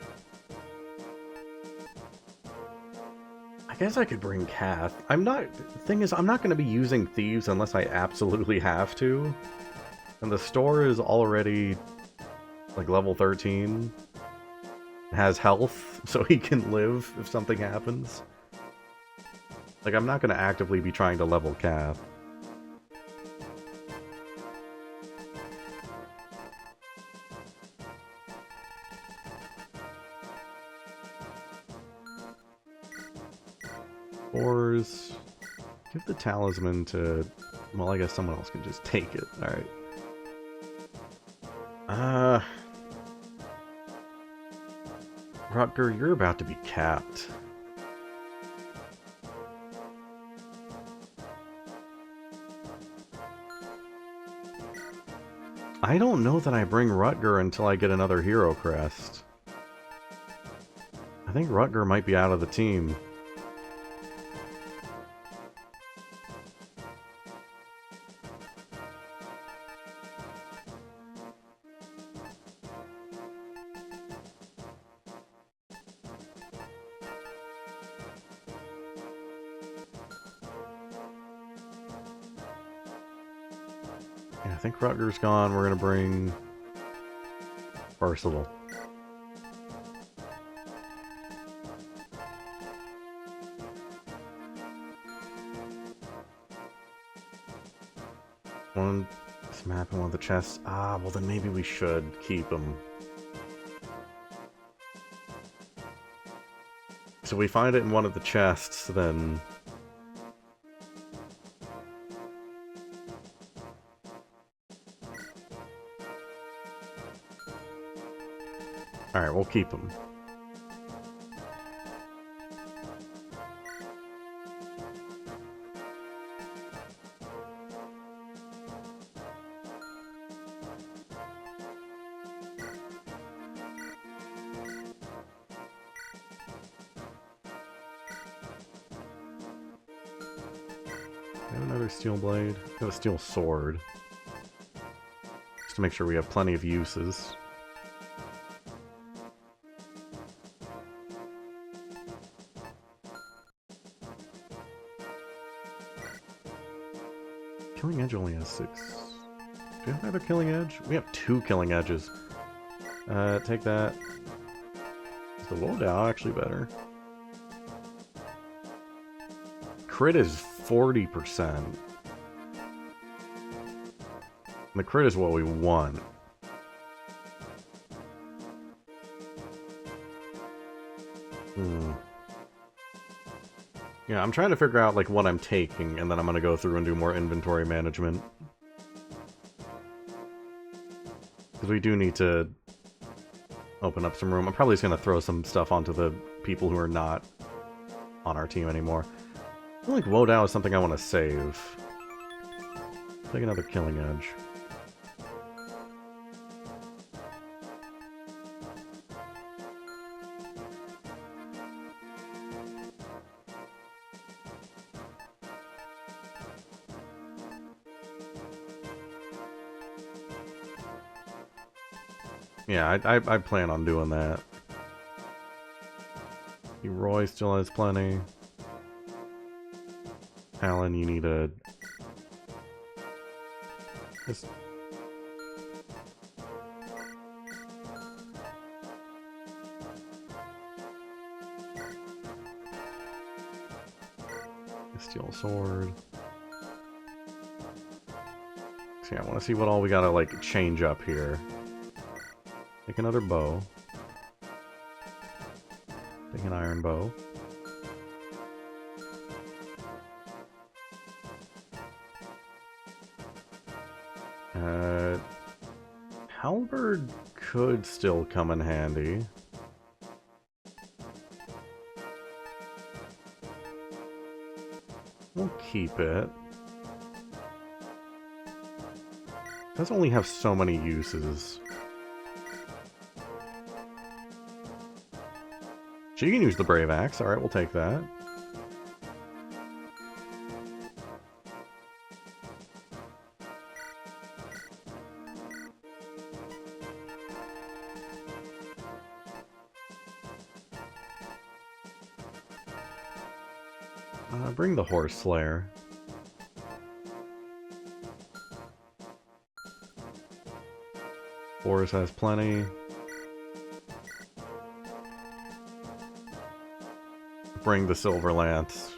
I guess I could bring Kath. The thing is, I'm not going to be using thieves unless I absolutely have to. And the store is already, like, level 13. Has health, so he can live if something happens. Like, I'm not going to actively be trying to level Kath. Ors. Give the talisman to... Well, I guess someone else can just take it. Alright. Rutger, you're about to be capped. I don't know that I bring Rutger until I get another hero crest. I think Rutger might be out of the team. Yeah, I think Rutger's gone. We're gonna bring Percival. One this map and one of the chests. Ah, well then maybe we should keep them. So we find it in one of the chests, then... Alright, we'll keep them. I have another steel blade. I have a steel sword. Just to make sure we have plenty of uses. Killing Edge only has 6. Do we have another Killing Edge? We have 2 Killing Edges. Take that. Is the Wodao actually better? Crit is 40%. And the crit is what we want. Yeah, I'm trying to figure out like what I'm taking, and then I'm gonna go through and do more inventory management. Because we do need to open up some room. I'm probably just gonna throw some stuff onto the people who are not on our team anymore. I feel like Wodao is something I want to save. Take another Killing Edge. Yeah, I plan on doing that. Roy still has plenty. Alan, you need a... Just... a steel sword. See, I want to see what all we gotta, like, change up here. Take another bow. Take an iron bow. Halberd could still come in handy. We'll keep it. It does only have so many uses. She can use the Brave Axe. Alright, we'll take that. Bring the Horse Slayer. Boris has plenty. Bring the Silver Lance.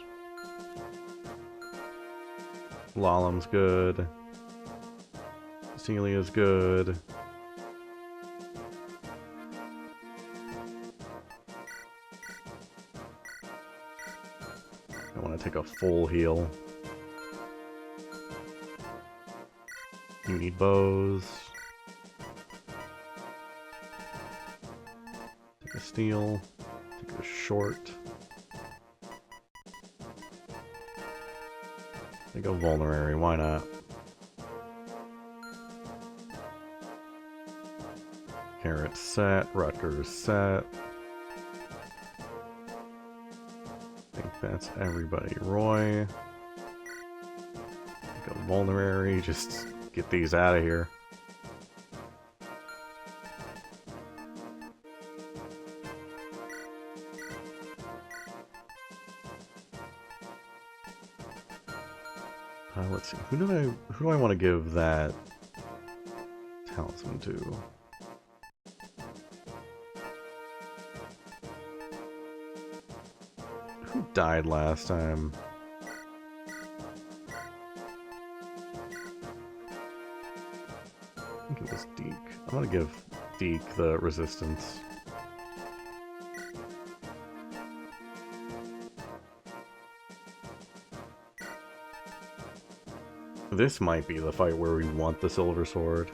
Lalam's good. Celia's good. I want to take a full heal. You need bows. Take a steel. Take a short. Take a vulnerary, why not? Carrot set, Rutgers set. I think that's everybody. Roy. Take a vulnerary, just get these out of here. Let's see. Who do I want to give that talisman to? Who died last time? I think it was Deke. I'm gonna give Deke the resistance. This might be the fight where we want the silver sword.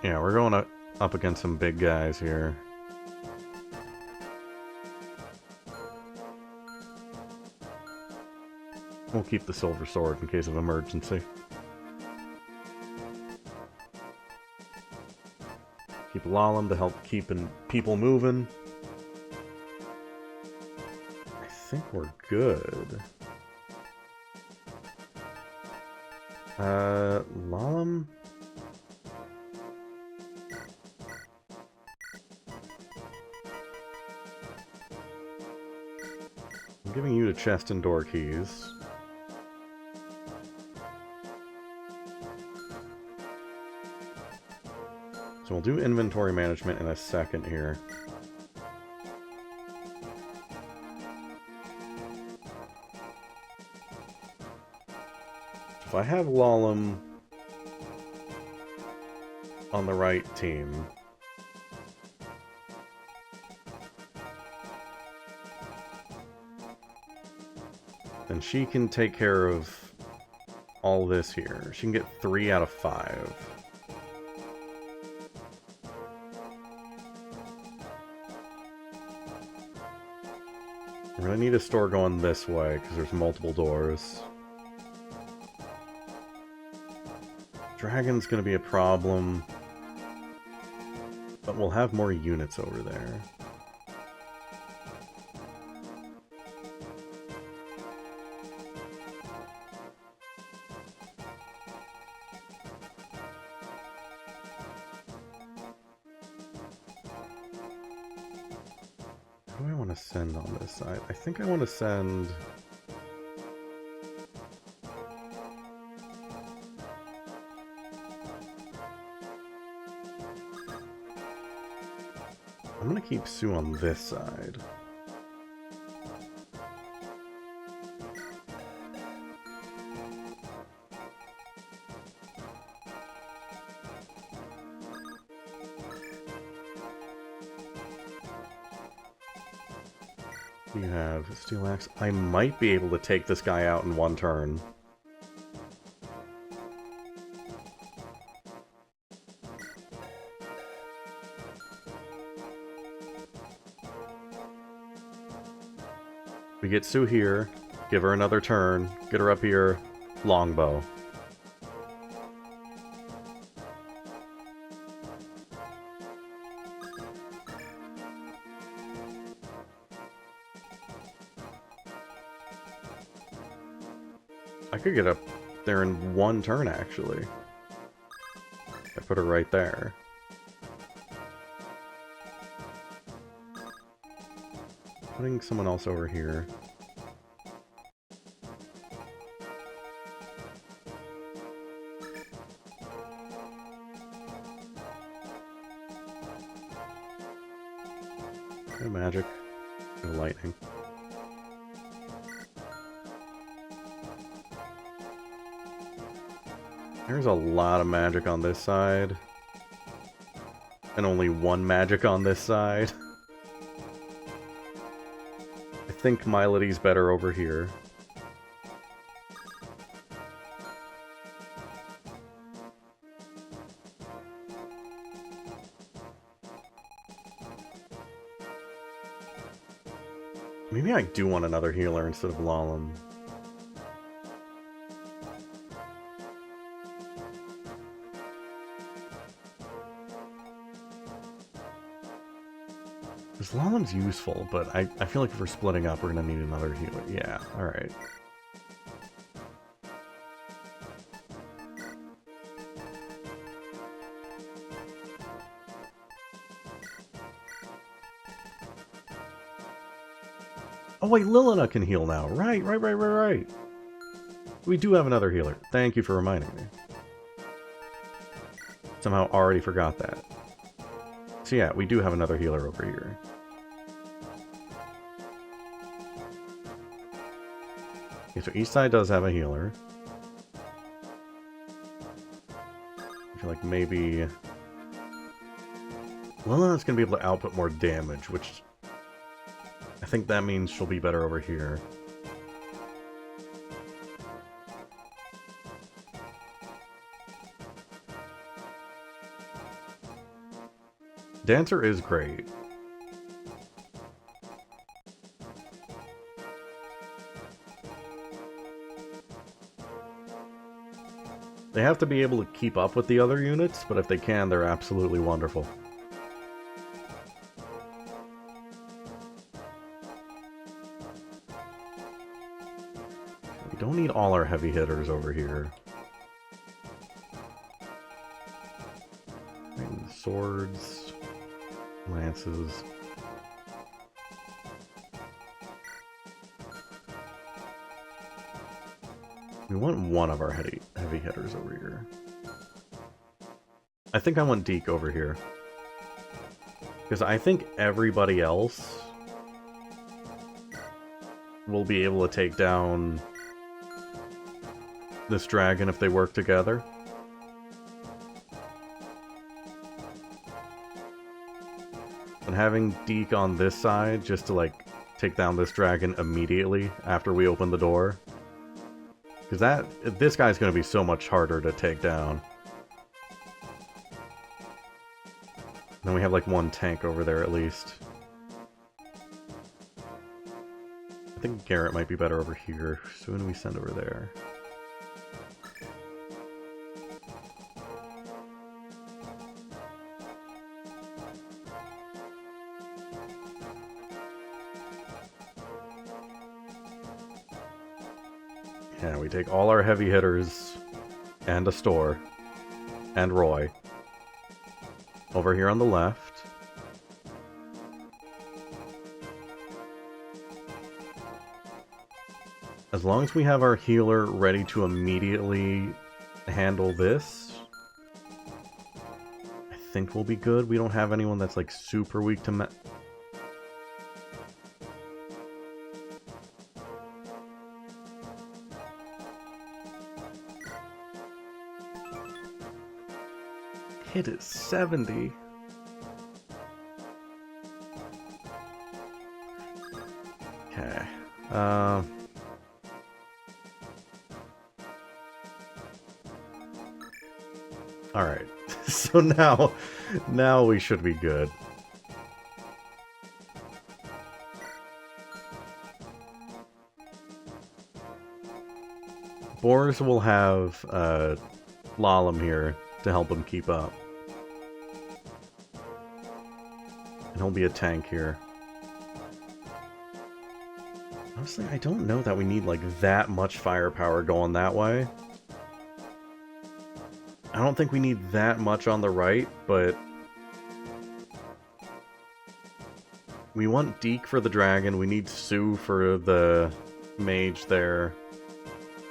Yeah, we're going up against some big guys here. We'll keep the silver sword in case of emergency. Keep Lalem to help keeping people moving. I think we're good. Lalem? I'm giving you the chest and door keys. So we'll do inventory management in a second here. If I have Lalem on the right team, then she can take care of all this here. She can get 3 out of 5. We're gonna need a store going this way, because there's multiple doors. Dragon's gonna be a problem, but we'll have more units over there. Who do I want to send on this side? I think I want to send... I'm going to keep Sue on this side. You have Steel Axe. I might be able to take this guy out in one turn. We get Sue here, give her another turn, get her up here, longbow. I could get up there in one turn, actually. I put her right there. Putting someone else over here. No magic. No lightning. There's a lot of magic on this side. And only one magic on this side. I think Milody's better over here. Maybe I do want another healer instead of Lalem. Because Lalem's useful, but I feel like if we're splitting up, we're going to need another healer. Yeah, alright. Oh wait, Lilina can heal now. Right. We do have another healer. Thank you for reminding me. Somehow already forgot that. So yeah, we do have another healer over here. Okay, so each side does have a healer. I feel like maybe... Lilina's going to be able to output more damage, which... I think that means she'll be better over here. Dancer is great. They have to be able to keep up with the other units, but if they can, they're absolutely wonderful. We don't need all our heavy hitters over here. And swords, lances. We want one of our heavy hitters over here. I think I want Deke over here. Because I think everybody else will be able to take down this dragon if they work together. And having Deke on this side just to, like, take down this dragon immediately after we open the door. Because this guy's going to be so much harder to take down. Then we have, like, one tank over there at least. I think Garrett might be better over here. So who do we send over there? Yeah, we take all our heavy hitters and a store and Roy over here on the left. As long as we have our healer ready to immediately handle this, I think we'll be good. We don't have anyone that's like super weak to hit is 70. Okay. Alright. So now we should be good. Boris will have Lalem here to help him keep up. And he'll be a tank here. Honestly, I don't know that we need, like, that much firepower going that way. I don't think we need that much on the right, but... we want Deke for the dragon, we need Sue for the mage there.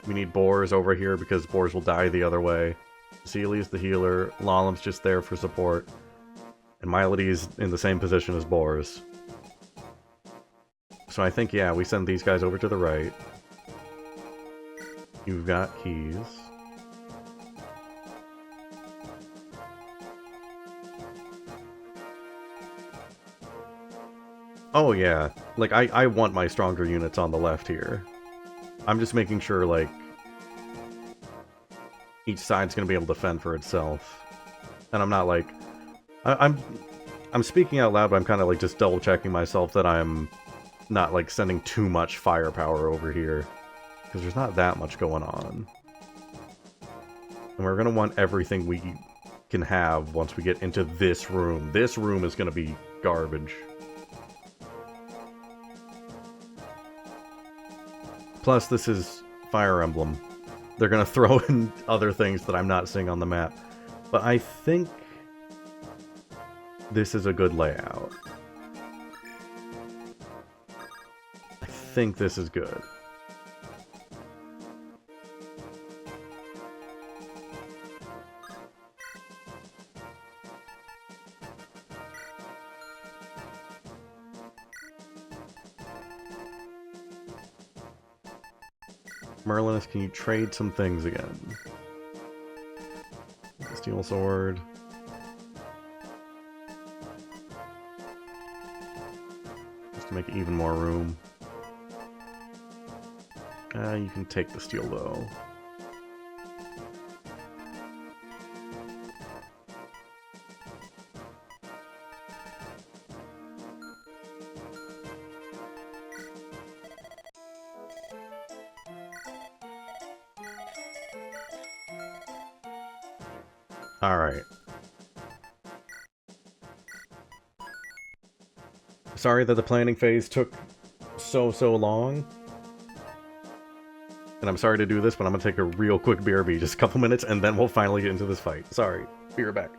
We need Boars over here because Boars will die the other way. Celia's the healer, Lalem's just there for support. And Milody's in the same position as Boars. So I think, yeah, we send these guys over to the right. You've got keys. Oh yeah, like, I want my stronger units on the left here. I'm just making sure, like, each side's gonna be able to fend for itself. And I'm not, like... I'm speaking out loud, but I'm kind of, like, just double-checking myself that I'm not, like, sending too much firepower over here. Because there's not that much going on. And we're gonna want everything we can have once we get into this room. This room is gonna be garbage. Plus, this is Fire Emblem. They're gonna throw in other things that I'm not seeing on the map. But I think this is a good layout. I think this is good. Merlinus, can you trade some things again? Steel sword. Just to make even more room. You can take the steel bow. Alright. Sorry that the planning phase took so long. And I'm sorry to do this, but I'm gonna take a real quick BRB, just a couple minutes, and then we'll finally get into this fight. Sorry. Be right back.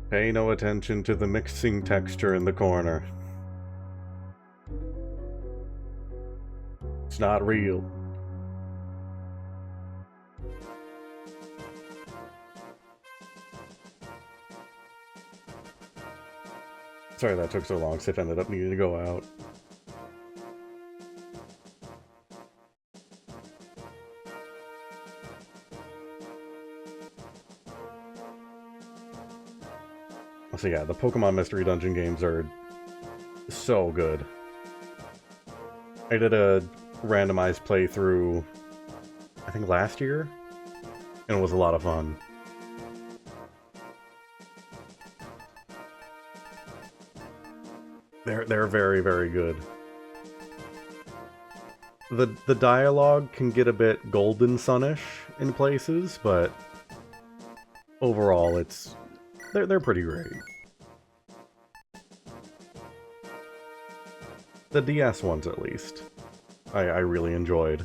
Pay no attention to the mixing texture in the corner. It's not real. Sorry that took so long, Sif ended up needing to go out. So yeah, the Pokemon Mystery Dungeon games are so good. I did a randomized playthrough, I think last year, and it was a lot of fun. They're very, very good. The dialogue can get a bit Golden Sun-ish in places, but overall they're pretty great. The DS ones, at least, I really enjoyed.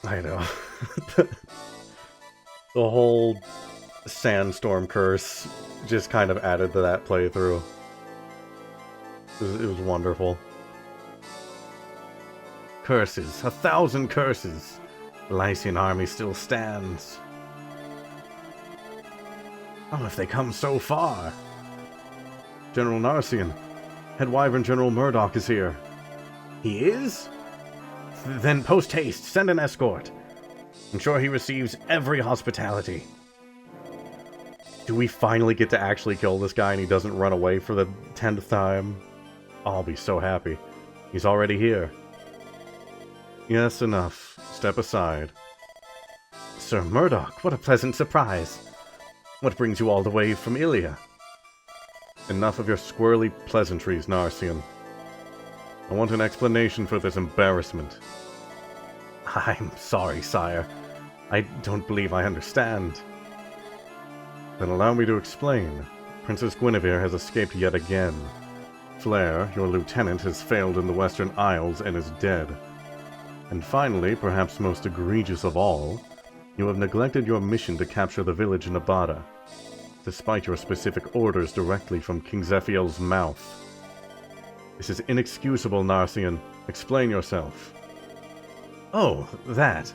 I know. The whole sandstorm curse just kind of added to that playthrough. It was wonderful. Curses. 1,000 curses. The Lycian army still stands. Oh, if they come so far. General Narcian. Head Wyvern General Murdoch is here. He is? Then post-haste, send an escort. Ensure he receives every hospitality. Do we finally get to actually kill this guy and he doesn't run away for the 10th time? I'll be so happy. He's already here. Yes, enough. Step aside. Sir Murdoch, what a pleasant surprise. What brings you all the way from Ilia? Enough of your squirrely pleasantries, Narcian. I want an explanation for this embarrassment. I'm sorry, sire. I don't believe I understand. Then allow me to explain. Princess Guinevere has escaped yet again. Flair, your lieutenant, has failed in the Western Isles and is dead. And finally, perhaps most egregious of all, you have neglected your mission to capture the village in Abada, despite your specific orders directly from King Zephiel's mouth. This is inexcusable, Narcian. Explain yourself. Oh, that.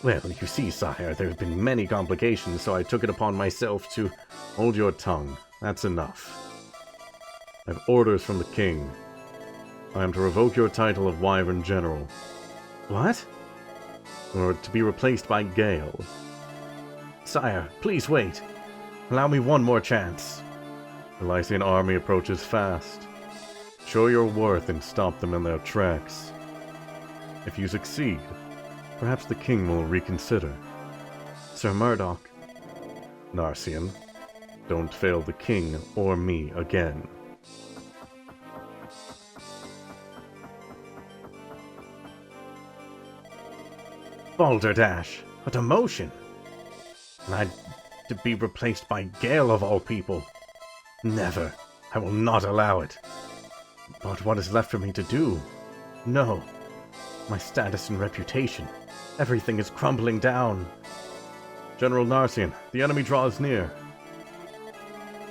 Well, you see, sire, there have been many complications, so I took it upon myself to... Hold your tongue. That's enough. I have orders from the king. I am to revoke your title of Wyvern General. What? Or to be replaced by Gale. Sire, please wait. Allow me one more chance. The Lycian army approaches fast. Show your worth and stop them in their tracks. If you succeed, perhaps the king will reconsider. Sir Murdoch. Narcian, don't fail the king or me again. Balderdash, a demotion! And I'd to be replaced by Gale of all people. Never. I will not allow it. But what is left for me to do? No. My status and reputation. Everything is crumbling down. General Narcian, the enemy draws near.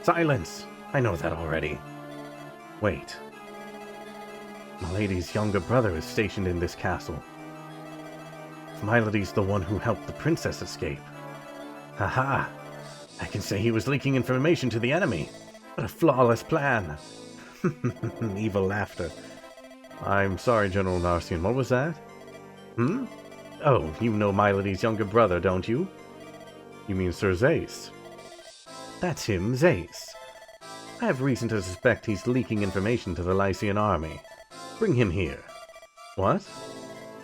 Silence! I know that already. Wait. Milady's younger brother is stationed in this castle. If Milady's the one who helped the princess escape. Haha! I can say he was leaking information to the enemy. What a flawless plan! Evil laughter. I'm sorry, General Narcian, what was that? Hmm? Oh, you know Milady's younger brother, don't you? You mean Sir Zace? That's him, Zace. I have reason to suspect he's leaking information to the Lycian army. Bring him here. What?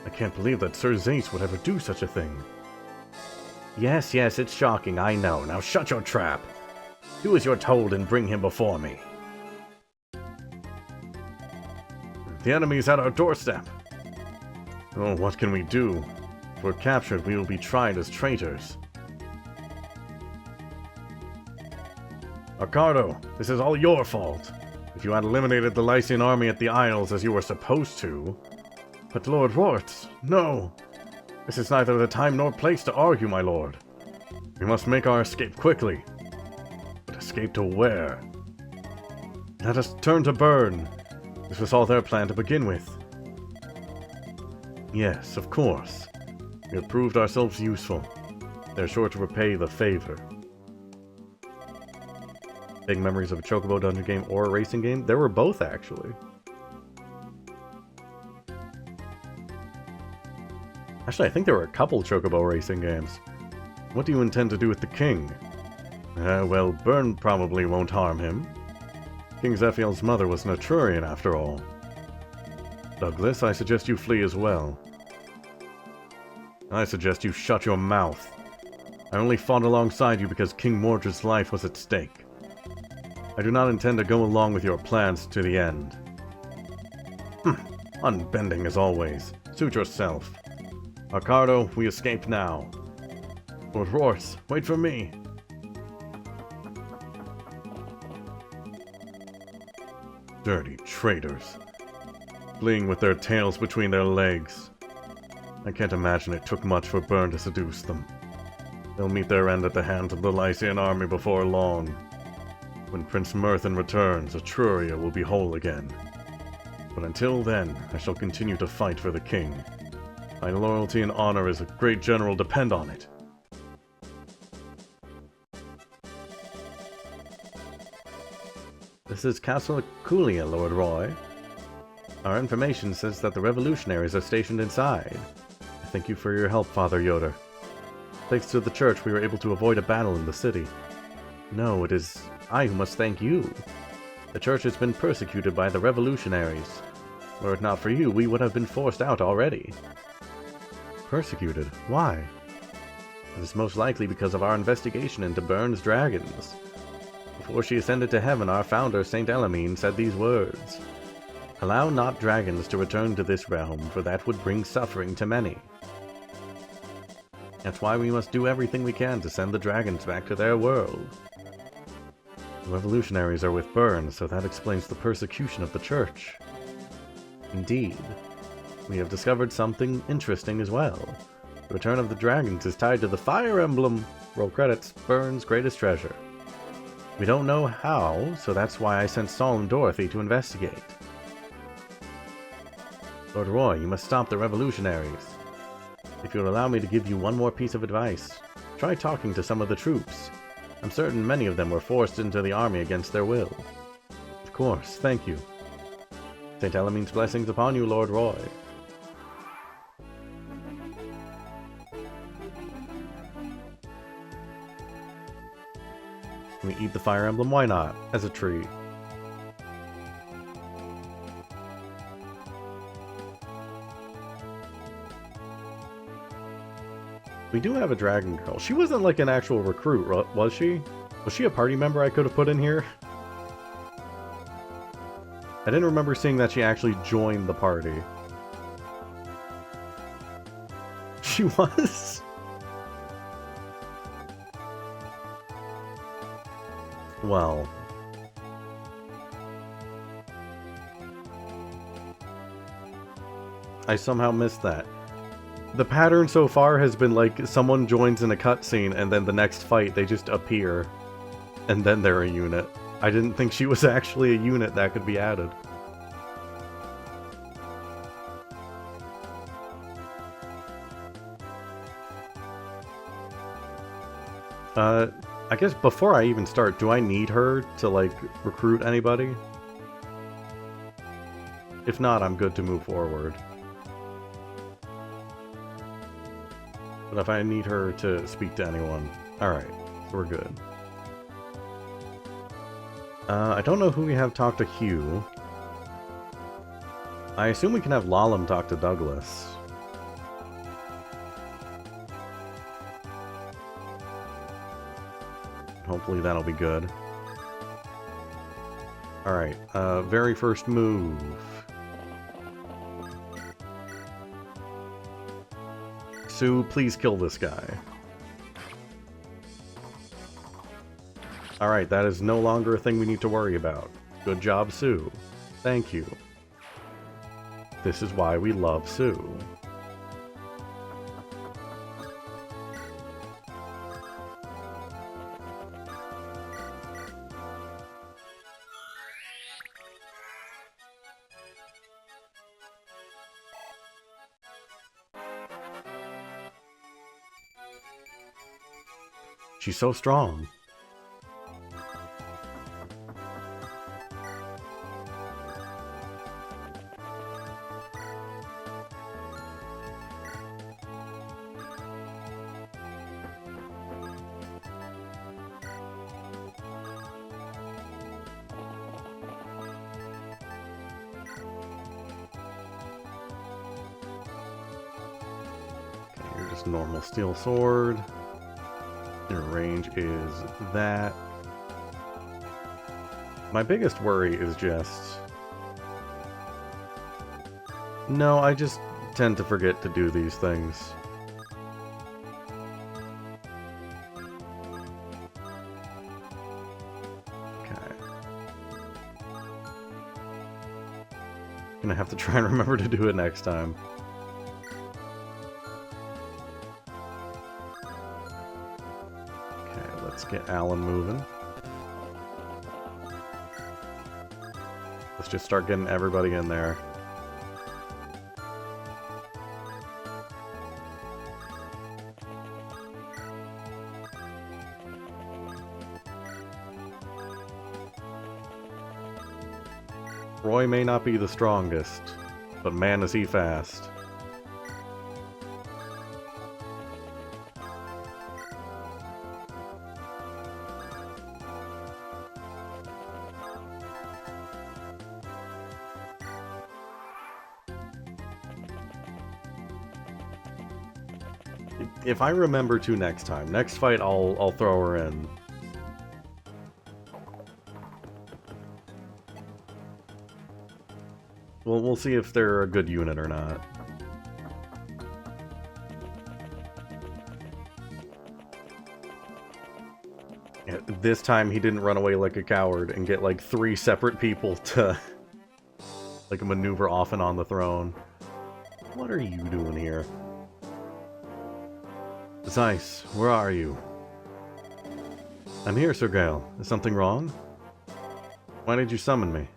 I can't believe that Sir Zace would ever do such a thing. Yes, it's shocking, I know. Now shut your trap. Do as you're told and bring him before me. The enemy's at our doorstep. Oh, what can we do? If we're captured, we will be tried as traitors. Arcardo, this is all your fault. If you had eliminated the Lycian army at the Isles as you were supposed to... But Lord Rorts, no! This is neither the time nor place to argue, my lord. We must make our escape quickly. But escape to where? Let us turn to Bern. This was all their plan to begin with. Yes, of course. We have proved ourselves useful. They're sure to repay the favor. Big memories of a Chocobo dungeon game or a racing game? There were both, actually. Actually, I think there were a couple Chocobo racing games. What do you intend to do with the king? Well, Bern probably won't harm him. King Zephiel's mother was an Etrurian, after all. Douglas, I suggest you flee as well. I suggest you shut your mouth. I only fought alongside you because King Mordred's life was at stake. I do not intend to go along with your plans to the end. Unbending as always. Suit yourself. Arcardo, we escape now. Lord Royce, wait for me. Dirty traitors. Fleeing with their tails between their legs. I can't imagine it took much for Byrne to seduce them. They'll meet their end at the hands of the Lycian army before long. When Prince Myrthin returns, Etruria will be whole again. But until then, I shall continue to fight for the king. My loyalty and honor as a great general depend on it. This is Castle Aculia, Lord Roy. Our information says that the revolutionaries are stationed inside. I thank you for your help, Father Yoder. Thanks to the church, we were able to avoid a battle in the city. No, it is I who must thank you. The church has been persecuted by the revolutionaries. Were it not for you, we would have been forced out already. Persecuted? Why? It is most likely because of our investigation into Byrne's dragons. Before she ascended to heaven, our founder, Saint Elamine, said these words. Allow not dragons to return to this realm, for that would bring suffering to many. That's why we must do everything we can to send the dragons back to their world. The revolutionaries are with Byrne, so that explains the persecution of the church. Indeed. We have discovered something interesting as well. The return of the dragons is tied to the Fire Emblem, roll credits, Byrne's greatest treasure. We don't know how, so that's why I sent Saul and Dorothy to investigate. Lord Roy, you must stop the revolutionaries. If you'll allow me to give you one more piece of advice, try talking to some of the troops. I'm certain many of them were forced into the army against their will. Of course, thank you. St. Elamine's blessings upon you, Lord Roy. Can we eat the Fire Emblem? Why not? As a treat. We do have a dragon girl. She wasn't like an actual recruit, was she? Was she a party member I could have put in here? I didn't remember seeing that she actually joined the party. She was? Well. I somehow missed that. The pattern so far has been like someone joins in a cutscene and then the next fight they just appear. And then they're a unit. I didn't think she was actually a unit that could be added. I guess before I even start, do I need her to, like, recruit anybody? If not, I'm good to move forward. But if I need her to speak to anyone... Alright, we're good. I don't know who we have talk to Hugh. I assume we can have Lalem talk to Douglas. Hopefully that'll be good. Alright, very first move. Sue, please kill this guy. Alright, that is no longer a thing we need to worry about. Good job, Sue. Thank you. This is why we love Sue. She's so strong. Just normal steel sword. Your range is that. My biggest worry is just... No, I just tend to forget to do these things. Okay. Gonna have to try and remember to do it next time. Okay, let's get Alan moving. Let's just start getting everybody in there. Roy may not be the strongest, but man is he fast. If I remember to next time, next fight I'll throw her in. We'll see if they're a good unit or not. Yeah, this time he didn't run away like a coward and get like 3 separate people to like maneuver off and on the throne. What are you doing here? Zeiss, where are you? I'm here, Sir Gale. Is something wrong? Why did you summon me?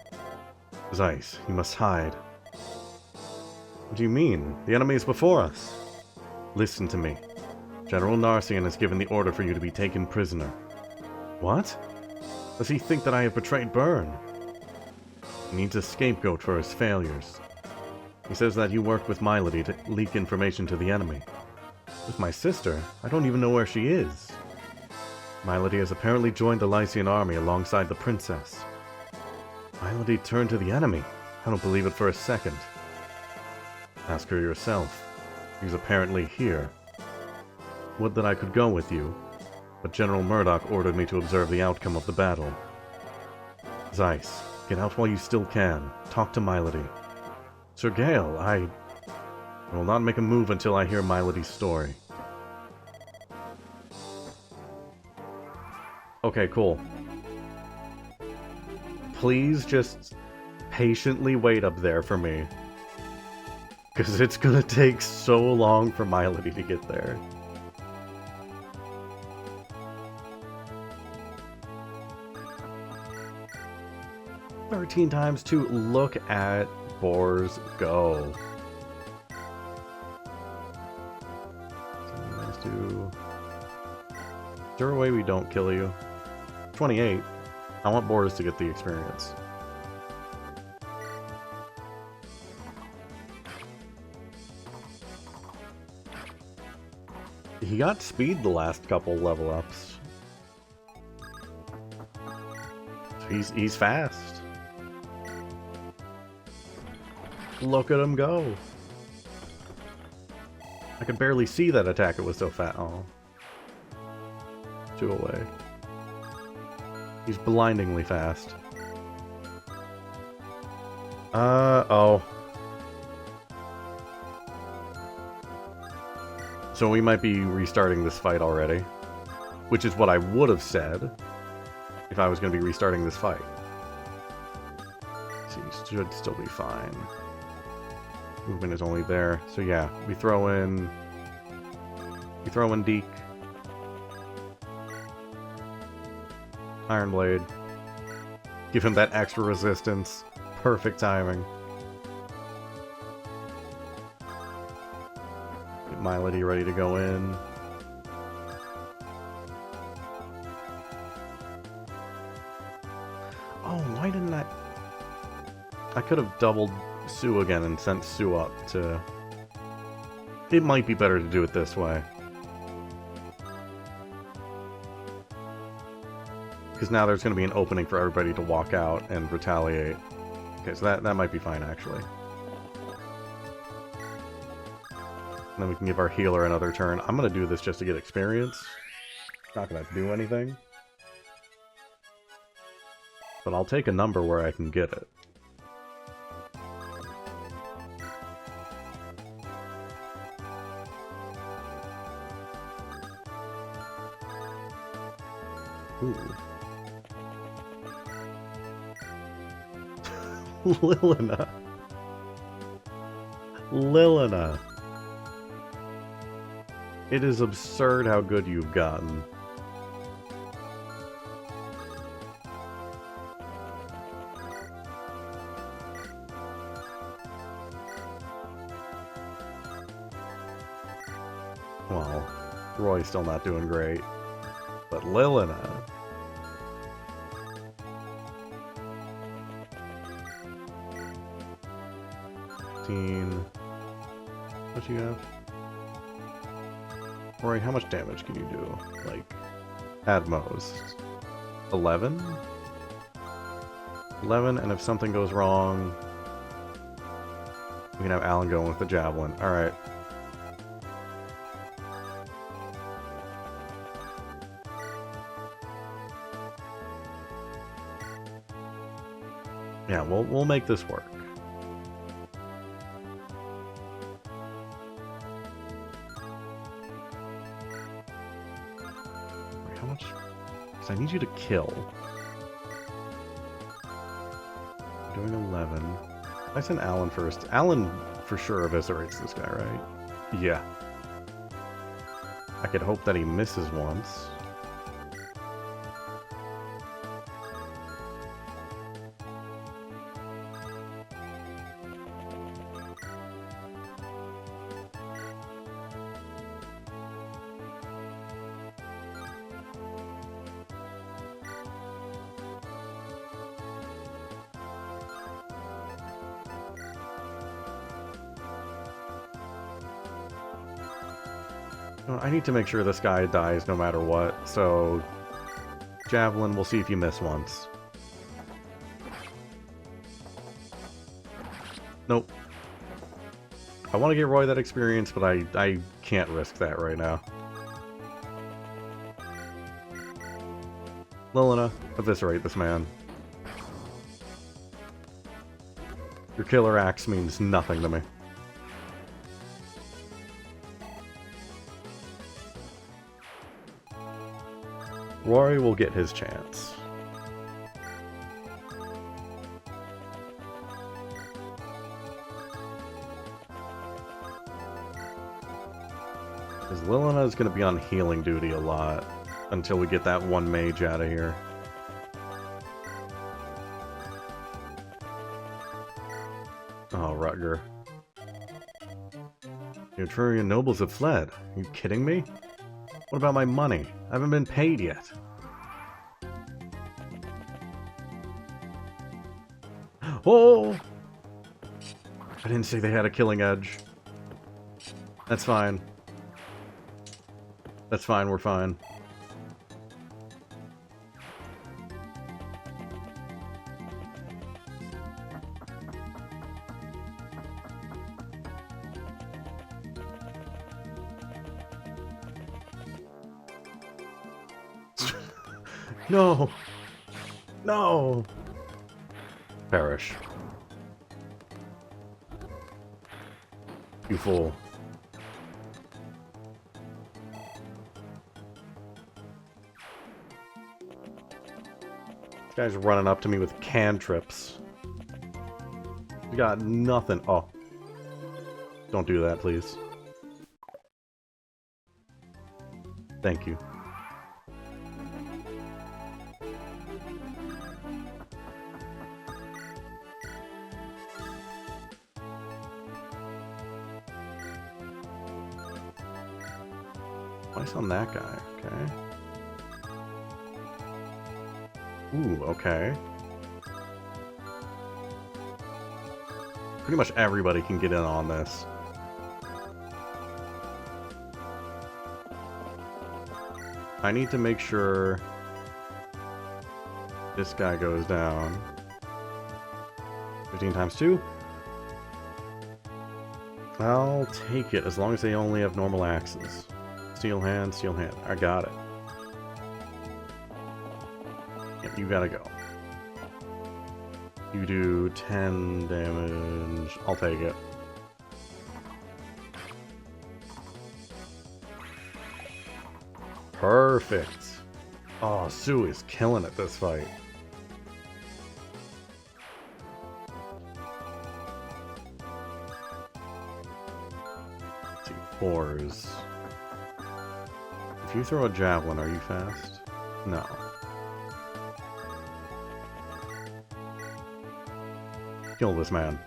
Zeiss, you must hide. What do you mean? The enemy is before us. Listen to me. General Narsian has given the order for you to be taken prisoner. What? Does he think that I have betrayed Byrne? He needs a scapegoat for his failures. He says that you worked with Milady to leak information to the enemy. With my sister? I don't even know where she is. Milady has apparently joined the Lycian army alongside the princess. Milady turned to the enemy? I don't believe it for a second. Ask her yourself. She's apparently here. Would that I could go with you, but General Murdoch ordered me to observe the outcome of the battle. Zeiss, get out while you still can. Talk to Milady. Sir Gale, I will not make a move until I hear Milady's story. Okay, cool. Please just patiently wait up there for me. Because it's gonna take so long for Milady to get there. $13 to look at Boars go. So let's do... Is there a way we don't kill you? 28. I want Boris to get the experience. He got speed the last couple level ups. So he's fast. Look at him go. I could barely see that attack, it was so fast. Oh. 2 away. He's blindingly fast. Oh. So we might be restarting this fight already. Which is what I would have said if I was going to be restarting this fight. So he should still be fine. Movement is only there. So yeah, we throw in Deke. Iron Blade. Give him that extra resistance. Perfect timing. Get Milady ready to go in. Oh, why didn't I could have doubled Sue again and sent Sue up to... It might be better to do it this way. Because now there's going to be an opening for everybody to walk out and retaliate. Okay, so that might be fine, actually. And then we can give our healer another turn. I'm gonna do this just to get experience. Not gonna do anything. But I'll take a number where I can get it. Ooh. Lilina. Lilina. It is absurd how good you've gotten. Well, Roy's still not doing great. But Lilina... What you have? Roy, how much damage can you do? Like, at most. 11? 11, and if something goes wrong, we can have Alan going with the javelin. Alright. Yeah, we'll make this work. How much? Because I need you to kill. I'm doing 11. I sent Alan first. Alan for sure eviscerates this guy, right? Yeah. I could hope that he misses once. I need to make sure this guy dies no matter what, so... Javelin, we'll see if you miss once. Nope. I want to get Roy that experience, but I can't risk that right now. Lilina, eviscerate this man. Your killer axe means nothing to me. Rory will get his chance. Because Lilina is going to be on healing duty a lot until we get that one mage out of here. Oh, Rutger. The Etrurian nobles have fled. Are you kidding me? What about my money? I haven't been paid yet. Oh! I didn't say they had a killing edge. That's fine. That's fine, we're fine. No! No! Perish. You fool. This guy's running up to me with cantrips. You got nothing. Oh. Don't do that, please. Thank you. Twice on that guy, okay. Ooh, okay. Pretty much everybody can get in on this. I need to make sure this guy goes down. 15 times 2. I'll take it as long as they only have normal axes. Steel hand, steel hand. I got it. Yep, you gotta go. You do 10 damage. I'll take it. Perfect. Oh, Sue is killing it this fight. Let's see, 4s. If you throw a javelin, are you fast? No. Kill this man.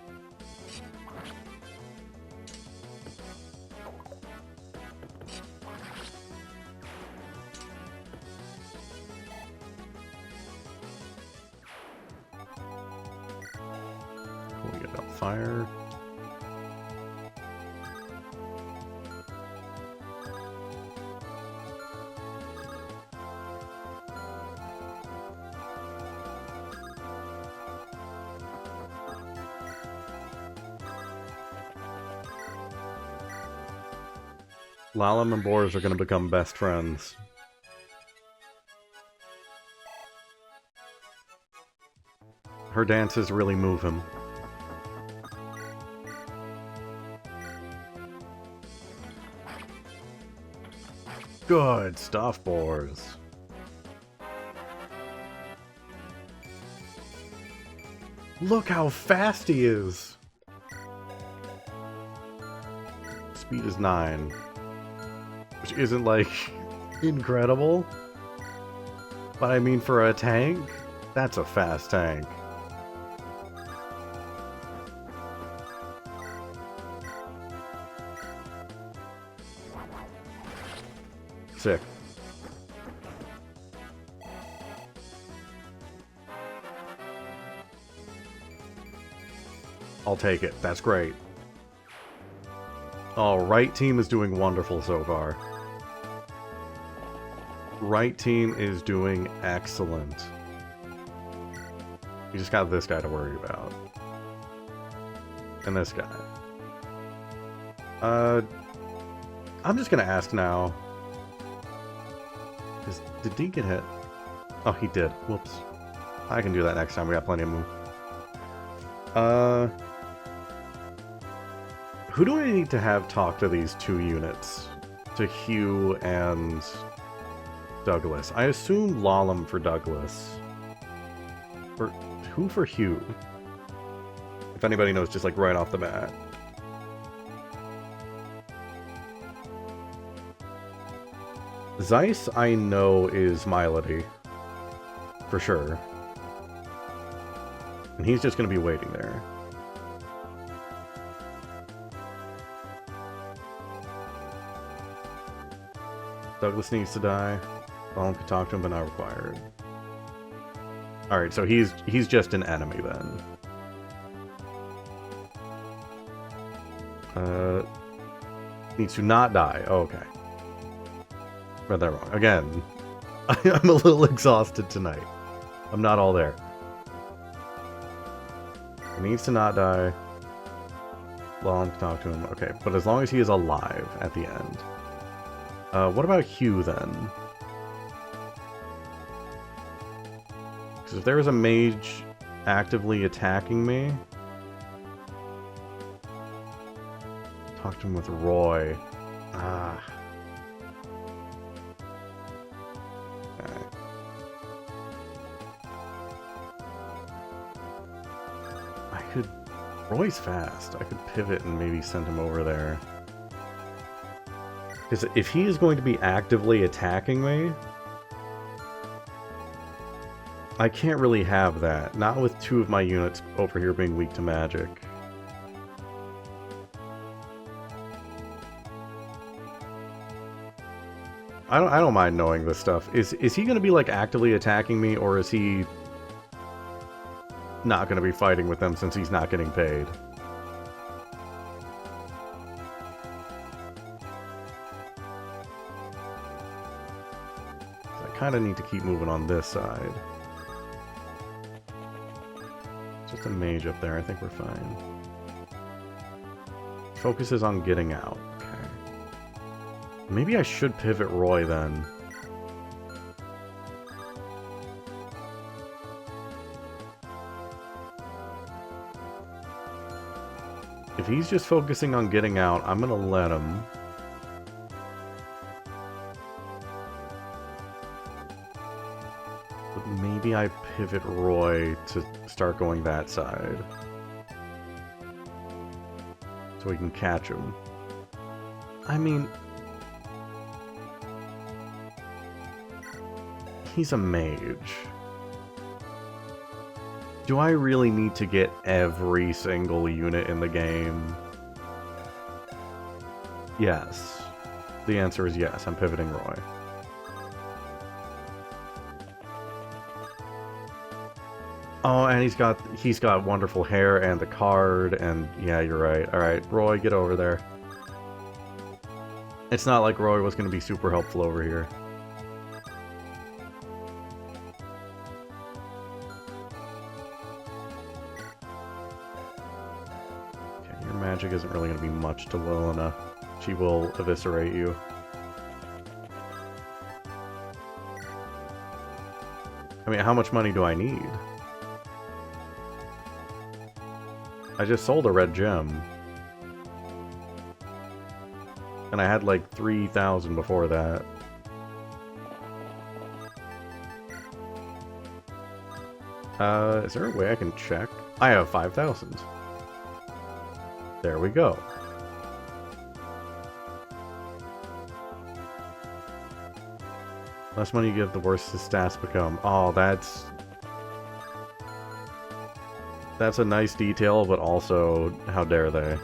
We get up fire. Lalum and Boris are going to become best friends. Her dances really move him. Good stuff, Boris. Look how fast he is! Speed is 9. Which isn't, like, incredible. But I mean, for a tank, that's a fast tank. Sick. I'll take it. That's great. Oh, right team is doing wonderful so far. Right team is doing excellent. You just got this guy to worry about. And this guy. I'm just gonna ask now. Did D get hit? Oh, he did. Whoops. I can do that next time. We got plenty of move. Who do I need to have talk to these 2 units? To Hugh and Douglas. I assume Lalum for Douglas. For who for Hugh? If anybody knows, just like right off the bat. Zeiss, I know, is Milady. For sure. And he's just going to be waiting there. Douglas needs to die. Lalum could talk to him, but not required. Alright, so he's just an enemy then. Needs to not die. Oh, okay. Read that wrong. Again, I'm a little exhausted tonight. I'm not all there. He needs to not die. Lalum can talk to him. Okay, but as long as he is alive at the end. What about Hugh then? Because if there is a mage actively attacking me... Talk to him with Roy. Ah. Okay. I could... Roy's fast. I could pivot and maybe send him over there. Because if he is going to be actively attacking me... I can't really have that. Not with 2 of my units over here being weak to magic. I don't mind knowing this stuff. Is he going to be like actively attacking me, or is he not going to be fighting with them since he's not getting paid? So I kind of need to keep moving on this side. Just a mage up there. I think we're fine. focuses on getting out. Okay. Maybe I should pivot Roy then. If he's just focusing on getting out, I'm gonna let him. But maybe I pivot Roy to start going that side. So we can catch him. I mean... he's a mage. Do I really need to get every single unit in the game? Yes. The answer is yes, I'm pivoting Roy. Oh, and he's got wonderful hair and the card, and yeah, you're right. Alright, Roy, get over there. It's not like Roy was going to be super helpful over here. Magic isn't really going to be much to Lilina. She will eviscerate you. I mean, how much money do I need? I just sold a red gem. And I had like 3,000 before that. Is there a way I can check? I have 5,000. There we go. Less money you give, the worse his stats become. Oh, that's a nice detail, but also, how dare they?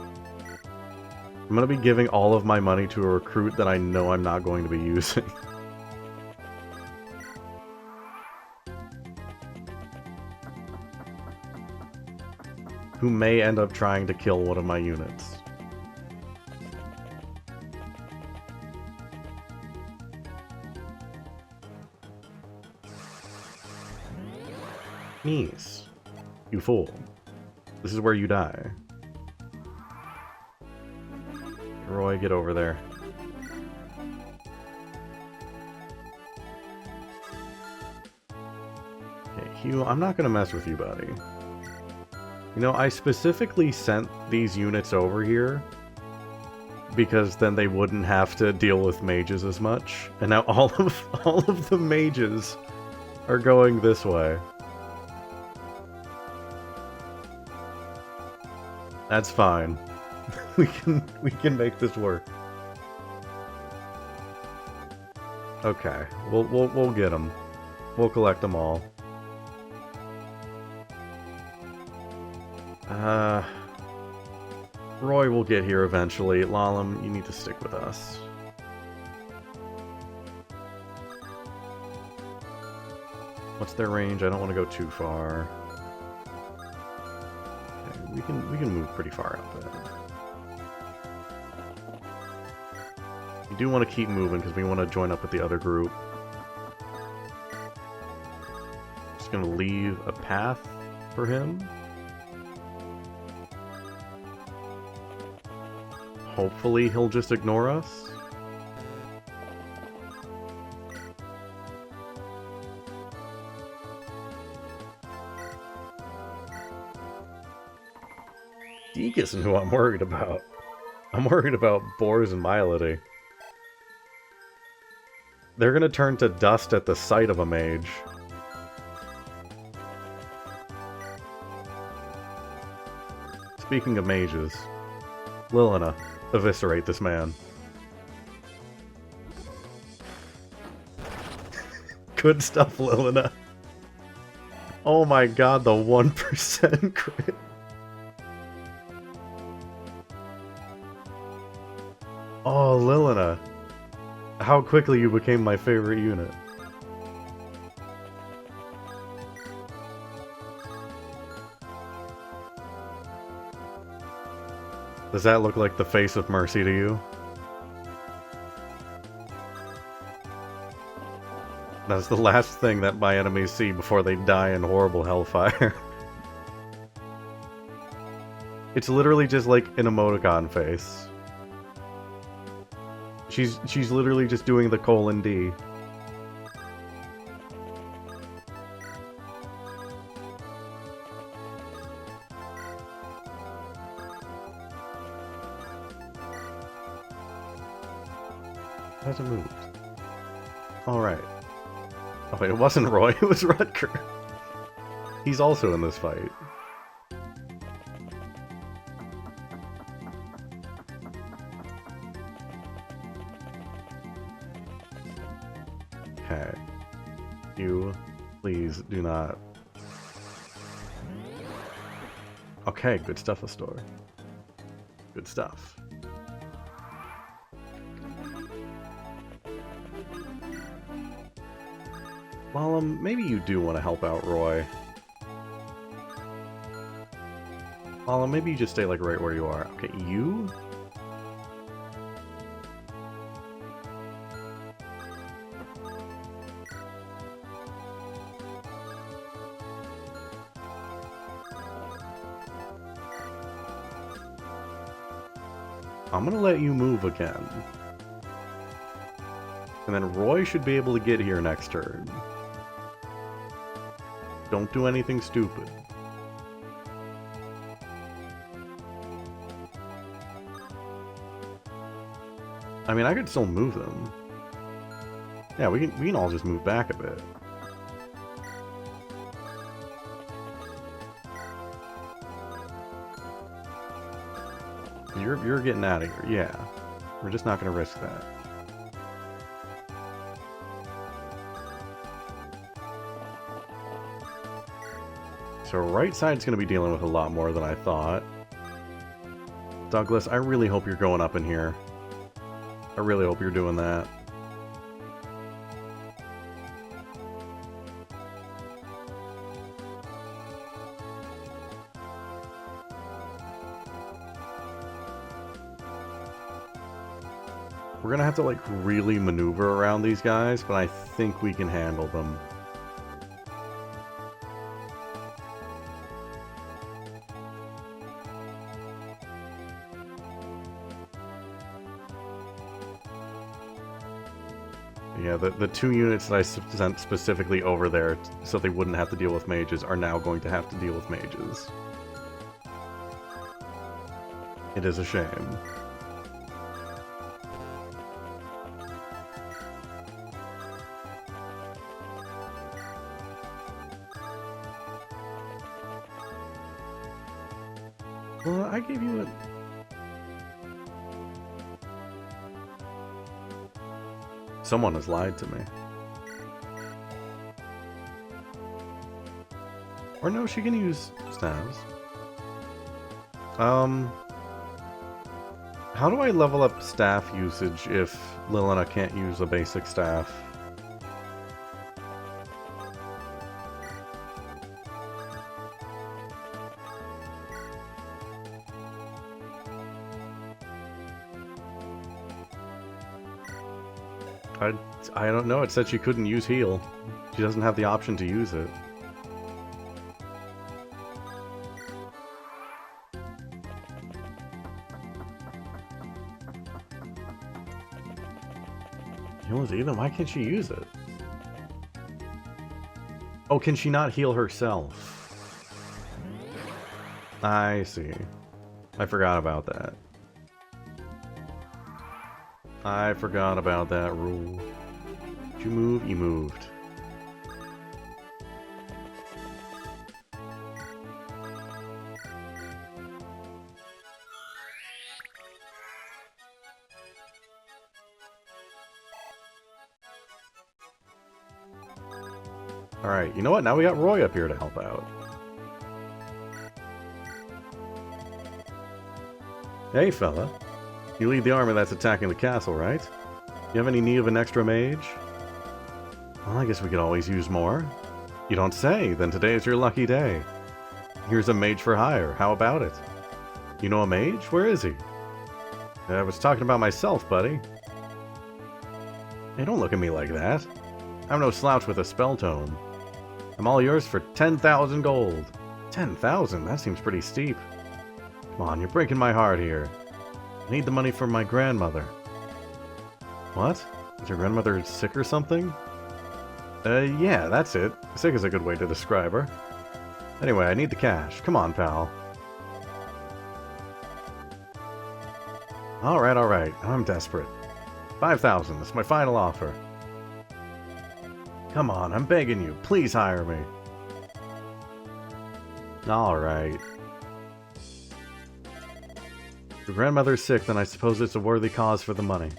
I'm gonna be giving all of my money to a recruit that I know I'm not going to be using. Who may end up trying to kill one of my units. Mies. You fool. This is where you die. Roy, get over there. Okay, Hugh, I'm not gonna mess with you, buddy. You know, I specifically sent these units over here because then they wouldn't have to deal with mages as much. And now all of the mages are going this way. That's fine. we can make this work. Okay, we'll get them. We'll collect them all. Roy will get here eventually. Lalem, you need to stick with us. What's their range? I don't want to go too far. Okay, we can move pretty far out there. We do want to keep moving because we want to join up with the other group. Just gonna leave a path for him. Hopefully he'll just ignore us. Deke isn't who I'm worried about. I'm worried about Boars and Milady. They're gonna turn to dust at the sight of a mage. Speaking of mages, Lilina, eviscerate this man. Good stuff, Lilina. Oh my god, the 1% crit. Oh, Lilina. How quickly you became my favorite unit. Does that look like the face of mercy to you? That's the last thing that my enemies see before they die in horrible hellfire. It's literally just like an emoticon face. She's literally just doing the :D. Hasn't moved. Alright. Oh wait, it wasn't Roy, it was Rutger. He's also in this fight. Okay. You, please, do not. Okay, good stuff, Astor. Good stuff. Well, maybe you do want to help out Roy. Well, maybe you just stay, like, right where you are. Okay, you? I'm gonna let you move again. And then Roy should be able to get here next turn. Don't do anything stupid. I mean, I could still move them. Yeah, we can all just move back a bit. You're getting out of here, yeah. We're just not gonna risk that. So right side's gonna be dealing with a lot more than I thought. Douglas, I really hope you're going up in here. I really hope you're doing that. We're gonna have to, like, really maneuver around these guys, but I think we can handle them. Yeah, the 2 units that I sent specifically over there so they wouldn't have to deal with mages are now going to have to deal with mages. It is a shame. Well, I gave you a... Someone has lied to me. Or no, she can use staves. How do I level up staff usage if Lilina can't use a basic staff? I don't know, it said she couldn't use heal. She doesn't have the option to use it. Heal is even? Why can't she use it? Oh, can she not heal herself? I see. I forgot about that. I forgot about that rule. Did you move? You moved. Alright, you know what? Now we got Roy up here to help out. Hey, fella. You lead the army that's attacking the castle, right? You have any need of an extra mage? Well, I guess we could always use more. You don't say, then today is your lucky day. Here's a mage for hire, how about it? You know a mage? Where is he? I was talking about myself, buddy. Hey, don't look at me like that. I'm no slouch with a spell tome. I'm all yours for 10,000 gold. 10,000? That seems pretty steep. Come on, you're breaking my heart here. I need the money for my grandmother. What? Is your grandmother sick or something? Yeah, that's it. Sick is a good way to describe her. Anyway, I need the cash. Come on, pal. Alright. I'm desperate. 5,000. That's my final offer. Come on, I'm begging you. Please hire me. Alright. If your grandmother's sick, then I suppose it's a worthy cause for the money.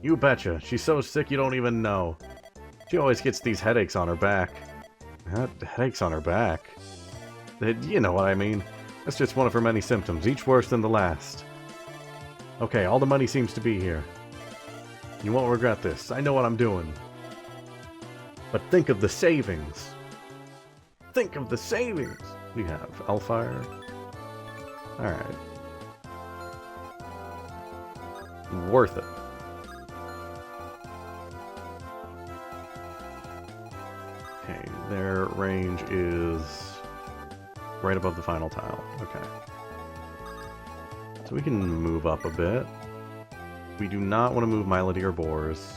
You betcha. She's so sick you don't even know. She always gets these headaches on her back. Headaches on her back? You know what I mean. That's just one of her many symptoms, each worse than the last. Okay, all the money seems to be here. You won't regret this. I know what I'm doing. But think of the savings. Think of the savings. We have Elfire. Alright. Worth it. Okay, their range is right above the final tile. Okay. So we can move up a bit. We do not want to move Milady or Boars.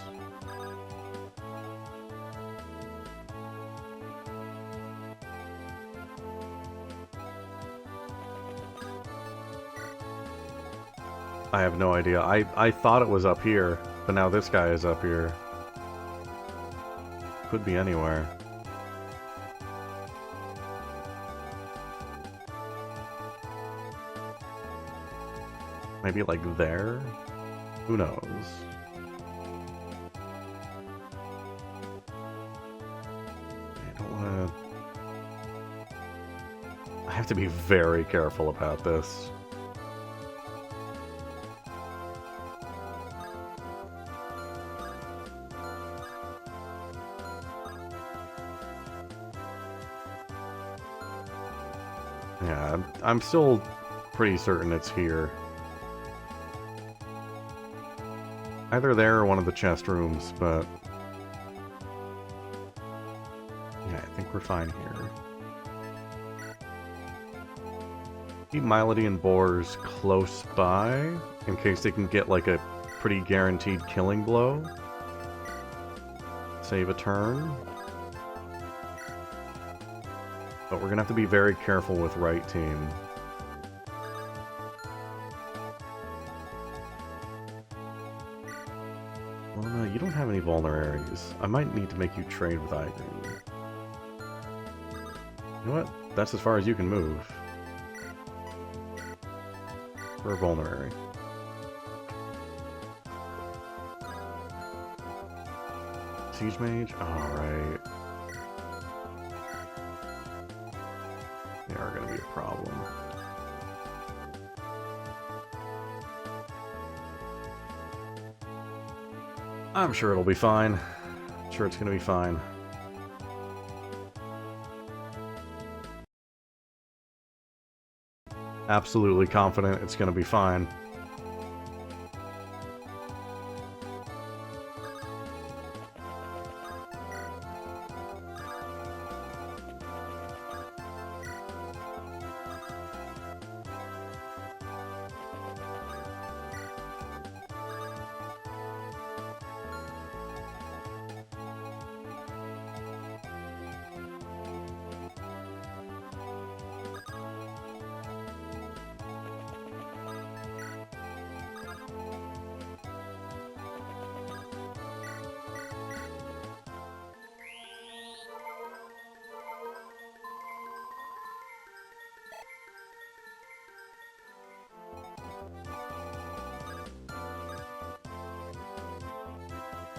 I have no idea. I thought it was up here, but now this guy is up here. Could be anywhere. Maybe like there? Who knows? I don't want to... I have to be very careful about this. Yeah, I'm still pretty certain it's here. Either there or one of the chest rooms, but... yeah, I think we're fine here. Keep Milady and Boars close by, in case they can get, like, a pretty guaranteed killing blow. Save a turn. But we're gonna have to be very careful with right team. Well, no, you don't have any vulneraries. I might need to make you trade with Ivory. You know what? That's as far as you can move. For a vulnerary. Siege Mage? Alright. They are going to be a problem. I'm sure it'll be fine. I'm sure it's going to be fine. Absolutely confident it's going to be fine.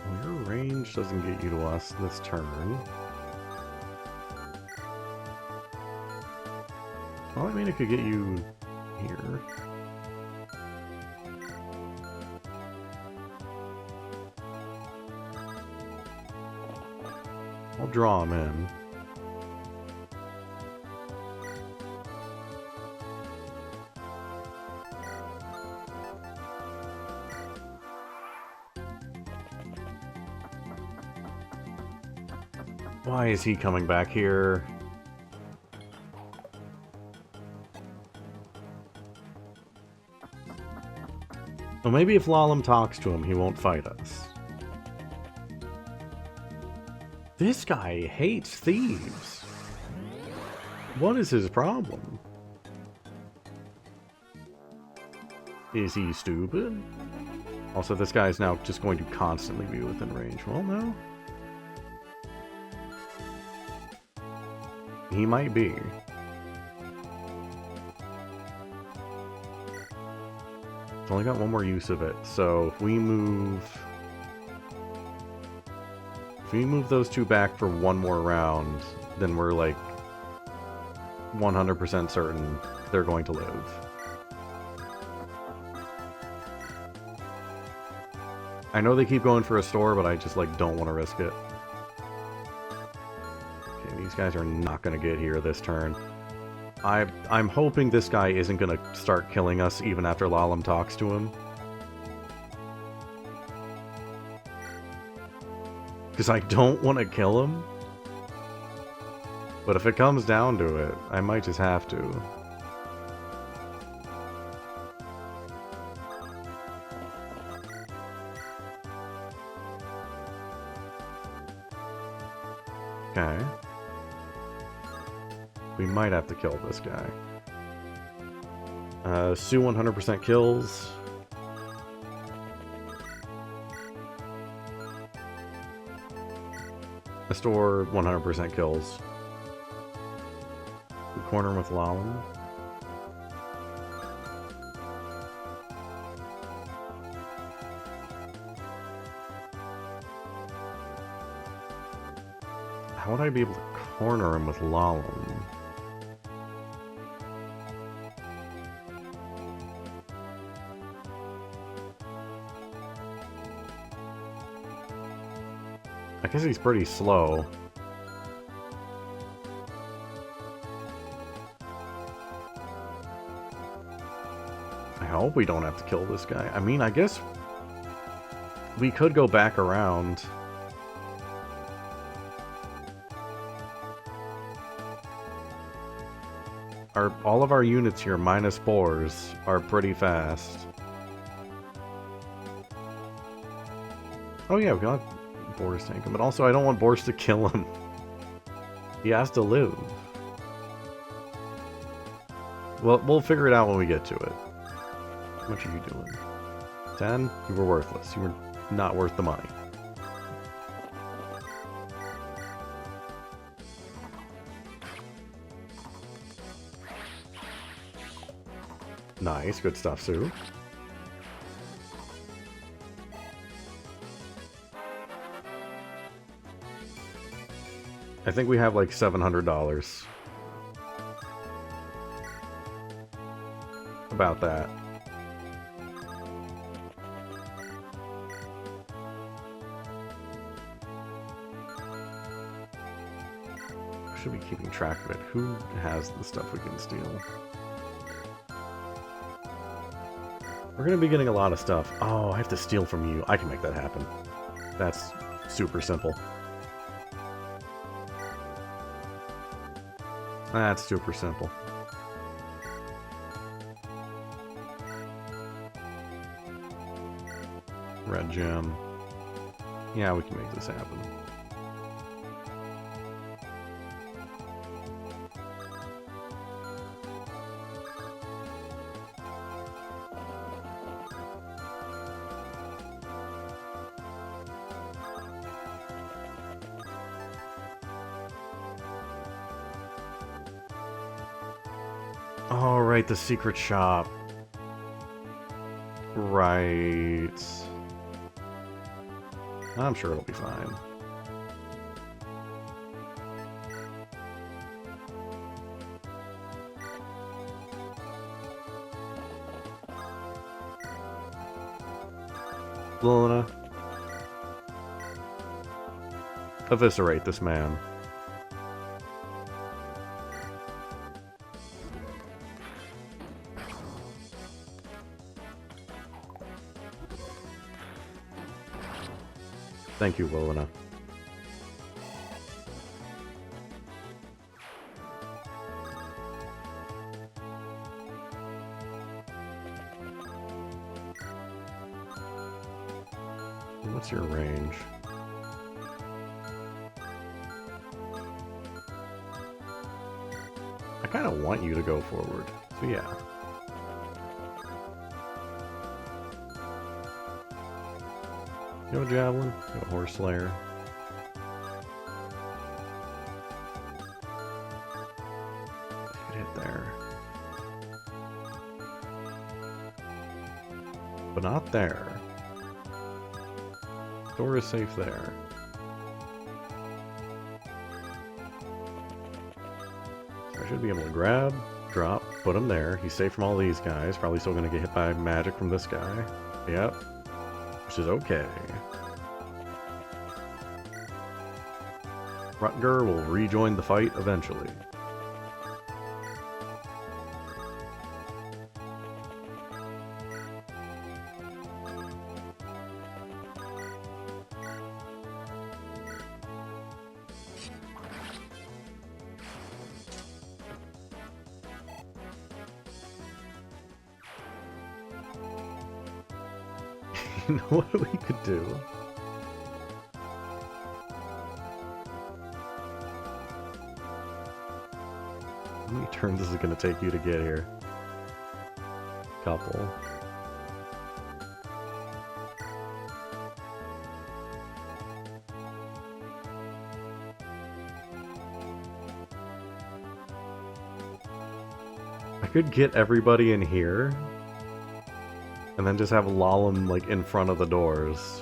Well, your range doesn't get you to us this turn. Well, I mean, it could get you here. I'll draw him in. Why is he coming back here? Well, maybe if Lalum talks to him, he won't fight us. This guy hates thieves. What is his problem? Is he stupid? Also, this guy's now just going to constantly be within range. Well, no. He might be. It's only got one more use of it, so if we move those two back for one more round, then we're like 100% certain they're going to live. I know they keep going for a store, but I just like don't want to risk it. Okay, these guys are not going to get here this turn. I'm hoping this guy isn't going to start killing us even after Lalum talks to him. Because I don't want to kill him. But if it comes down to it, I might just have to. Okay. We might have to kill this guy. Sue 100% kills. Store 100% kills. We corner him with Lalum. How would I be able to corner him with Lalum? I guess he's pretty slow. I hope we don't have to kill this guy. I mean, I guess we could go back around. All of our units here, minus Boars, are pretty fast. Oh yeah, we got Boars tank him, but also I don't want Boars to kill him. He has to live. Well, we'll figure it out when we get to it. How much are you doing? 10? You were worthless. You were not worth the money. Nice, good stuff, Sue. I think we have like $700. About that. Should be keeping track of it. Who has the stuff we can steal? We're gonna be getting a lot of stuff. Oh, I have to steal from you. I can make that happen. That's super simple. That's super simple. Red gem. Yeah, we can make this happen. Oh, right, the secret shop. Right. I'm sure it'll be fine. Luna. Eviscerate this man. Thank you, Lilina. What's your range? I kind of want you to go forward, so yeah. You have a javelin? You have a horse slayer? You could hit there. But not there. Door is safe there. I should be able to grab, drop, put him there. He's safe from all these guys. Probably still going to get hit by magic from this guy. Yep. Which is okay. Rutger will rejoin the fight eventually. You know what we could do? How many turns is it going to take you to get here? Couple. I could get everybody in here. And then just have Lalem, like, in front of the doors.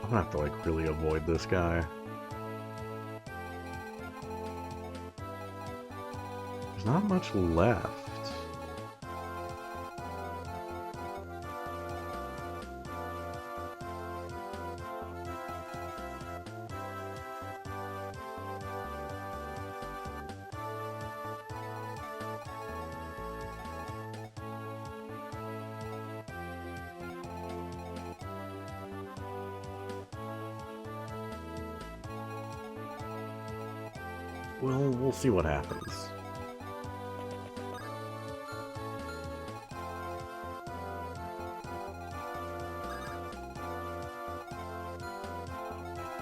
I'm gonna have to, like, really avoid this guy. There's not much left. Well, we'll see what happens.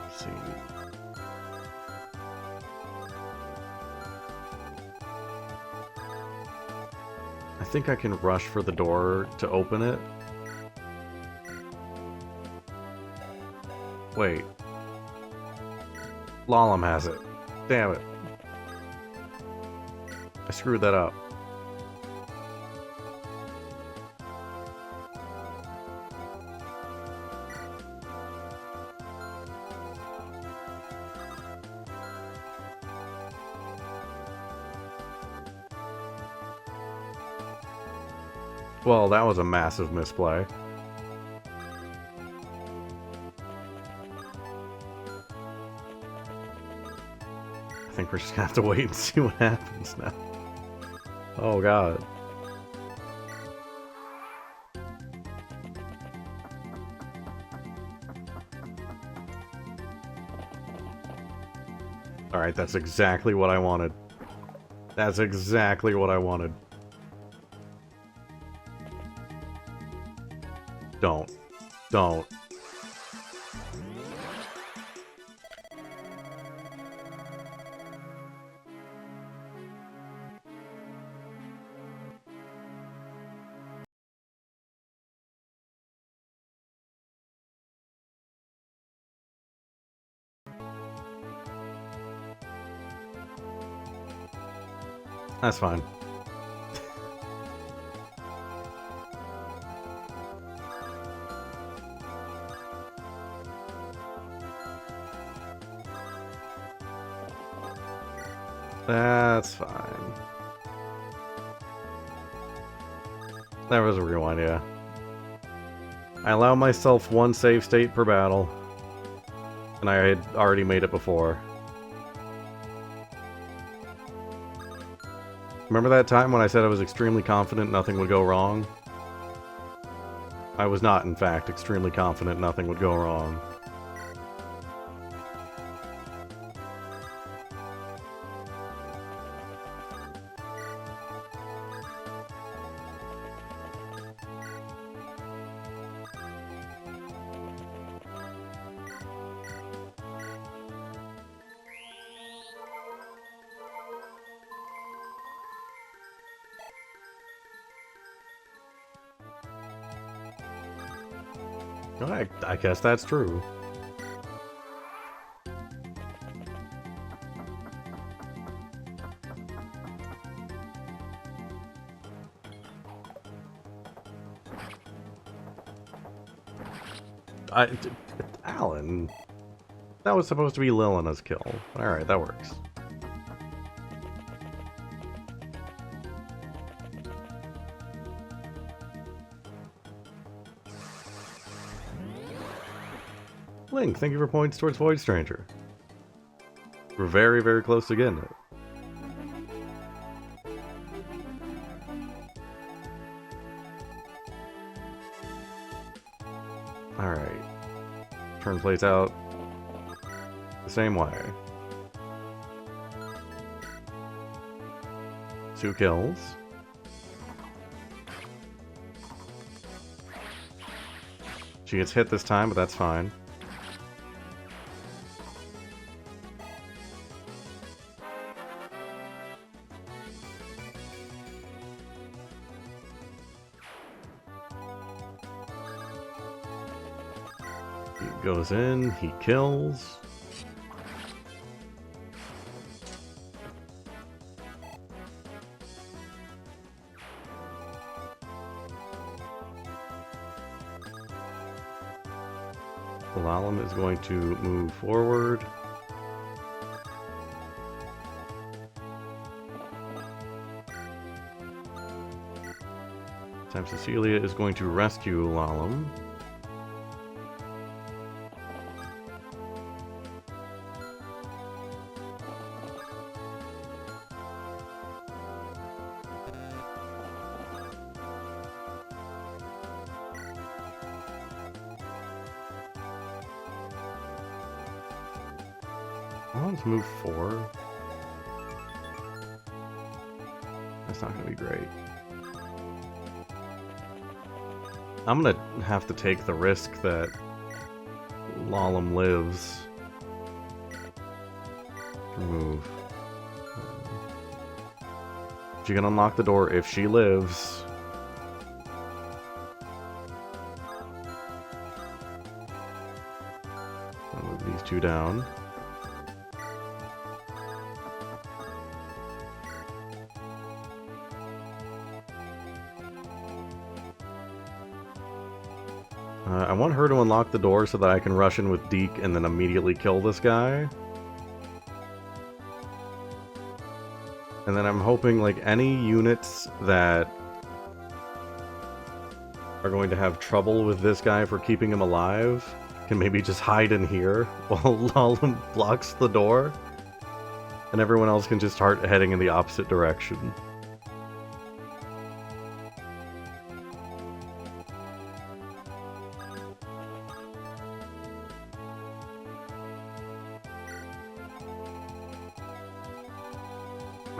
Let's see. I think I can rush for the door to open it. Wait. Lalem has it. Damn it. I screwed that up. Well, that was a massive misplay. I think we're just gonna have to wait and see what happens now. Oh god. Alright, that's exactly what I wanted. That's exactly what I wanted. Don't. Don't. That's fine. That's fine. That was a rewind, yeah. I allow myself one save state per battle. And I had already made it before. Remember that time when I said I was extremely confident nothing would go wrong? I was not, in fact, extremely confident nothing would go wrong. I guess that's true. Alan, that was supposed to be Lilina's kill. Alright, that works. Link, thank you for points towards Void Stranger. We're very, very close to getting it. Alright. Turn plays out the same way. 2 kills. She gets hit this time, but that's fine. Goes in, he kills. Lalum is going to move forward. Time Cecilia is going to rescue Lalum. Let's move 4. That's not going to be great. I'm going to have to take the risk that Lalum lives. Move. She can unlock the door if she lives. I'll move these 2 down. I want her to unlock the door so that I can rush in with Deke and then immediately kill this guy. And then I'm hoping, like, any units that are going to have trouble with this guy for keeping him alive can maybe just hide in here while Lalum blocks the door. And everyone else can just start heading in the opposite direction.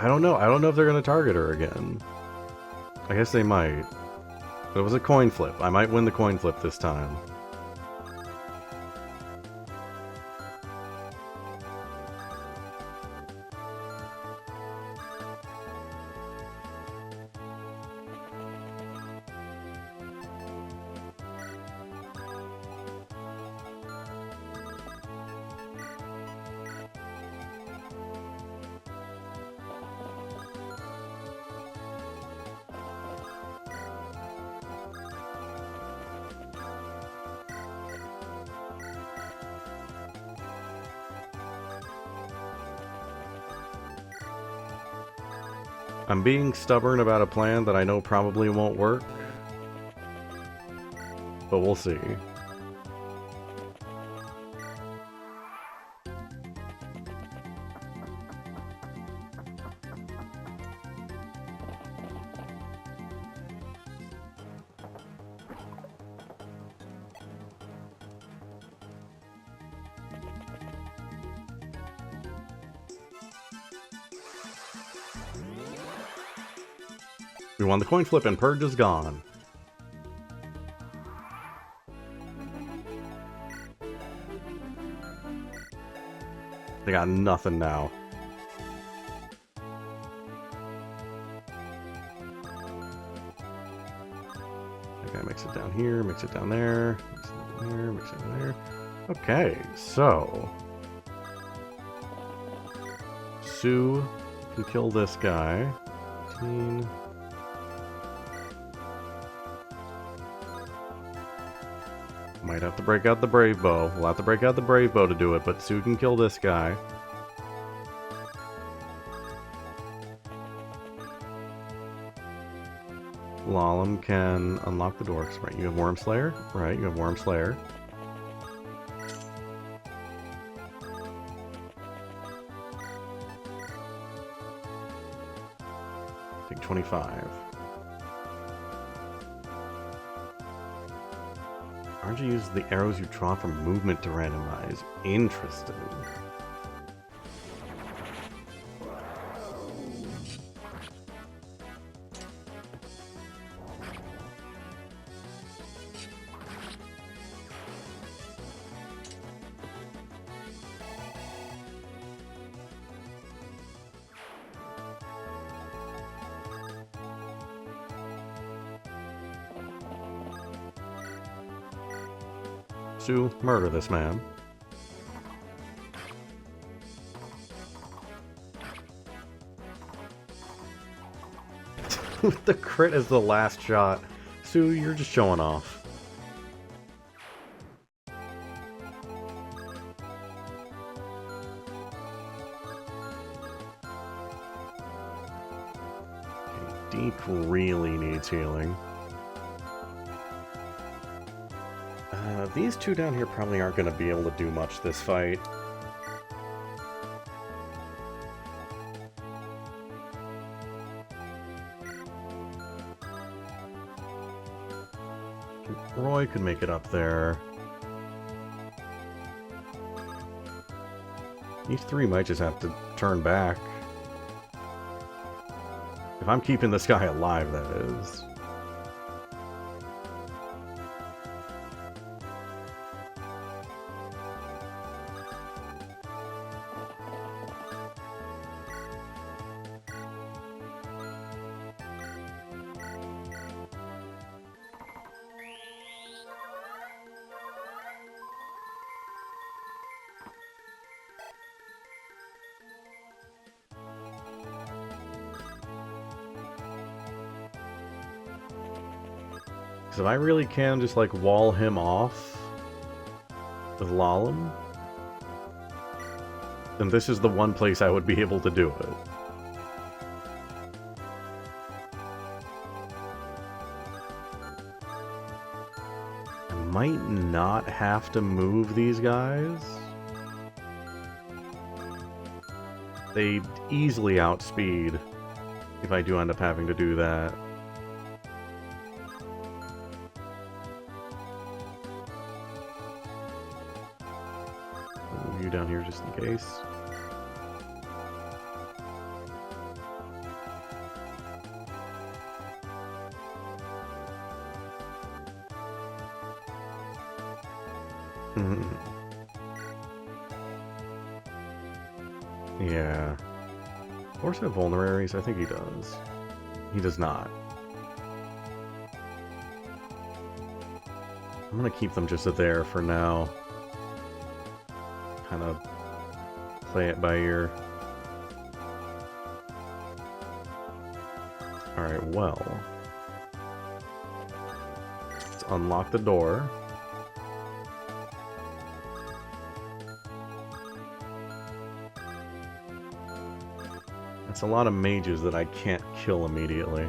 I don't know. I don't know if they're going to target her again. I guess they might. But it was a coin flip. I might win the coin flip this time. I'm being stubborn about a plan that I know probably won't work. But we'll see. We won the coin flip and Purge is gone. They got nothing now. That guy makes it down here, makes it down there, makes it down there, makes it down there. Okay, so Sue can kill this guy. 15. Might have to break out the Brave Bow. We'll have to break out the Brave Bow to do it, but Sue can kill this guy. Lalum can unlock the door. Right, you have Worm Slayer? Right, you have Worm Slayer. Take 25. RNG uses the arrows you draw from movement to randomize. Interesting. Sue, murder this man. The crit is the last shot. Sue, you're just showing off. Okay, Deke really needs healing. These two down here probably aren't going to be able to do much this fight. Roy could make it up there. These three might just have to turn back. If I'm keeping this guy alive, that is. If I really can just like wall him off with Lalum, then this is the one place I would be able to do it. I might not have to move these guys. They easily outspeed if I do end up having to do that. You down here just in case. Yeah. Horse have vulneraries? I think he does. He does not. I'm gonna keep them just there for now. Kind of play it by ear. Alright, well. Let's unlock the door. That's a lot of mages that I can't kill immediately.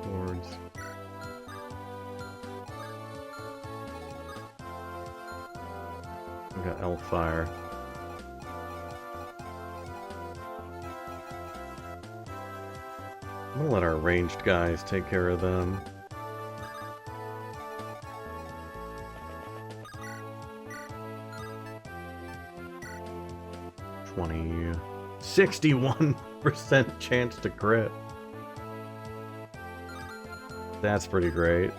Swords. We got Elfire. I'm gonna let our ranged guys take care of them. 61% chance to crit. That's pretty great.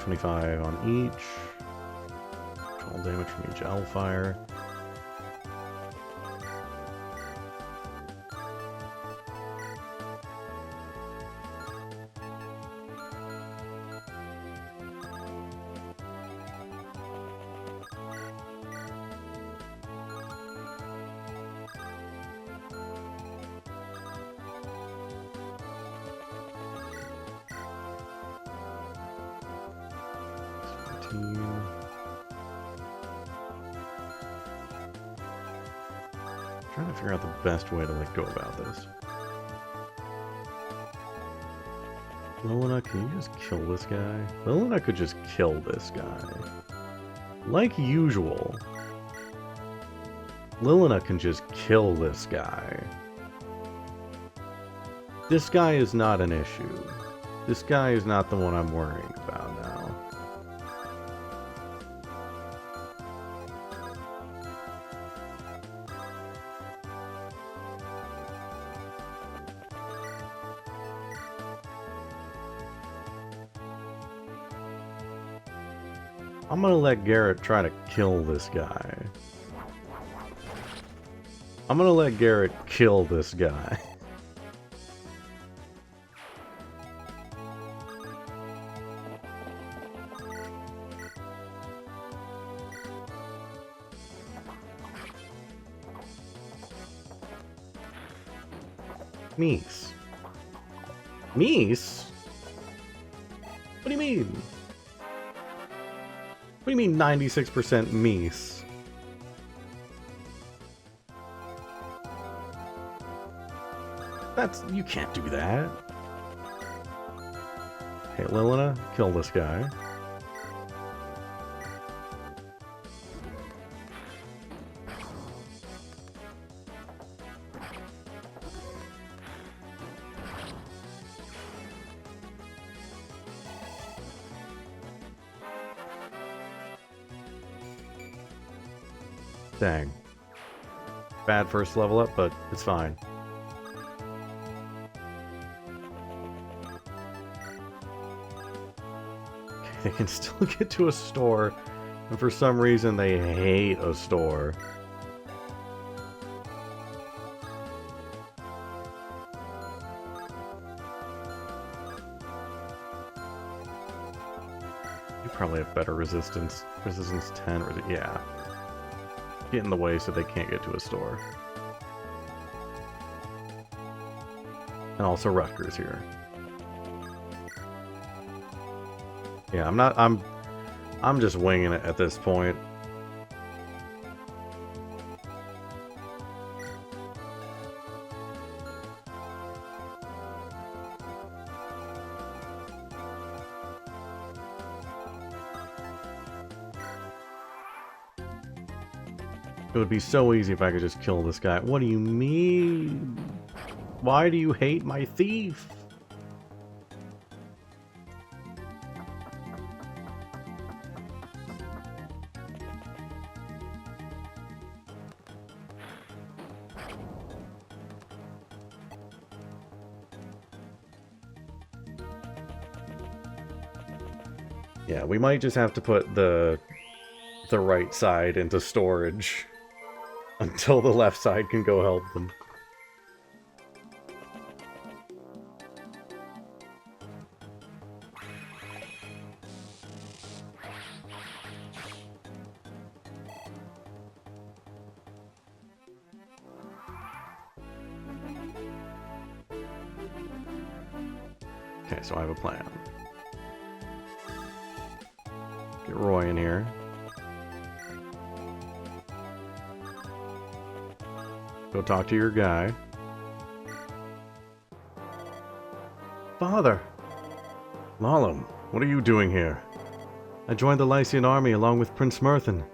$25 on each. 12 damage from each Hellfire. Trying to figure out the best way to like go about this. Lilina, can you just kill this guy? Lilina could just kill this guy. Like usual. Lilina can just kill this guy. This guy is not an issue. This guy is not the one I'm worrying about now. I'm gonna let Garrett try to kill this guy. I'm gonna let Garrett kill this guy. Mies. Mies? What do you mean? What do you mean 96% Mies? That's... you can't do that. Okay, Lilina, kill this guy. Dang. Bad first level up, but it's fine. Okay, they can still get to a store, and for some reason they hate a store. You probably have better resistance. Resistance 10, or yeah. Get in the way so they can't get to a store. And also Rutgers here. Yeah, I'm just winging it at this point. It would be so easy if I could just kill this guy. What do you mean? Why do you hate my thief? Yeah, we might just have to put the right side into storage until the left side can go help them. Okay, so I have a plan. Get Roy in here. Go talk to your guy. Father! Lalum, what are you doing here? I joined the Lycian army along with Prince Myrthin.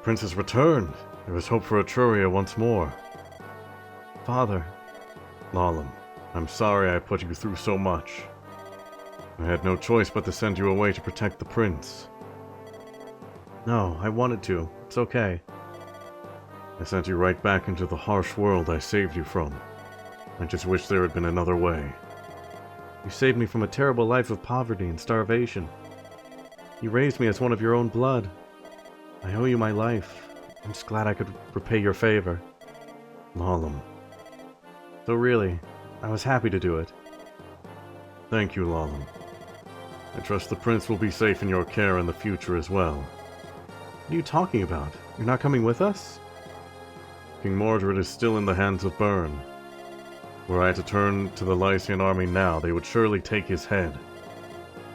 Prince has returned. There is hope for Etruria once more. Father. Lalum, I'm sorry I put you through so much. I had no choice but to send you away to protect the prince. No, I wanted to. It's okay. I sent you right back into the harsh world I saved you from. I just wish there had been another way. You saved me from a terrible life of poverty and starvation. You raised me as one of your own blood. I owe you my life. I'm just glad I could repay your favor. Lalum. So really, I was happy to do it. Thank you, Lalum. I trust the prince will be safe in your care in the future as well. What are you talking about? You're not coming with us? King Mordred is still in the hands of Byrne. Were I to turn to the Lycian army now, they would surely take his head.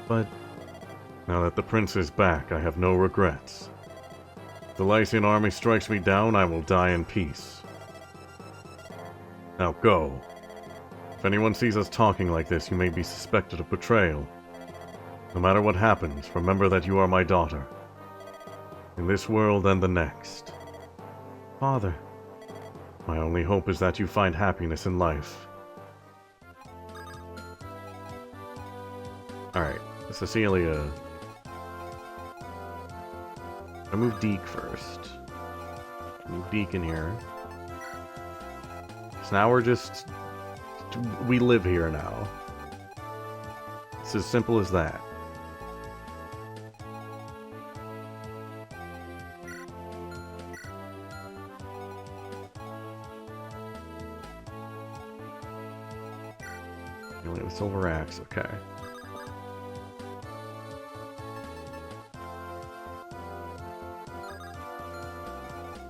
But now that the prince is back, I have no regrets. If the Lycian army strikes me down, I will die in peace. Now go. If anyone sees us talking like this, you may be suspected of betrayal. No matter what happens, remember that you are my daughter. In this world and the next. Father. My only hope is that you find happiness in life. Alright, Cecilia. I move Deke first. Move Deke in here. So now we're just... we live here now. It's as simple as that. Silver axe, okay.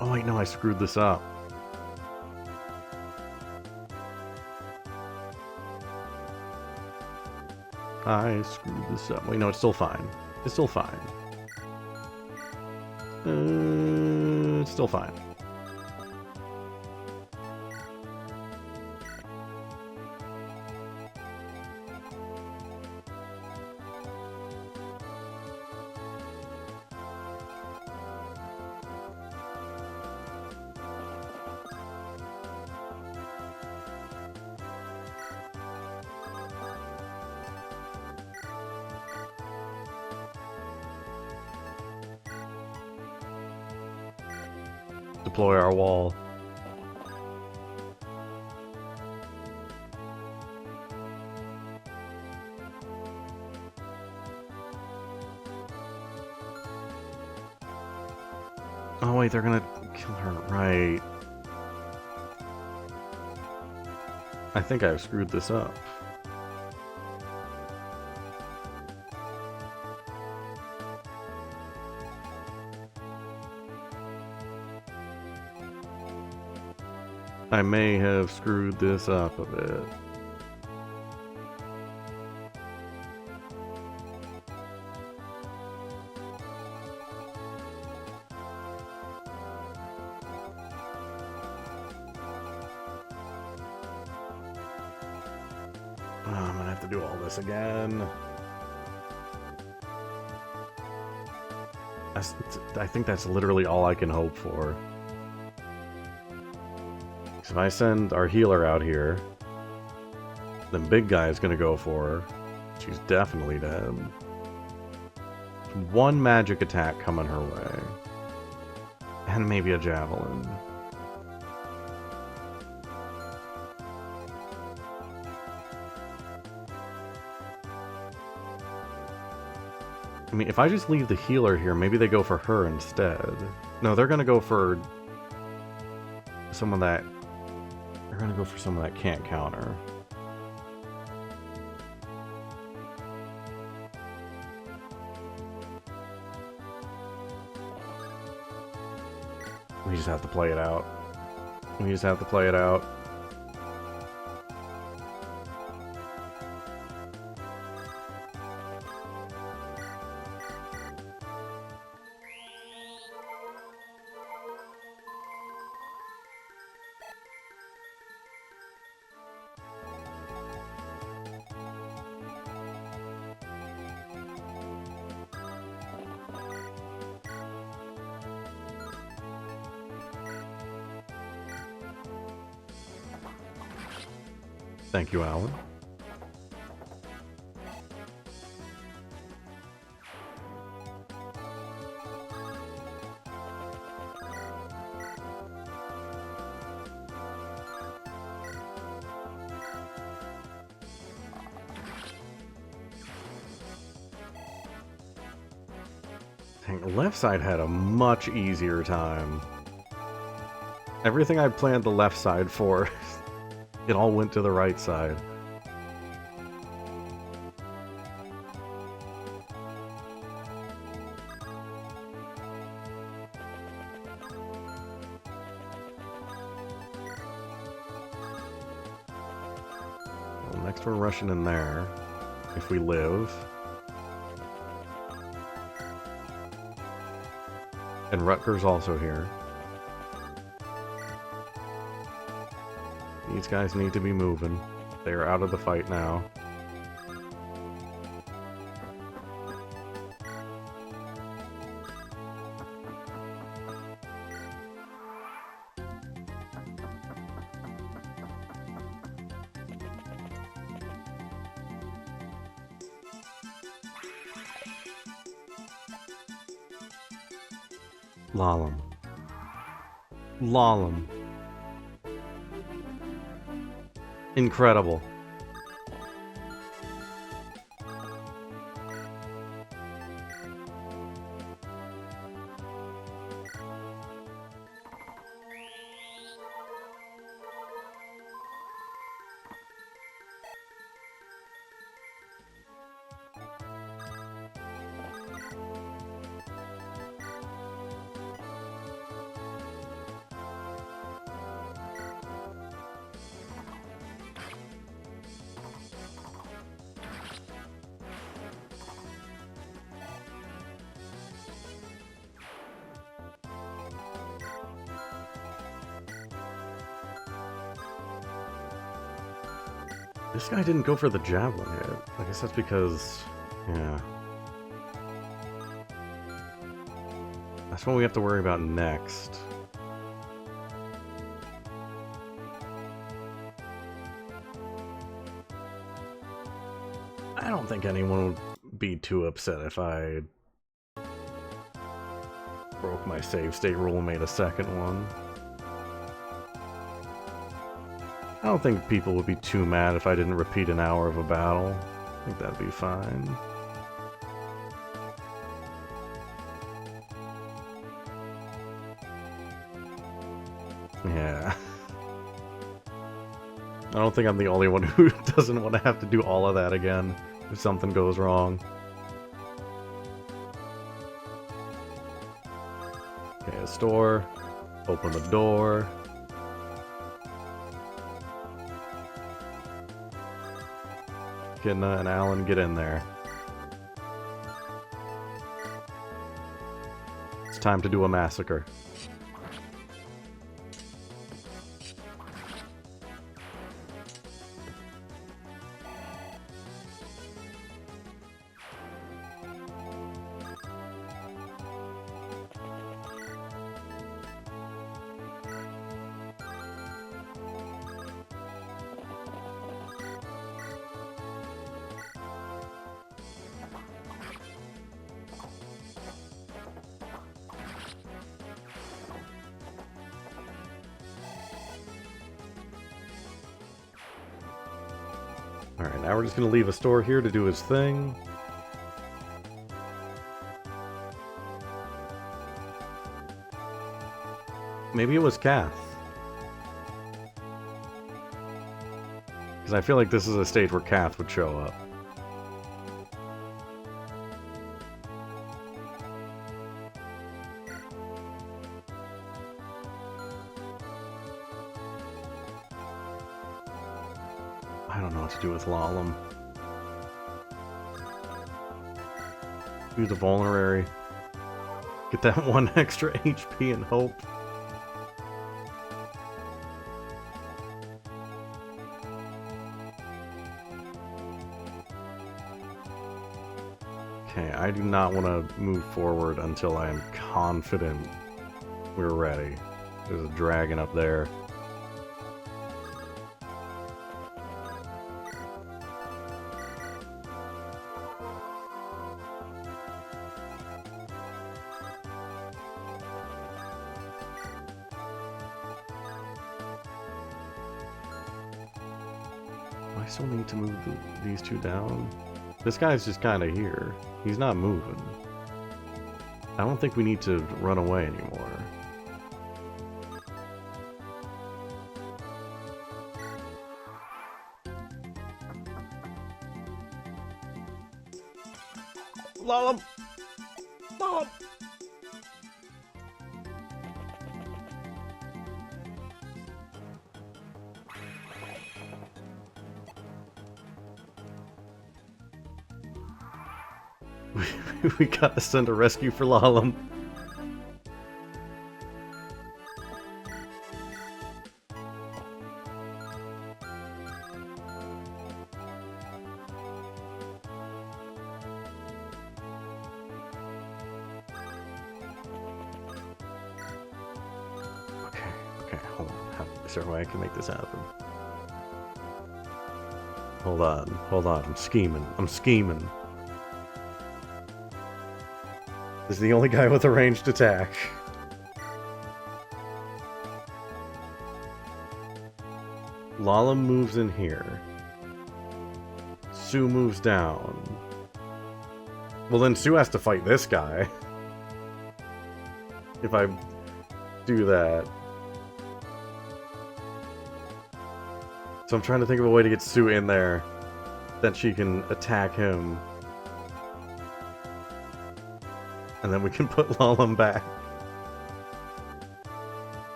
Oh wait, no, I screwed this up. I screwed this up. Wait, no, it's still fine. It's still fine. It's still fine. Deploy our wall. Oh wait, they're gonna kill her, right. I think I've screwed this up. I may have screwed this up a bit. Oh, I'm gonna have to do all this again. I think that's literally all I can hope for. If I send our healer out here, then big guy is gonna go for her. She's definitely dead. One magic attack coming her way. And maybe a javelin. I mean, if I just leave the healer here, maybe they go for her instead. No, they're gonna go for someone that... They're gonna go for someone that can't counter. We just have to play it out. We just have to play it out. Thank you, Alan. Dang, the left side had a much easier time. Everything I planned the left side for, it all went to the right side. Well, next we're rushing in there, if we live. And Rutger's also here. These guys need to be moving. They are out of the fight now. Lalum. Lalum. Incredible. This guy didn't go for the javelin yet. I guess that's because, yeah. That's what we have to worry about next. I don't think anyone would be too upset if I broke my save state rule and made a second one. I don't think people would be too mad if I didn't repeat an hour of a battle. I think that'd be fine. Yeah. I don't think I'm the only one who doesn't want to have to do all of that again if something goes wrong. Okay, a store. Open the door. And Alan, get in there. It's time to do a massacre. Alright, now we're just gonna leave a store here to do his thing. Maybe it was Kath. Because I feel like this is a stage where Kath would show up. I don't know what to do with Lalum. Do the vulnerary. Get that one extra HP and hope. Okay, I do not want to move forward until I am confident we're ready. There's a dragon up there. I still need to move these two down. This guy's just kind of here. He's not moving. I don't think we need to run away anymore. Lollum! Lollum! We gotta send a rescue for Lollum. Okay, hold on. Is there a way I can make this happen? Hold on. I'm scheming. This is the only guy with a ranged attack. Lollum moves in here. Sue moves down. Well, then Sue has to fight this guy. If I do that. So I'm trying to think of a way to get Sue in there that she can attack him. And then we can put Lollum back.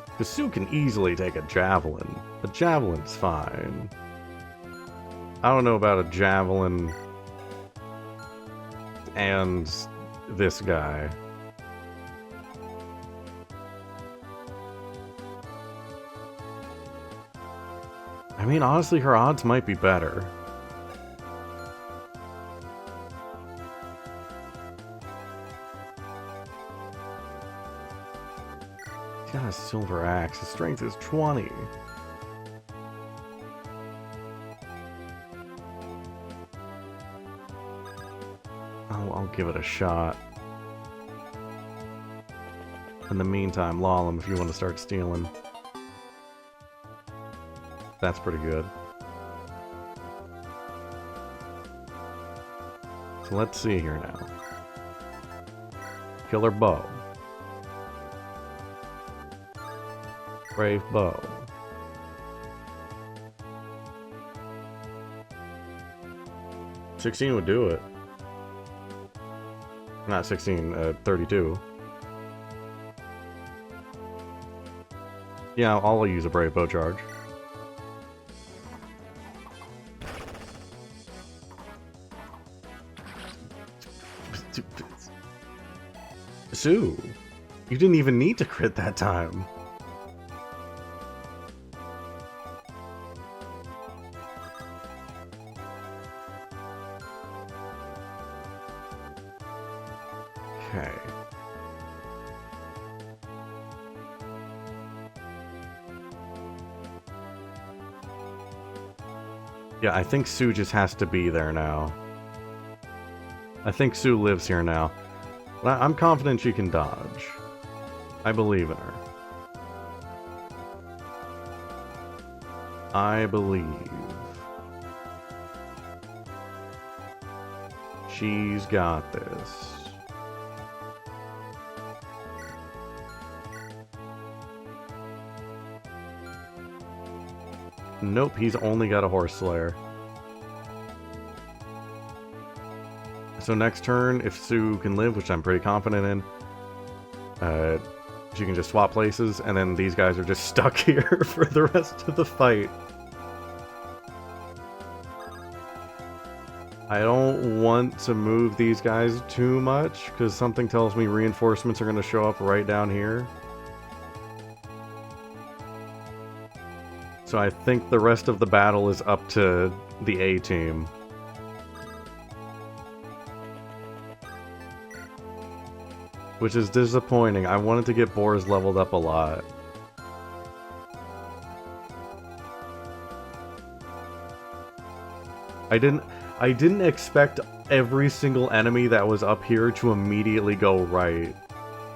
Because Sue can easily take a javelin. A javelin's fine. I don't know about a javelin and this guy. I mean, honestly, her odds might be better. He's got a silver axe. His strength is 20. I'll give it a shot. In the meantime, Lollum, if you want to start stealing. That's pretty good. So let's see here now. Killer bow. Brave bow. $16 would do it. Not 16, 32. Yeah, I'll use a brave bow charge. Sue, you didn't even need to crit that time. Okay. Yeah, I think Sue just has to be there now. I think Sue lives here now. I'm confident she can dodge. I believe in her. I believe. She's got this. Nope, he's only got a horse slayer. So next turn, if Sue can live, which I'm pretty confident in, she can just swap places, and then these guys are just stuck here for the rest of the fight. I don't want to move these guys too much, because something tells me reinforcements are going to show up right down here. So I think the rest of the battle is up to the A team. Which is disappointing. I wanted to get Boars leveled up a lot. I didn't expect every single enemy that was up here to immediately go right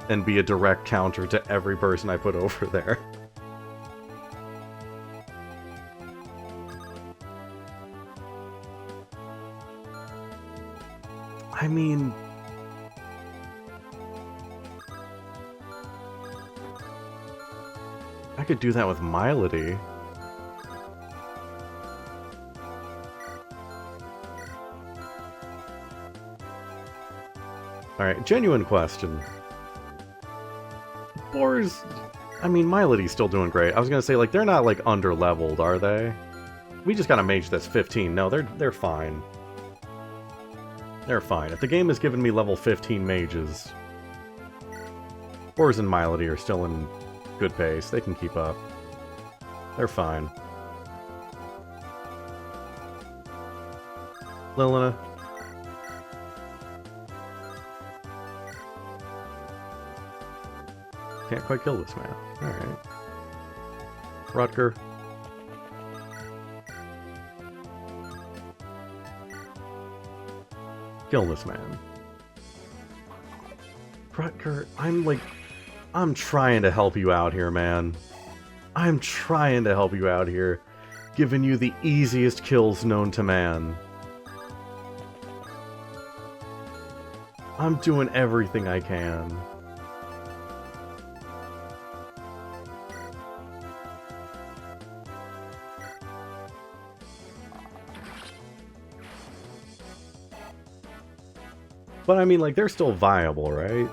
and be a direct counter to every person I put over there. I mean, could do that with Milady. Alright, genuine question. Boars... I mean, Milady's still doing great. I was gonna say, like, they're not, like, under-leveled, are they? We just got a mage that's 15. No, they're fine. They're fine. If the game has given me level 15 mages, Boars and Milady are still in good pace. They can keep up. They're fine. Lilina. Can't quite kill this man. Alright. Rutger. Kill this man. Rutger, I'm trying to help you out here, man. I'm trying to help you out here. Giving you the easiest kills known to man. I'm doing everything I can. But I mean, like, they're still viable, right?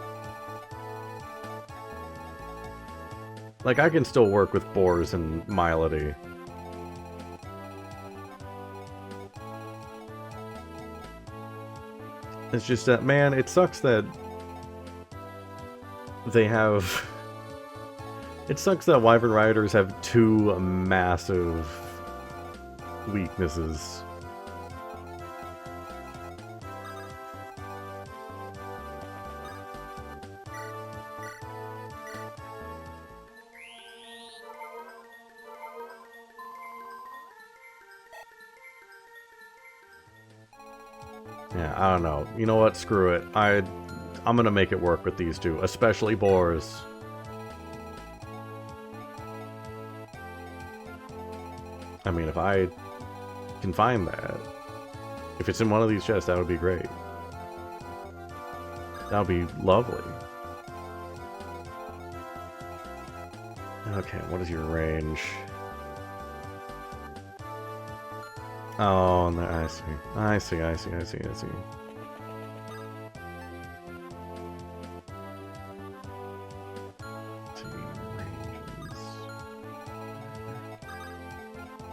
Like, I can still work with Boars and Milady. It's just that, man, it sucks that they have... It sucks that Wyvern Riders have two massive weaknesses. Yeah, I don't know. You know what? Screw it. I'm gonna make it work with these two, especially Boars. I mean, if I can find that, if it's in one of these chests, that would be great. That would be lovely. Okay, what is your range? Oh, no, I see. I see. Ranges.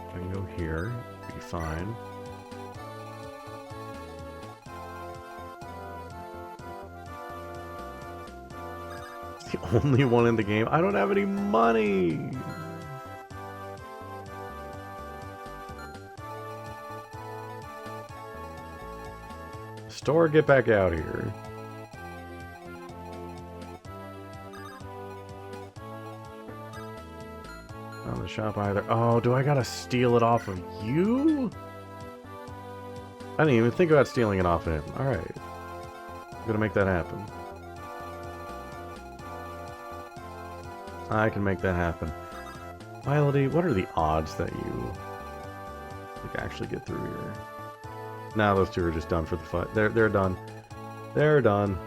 I can go here. Be fine. It's the only one in the game. I don't have any money! Store, get back out here. Not in the shop either. Oh, do I gotta steal it off of you? I didn't even think about stealing it off of him. Alright. I'm gonna make that happen. I can make that happen. Milady, what are the odds that you actually get through here? Now those two are just done for the fight. They're done. They're done.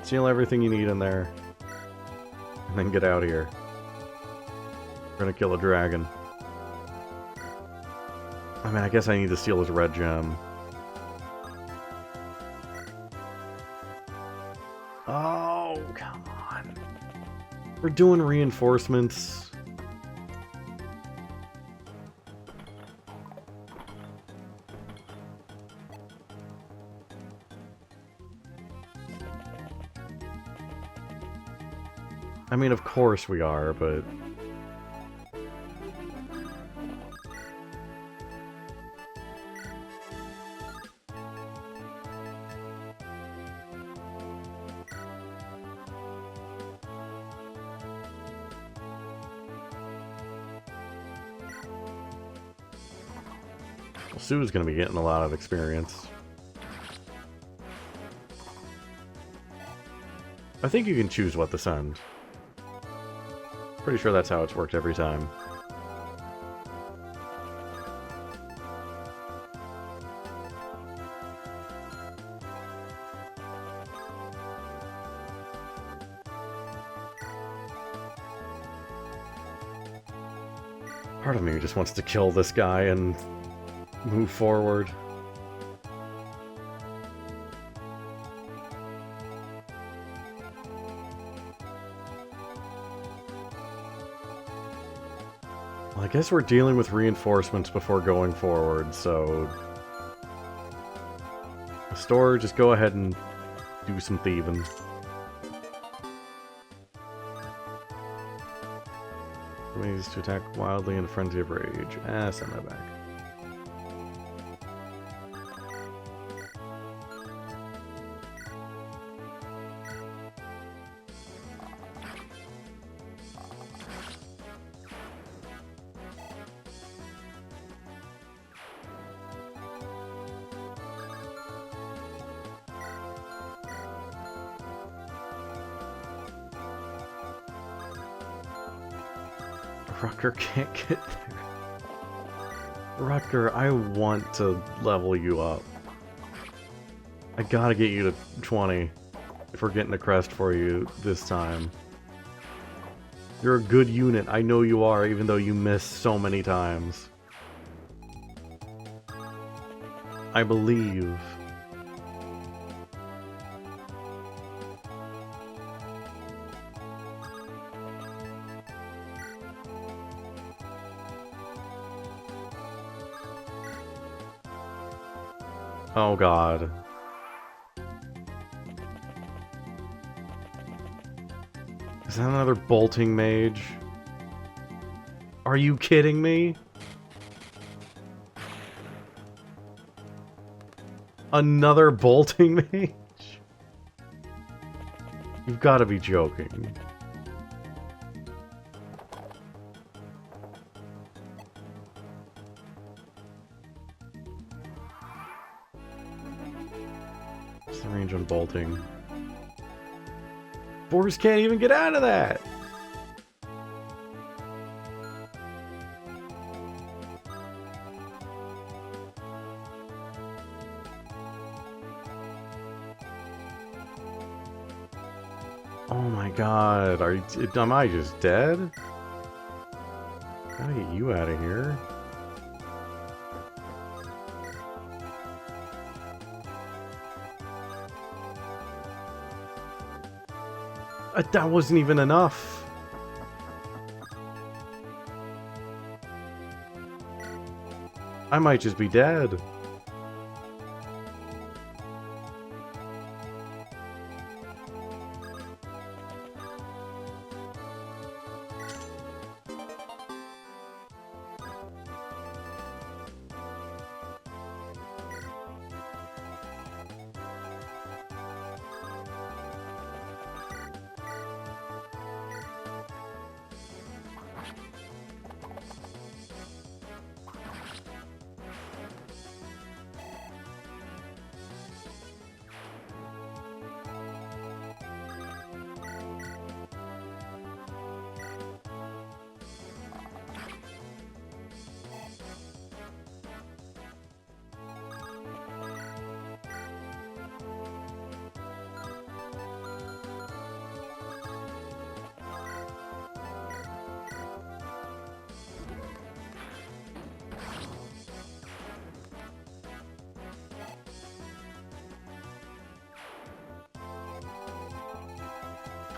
Steal everything you need in there. And then get out of here. We're gonna kill a dragon. I mean, I guess I need to steal his red gem. Oh, come on. We're doing reinforcements. I mean, of course we are, but... Sue's gonna be getting a lot of experience. I think you can choose what to send. Pretty sure that's how it's worked every time. Part of me just wants to kill this guy and move forward. Well, I guess we're dealing with reinforcements before going forward, so... The store, just go ahead and do some thieving. Ways to attack wildly in a frenzy of rage. Send that back. Rutger can't get there. Rutger, I want to level you up. I gotta get you to 20 if we're getting a crest for you this time. You're a good unit, I know you are, even though you miss so many times. I believe. Oh god. Is that another bolting mage? Are you kidding me? Another bolting mage? You've got to be joking. What's the range on bolting? Boars can't even get out of that! Oh my god, am I just dead? Gotta get you out of here. That wasn't even enough. I might just be dead.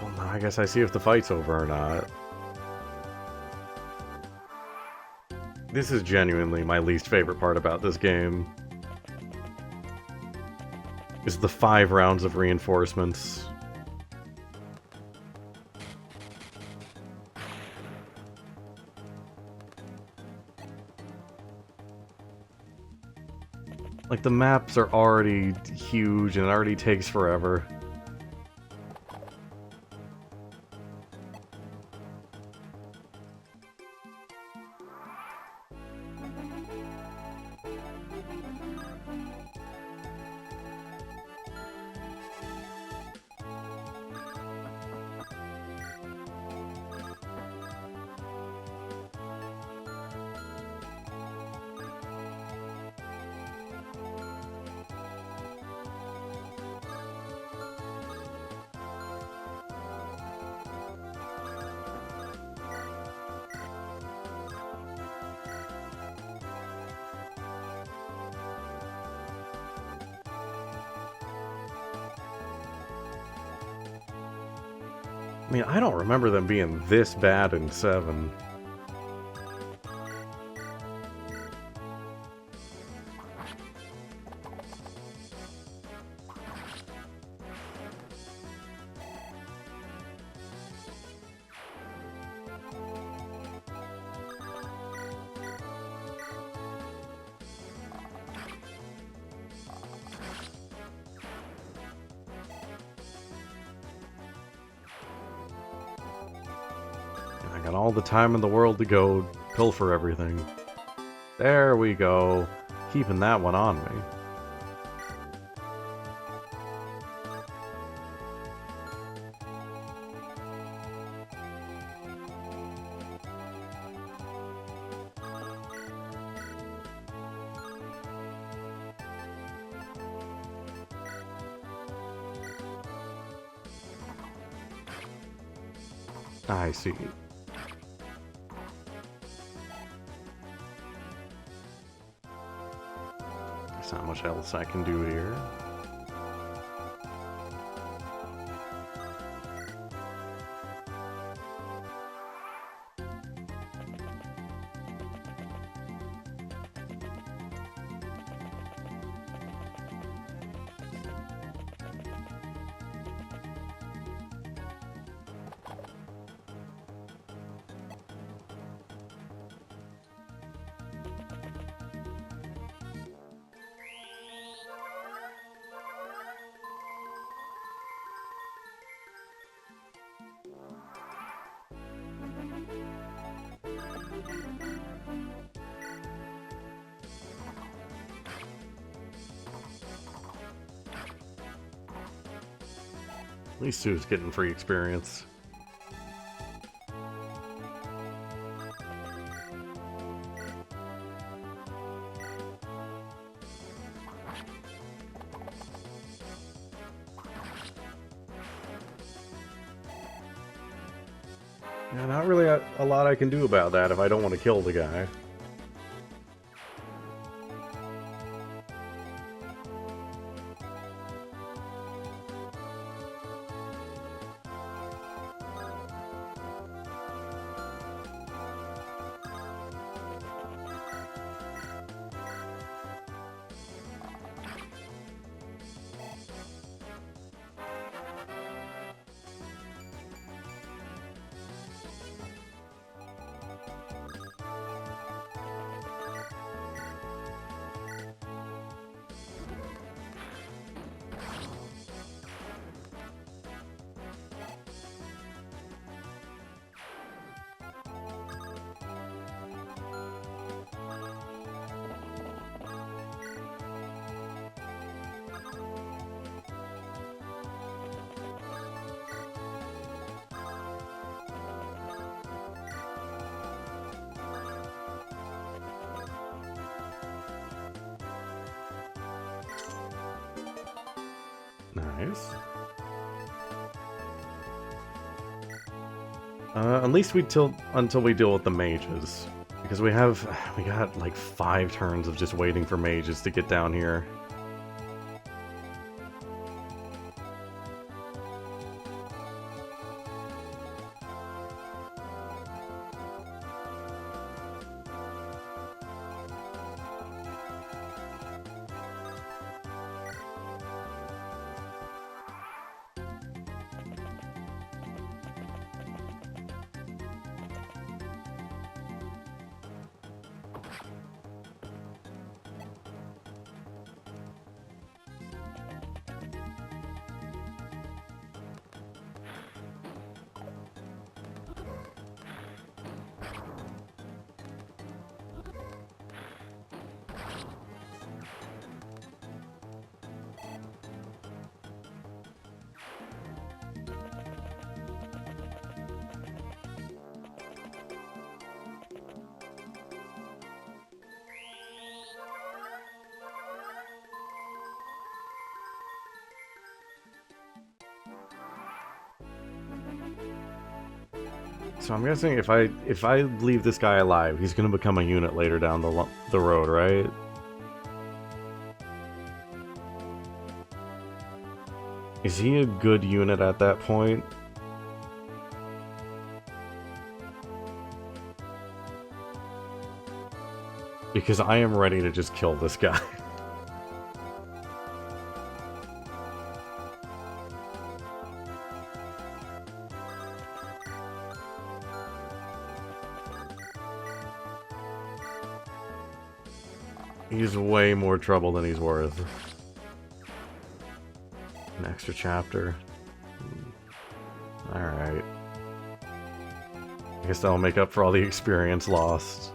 Well, now I guess I see if the fight's over or not. This is genuinely my least favorite part about this game. Is the 5 rounds of reinforcements. Like, the maps are already huge and it already takes forever. I mean, I don't remember them being this bad in 7. I got all the time in the world to go pilfer everything. There we go. Keeping that one on me. I see. There's not much else I can do here. At least Sue's getting free experience. Yeah, not really a lot I can do about that if I don't want to kill the guy. Nice. At least until we deal with the mages. Because we got like 5 turns of just waiting for mages to get down here. So I'm guessing if I leave this guy alive, he's gonna become a unit later down the road, right? Is he a good unit at that point? Because I am ready to just kill this guy. He's way more trouble than he's worth. An extra chapter. Alright. I guess that'll make up for all the experience lost.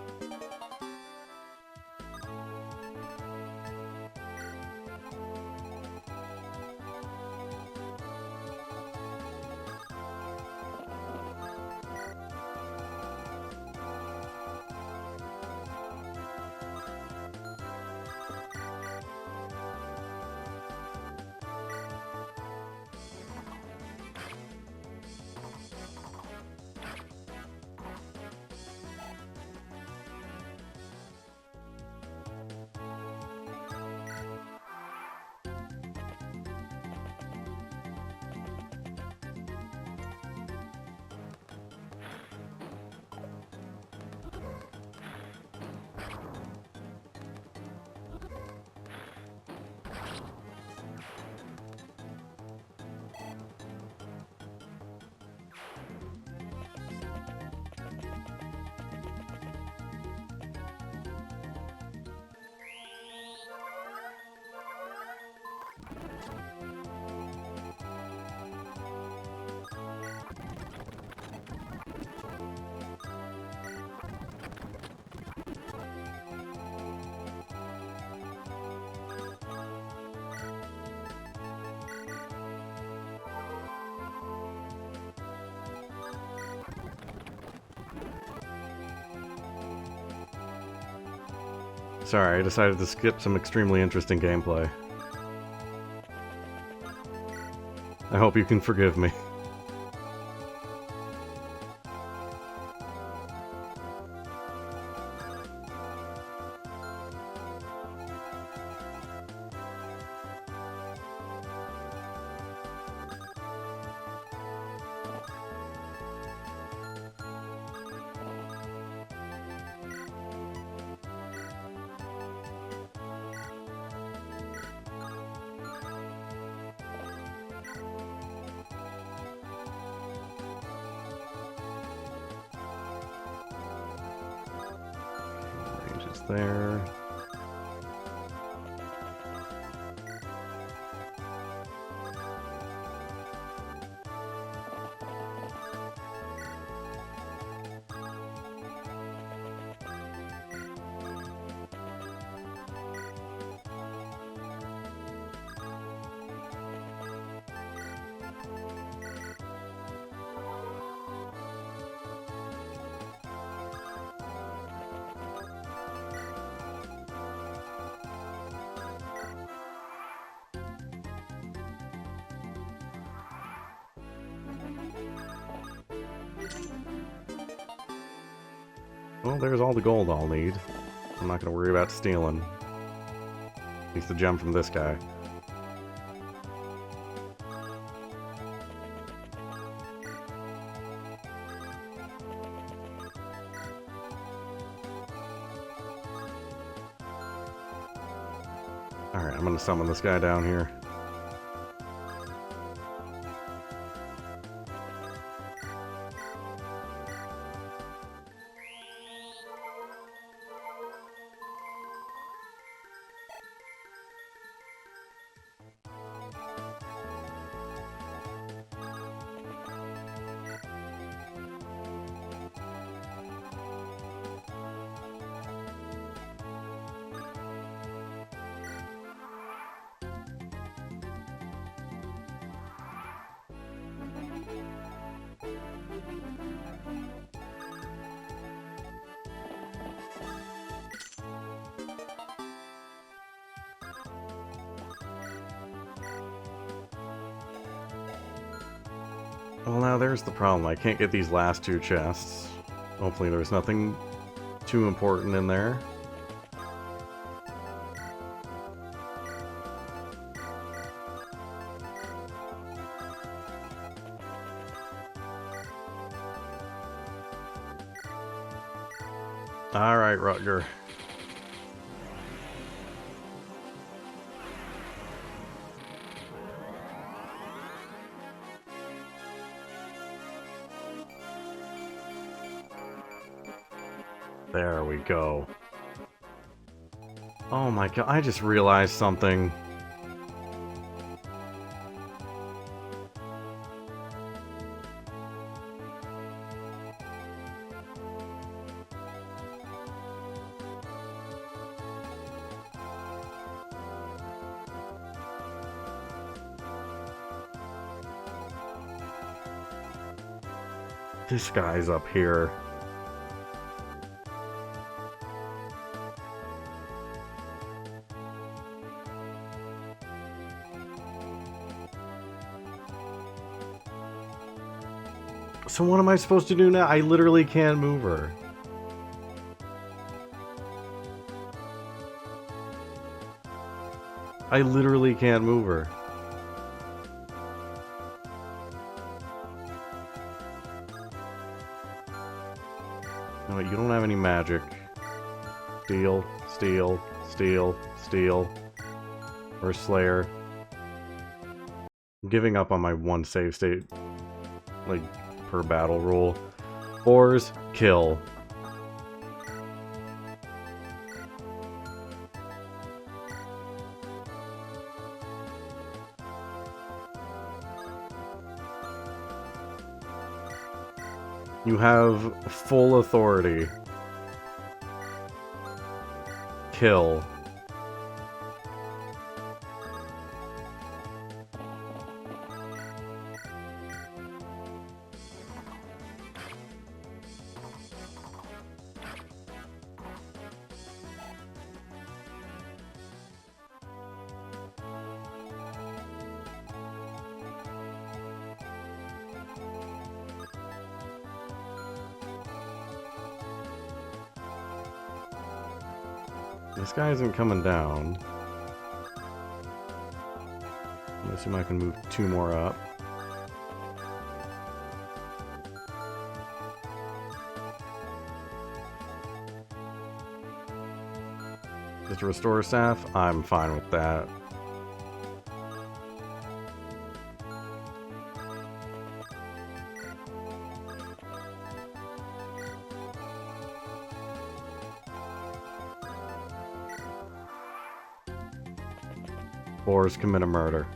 Sorry, I decided to skip some extremely interesting gameplay. I hope you can forgive me. Ranges there. Well, there's all the gold I'll need. I'm not gonna worry about stealing. At least the gem from this guy. Alright, I'm gonna summon this guy down here. Well, now there's the problem. I can't get these last two chests. Hopefully there's nothing too important in there. Alright, Rutger. There we go. Oh my god, I just realized something. This guy's up here. So what am I supposed to do now? I literally can't move her. I literally can't move her. No, you don't have any magic. Steal, steal, steal, steal. Or Slayer. I'm giving up on my one save state, like, per battle rule. Boars, kill. You have full authority. Kill. This guy isn't coming down. I assume I can move 2 more up. Just a restore staff? I'm fine with that. Boars commit a murder.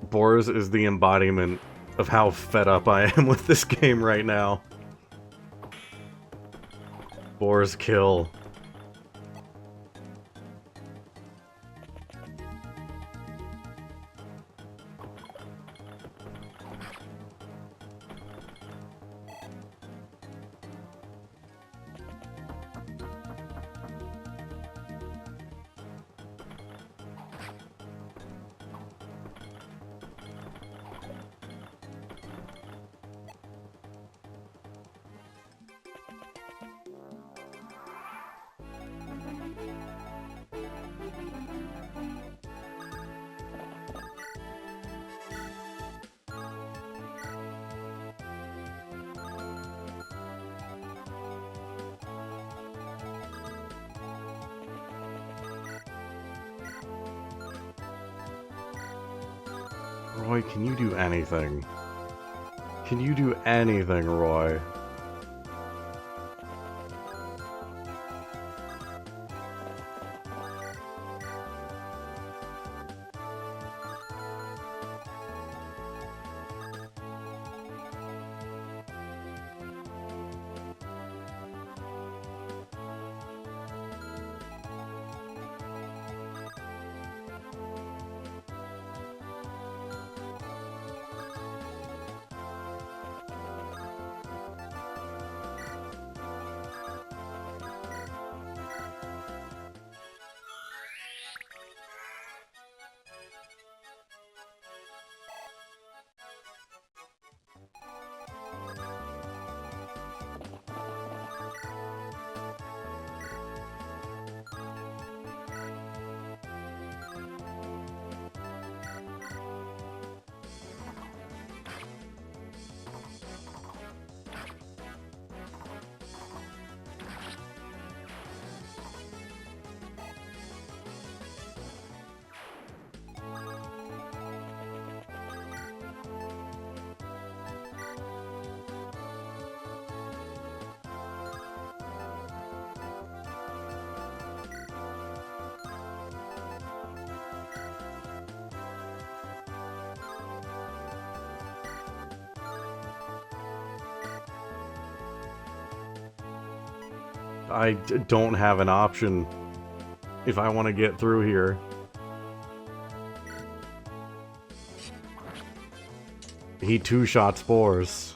Boars is the embodiment of how fed up I am with this game right now. Boars kill. Roy, can you do anything? Can you do anything, Roy? don't have an option if I want to get through here. He two-shot spores.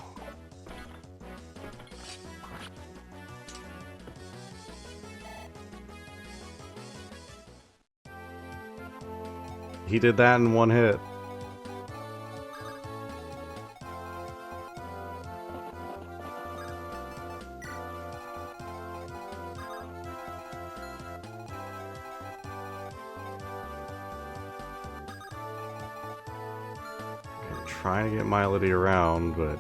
He did that in one hit. Trying to get Milady around, but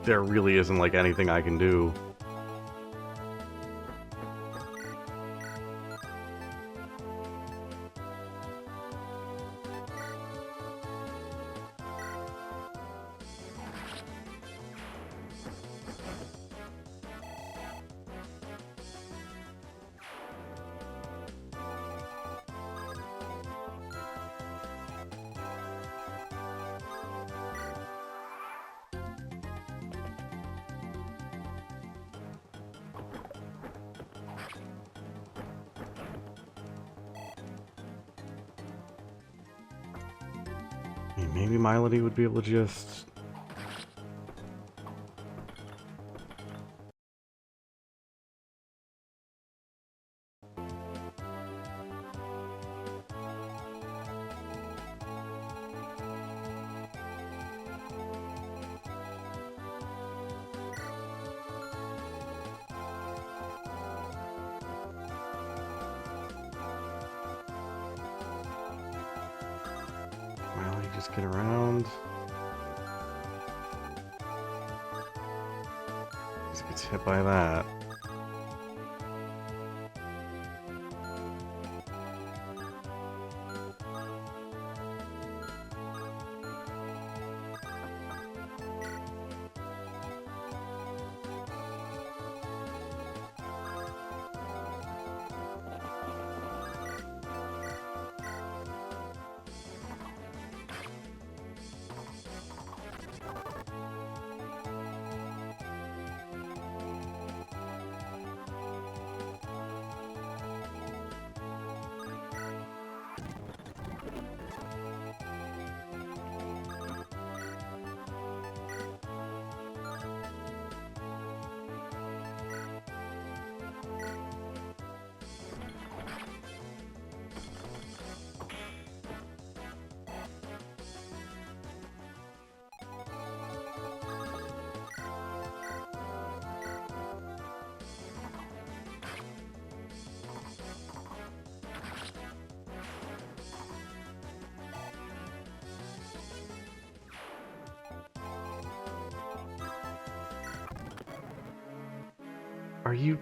there really isn't like anything I can do. Maybe Milady would be able to just... Milady just get around. Just gets hit by that. Are you...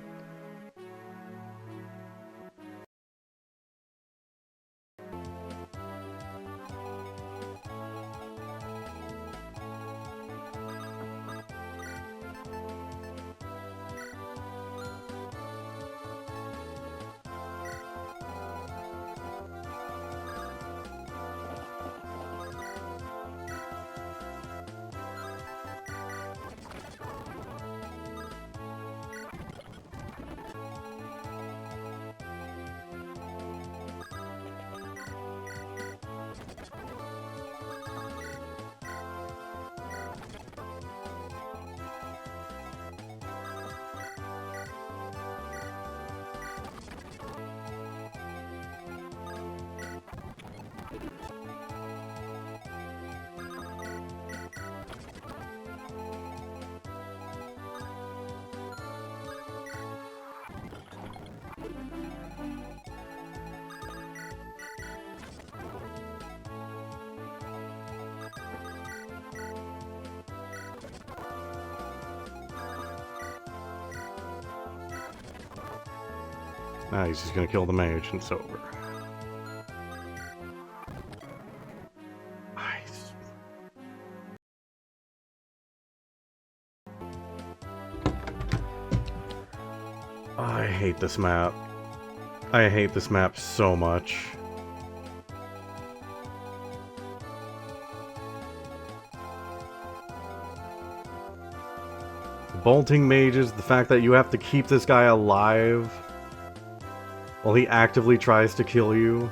Nah, he's just gonna kill the mage and it's over. I hate this map. I hate this map so much. bolting mages, the fact that you have to keep this guy alive while he actively tries to kill you.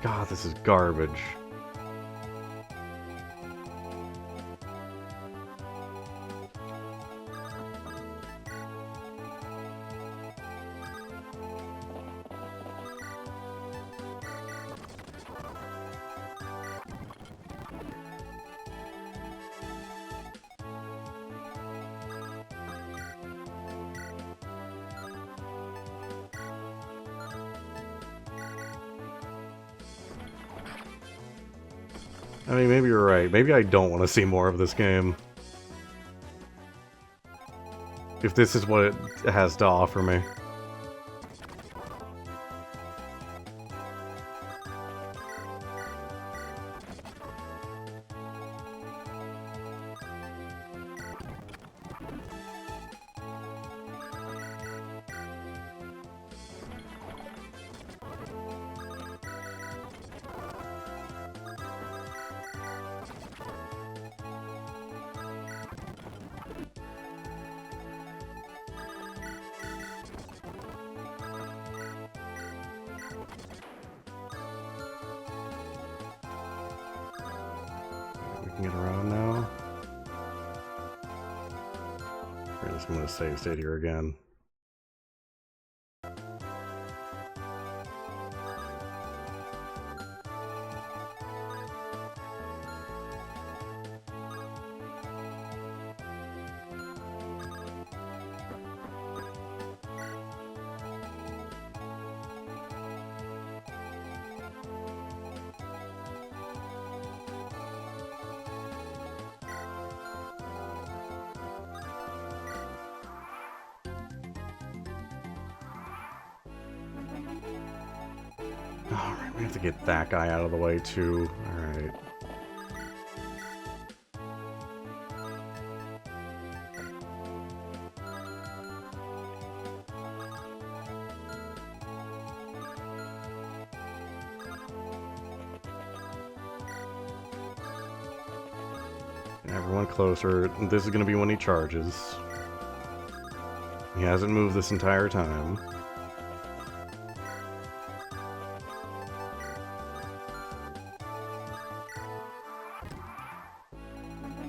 God, this is garbage. I mean, maybe you're right. Maybe I don't want to see more of this game. If this is what it has to offer me. We can get around now. I'm just going to save state here again. Alright, we have to get that guy out of the way too. Alright. Everyone closer. This is going to be when he charges. He hasn't moved this entire time.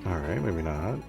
Alright, maybe not.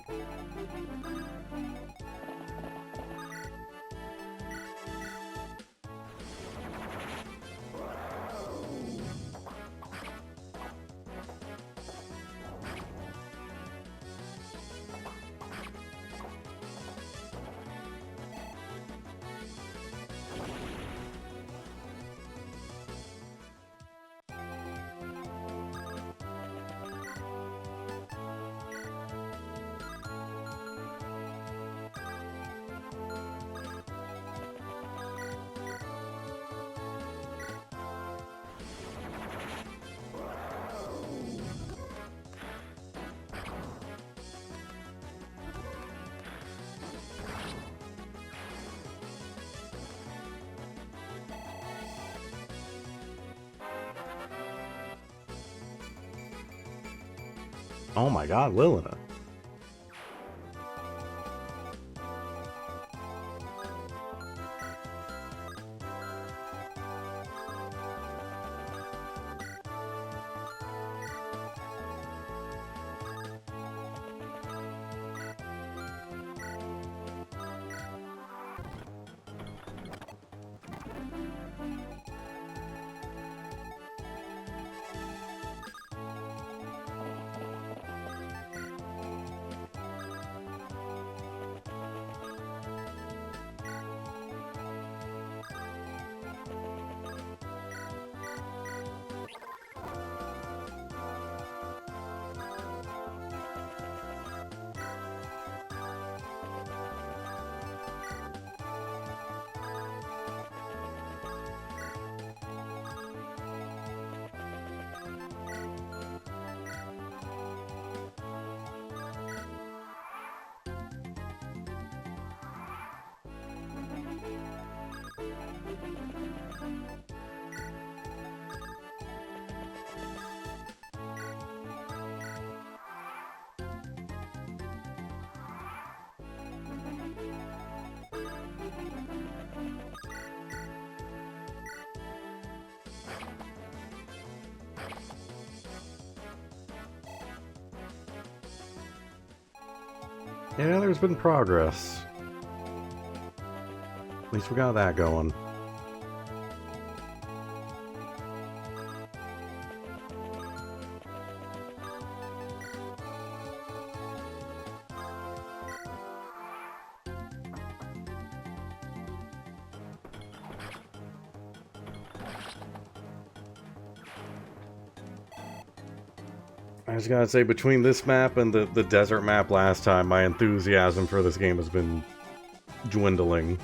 Oh my god, Lilina. Yeah, there's been progress. At least we got that going. I just gotta say, between this map and the desert map last time, my enthusiasm for this game has been dwindling.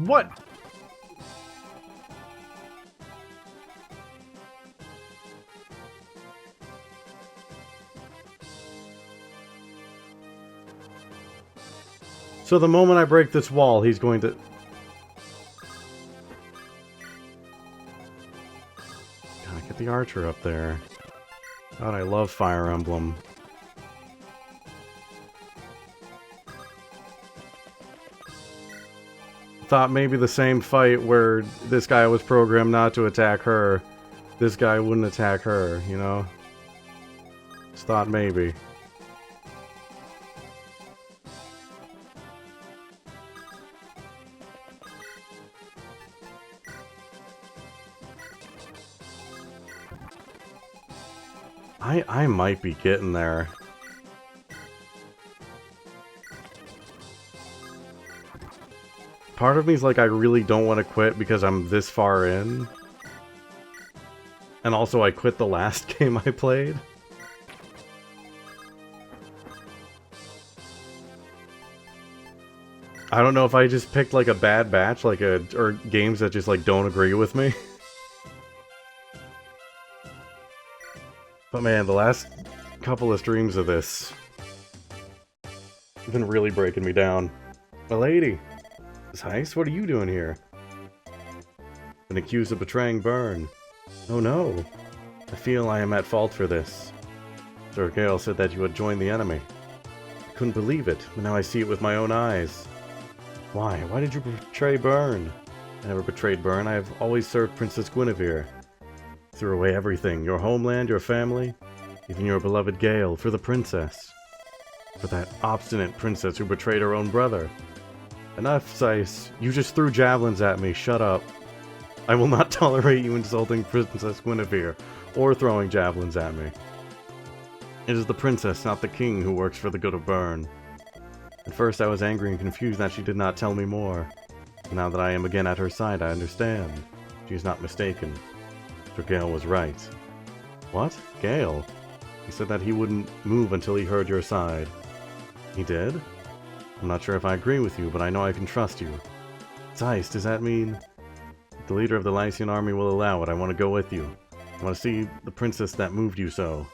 What? So the moment I break this wall, he's going to... Gotta get the archer up there. God, I love Fire Emblem. Thought maybe the same fight where this guy was programmed not to attack her, this guy wouldn't attack her, you know? Just thought maybe. I might be getting there. Part of me is like, I really don't want to quit because I'm this far in. And also I quit the last game I played. I don't know if I just picked like a bad batch, like or games that just like don't agree with me. But man, the last couple of streams of this have been really breaking me down. Milady! Heist, what are you doing here? Been accused of betraying Byrne. Oh no. I feel I am at fault for this. Sir Gale said that you had joined the enemy. I couldn't believe it, but now I see it with my own eyes. Why? Why did you betray Byrne? I never betrayed Byrne. I have always served Princess Guinevere. Threw away everything, your homeland, your family, even your beloved Gale, for the princess. For that obstinate princess who betrayed her own brother. Enough, Seiss. You just threw javelins at me. Shut up. I will not tolerate you insulting Princess Guinevere, or throwing javelins at me. It is the princess, not the king, who works for the good of Byrne. At first I was angry and confused that she did not tell me more. But now that I am again at her side, I understand. She is not mistaken. Sir Gale was right. What? Gale? He said that he wouldn't move until he heard your side. He did? I'm not sure if I agree with you, but I know I can trust you. Zeiss, does that mean... If the leader of the Lycian army will allow it, I want to go with you. I want to see the princess that moved you so.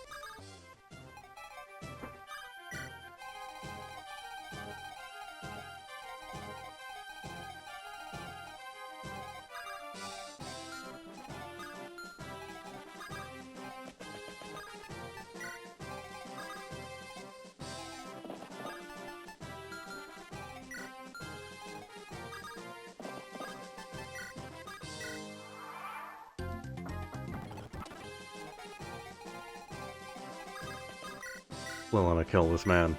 Still want to kill this man.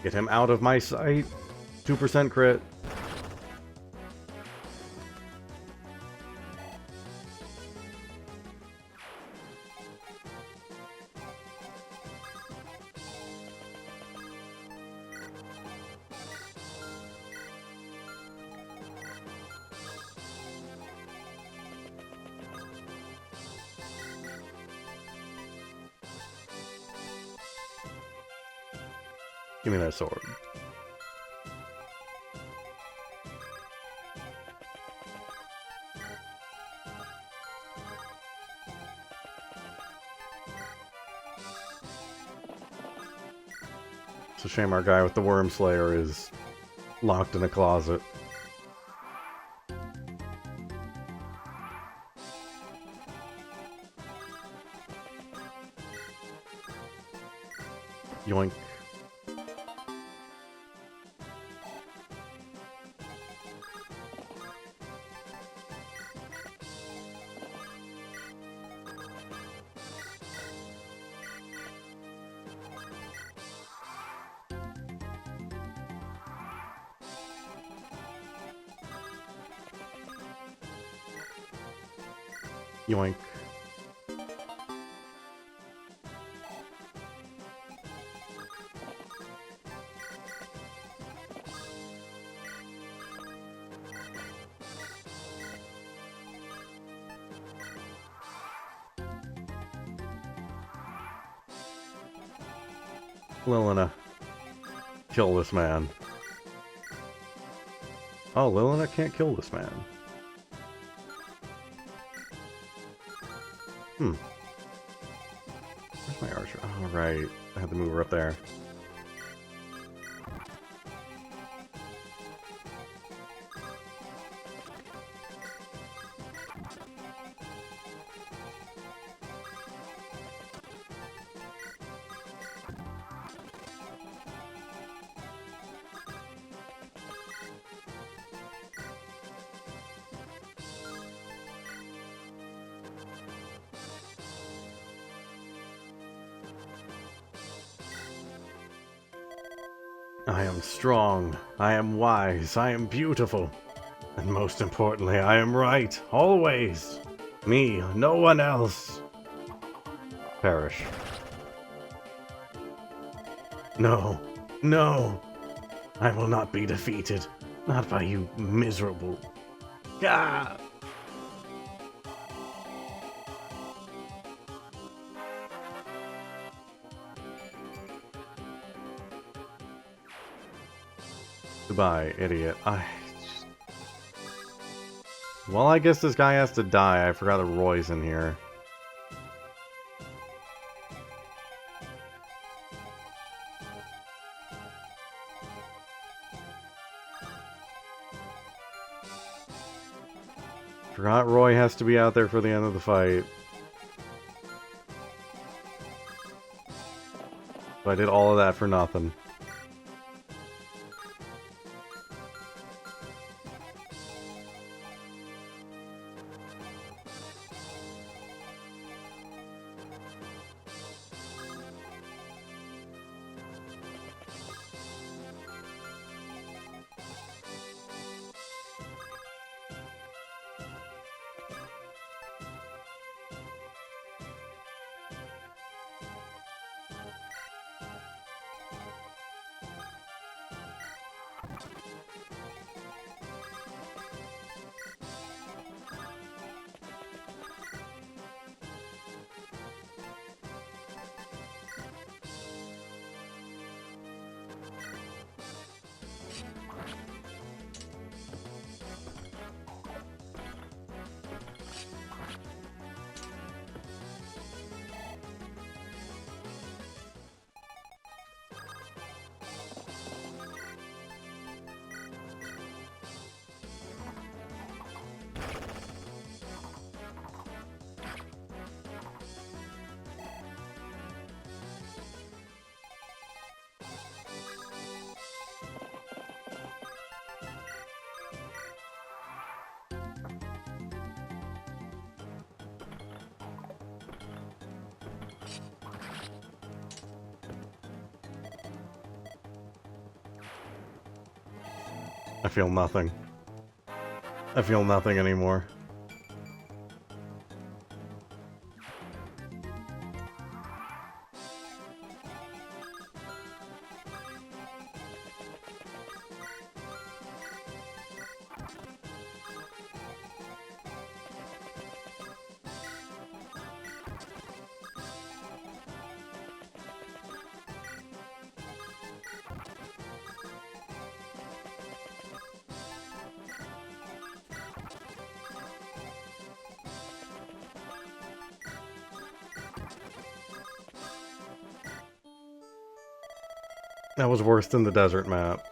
Get him out of my sight. 2% crit. Give me that sword. It's a shame our guy with the Worm Slayer is locked in a closet. Yoink. Yoink. Lilina. Kill this man. Oh, Lilina can't kill this man. Hmm. Where's my archer? Oh, right. I had to move her up there. I am strong, I am wise, I am beautiful, and most importantly, I am right, always. Me, no one else. Perish. No, no, I will not be defeated, not by you miserable. Gah! Goodbye, idiot. Well, I guess this guy has to die. I forgot that Roy's in here. Forgot Roy has to be out there for the end of the fight. So I did all of that for nothing. I feel nothing. I feel nothing anymore. That was worse than the desert map.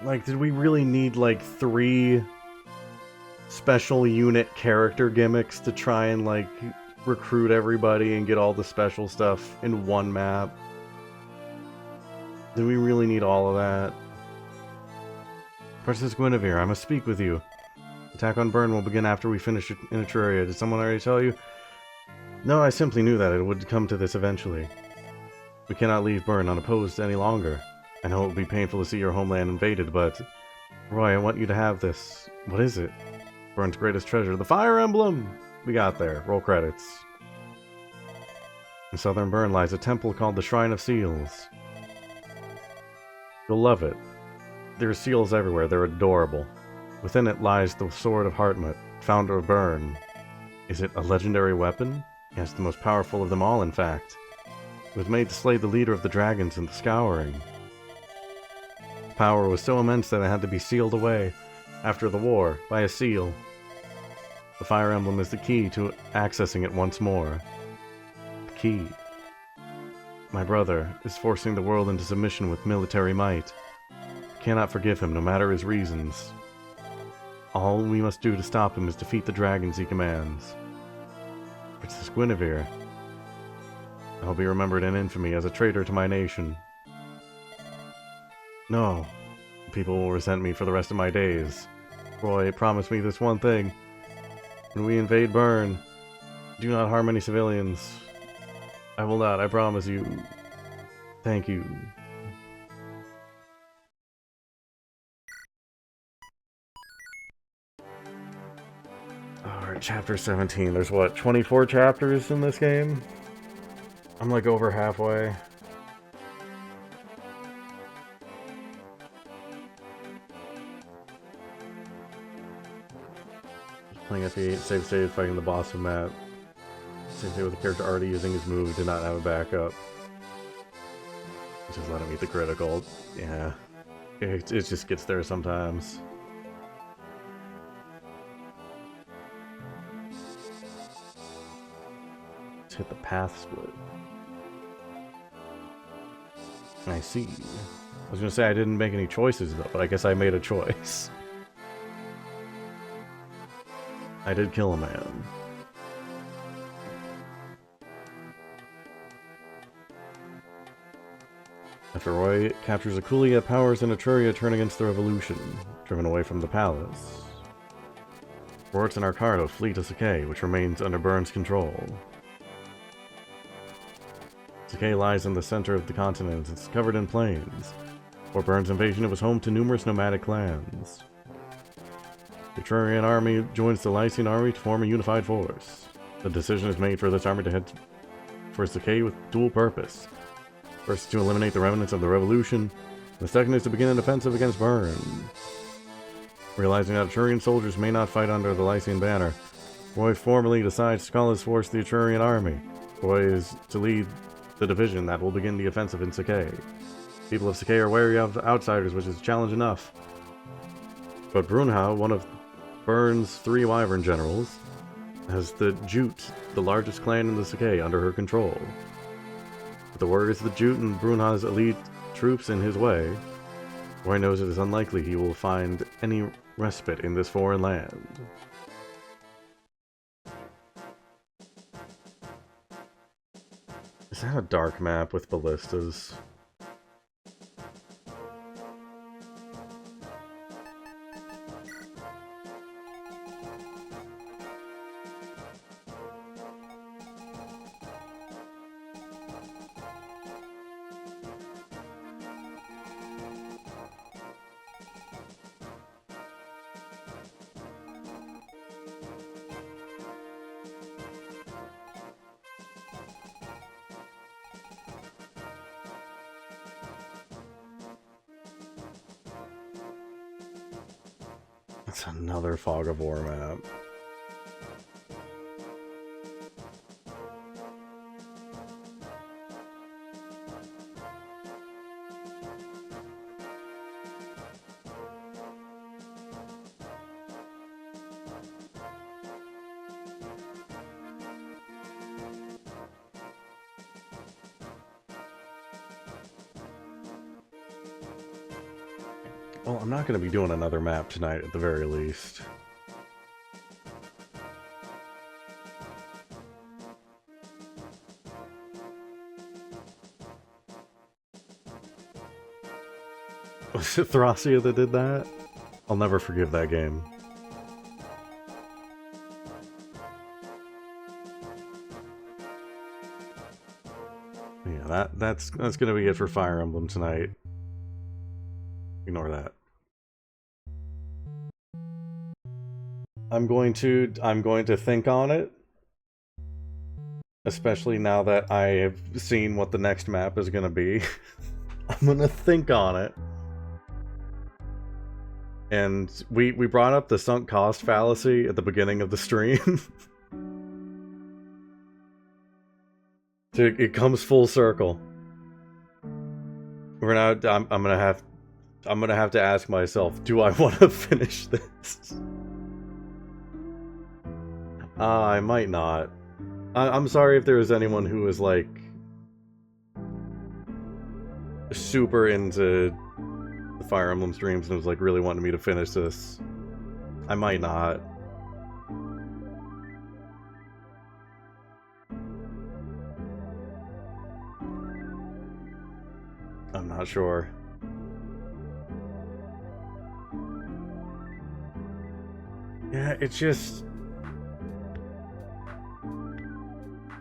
Like, did we really need, like, 3 special unit character gimmicks to try and, like, recruit everybody and get all the special stuff in one map? Do we really need all of that? Princess Guinevere, I must speak with you. Attack on Bern will begin after we finish in Etruria. Did someone already tell you? No, I simply knew that it would come to this eventually. We cannot leave Bern unopposed any longer. I know it will be painful to see your homeland invaded, but... Roy, I want you to have this. What is it? Bern's greatest treasure, the Fire Emblem! We got there. Roll credits. In southern Bern lies a temple called the Shrine of Seals. You'll love it. There are seals everywhere. They're adorable. Within it lies the Sword of Hartmut, founder of Bern. Is it a legendary weapon? Yes, the most powerful of them all, in fact. It was made to slay the leader of the dragons in the Scouring. Its power was so immense that it had to be sealed away, after the war, by a seal. The Fire Emblem is the key to accessing it once more. The key. My brother is forcing the world into submission with military might. I cannot forgive him, no matter his reasons. All we must do to stop him is defeat the dragons he commands. Princess Guinevere. I will be remembered in infamy as a traitor to my nation. No. People will resent me for the rest of my days. Roy, promise me this one thing. When we invade Bern, do not harm any civilians. I will not, I promise you. Thank you. Alright, chapter 17. There's what, 24 chapters in this game? I'm like over halfway. Playing at the save state, fighting the boss of map. Same thing with the character already using his move, did not have a backup. Just let him eat the critical. Yeah. It just gets there sometimes. Let's hit the path split. I see. I was gonna say I didn't make any choices though, but I guess I made a choice. I did kill a man. After Roy captures Akulia, powers in Etruria turn against the revolution, driven away from the palace. Rorts and Arcardo flee to Sakai, which remains under Bern's control. Sakai lies in the center of the continent. It's covered in plains. Before Bern's invasion, it was home to numerous nomadic clans. The Etrurian army joins the Lycian army to form a unified force. The decision is made for this army to head for Sakai with dual purpose. First, to eliminate the remnants of the revolution, and the second is to begin an offensive against Bern. Realizing that Etrurian soldiers may not fight under the Lycian banner, Roy formally decides to call his force the Etrurian army. Roy is to lead the division that will begin the offensive in Sakai. People of Sakai are wary of outsiders, which is challenge enough. But Brunhau, one of Bern's 3 Wyvern generals, has the Jute, the largest clan in the Sakai, under her control. With the warriors of the Jute and Brunhau's elite troops in his way, Roy knows it is unlikely he will find any respite in this foreign land. Is that a dark map with ballistas? It's another Fog of War map. Well, I'm not going to be doing another map tonight at the very least. Was it Thracia that did that? I'll never forgive that game. Yeah, that's gonna be it for Fire Emblem tonight. Ignore that. I'm going to think on it. Especially now that I have seen what the next map is gonna be. I'm gonna think on it. And we brought up the sunk cost fallacy at the beginning of the stream. It comes full circle. We're not. I'm gonna have to ask myself, do I want to finish this? I might not. I'm sorry if there was anyone who was like super into the Fire Emblem streams and was like really wanting me to finish this. I might not. I'm not sure. Yeah, it's just...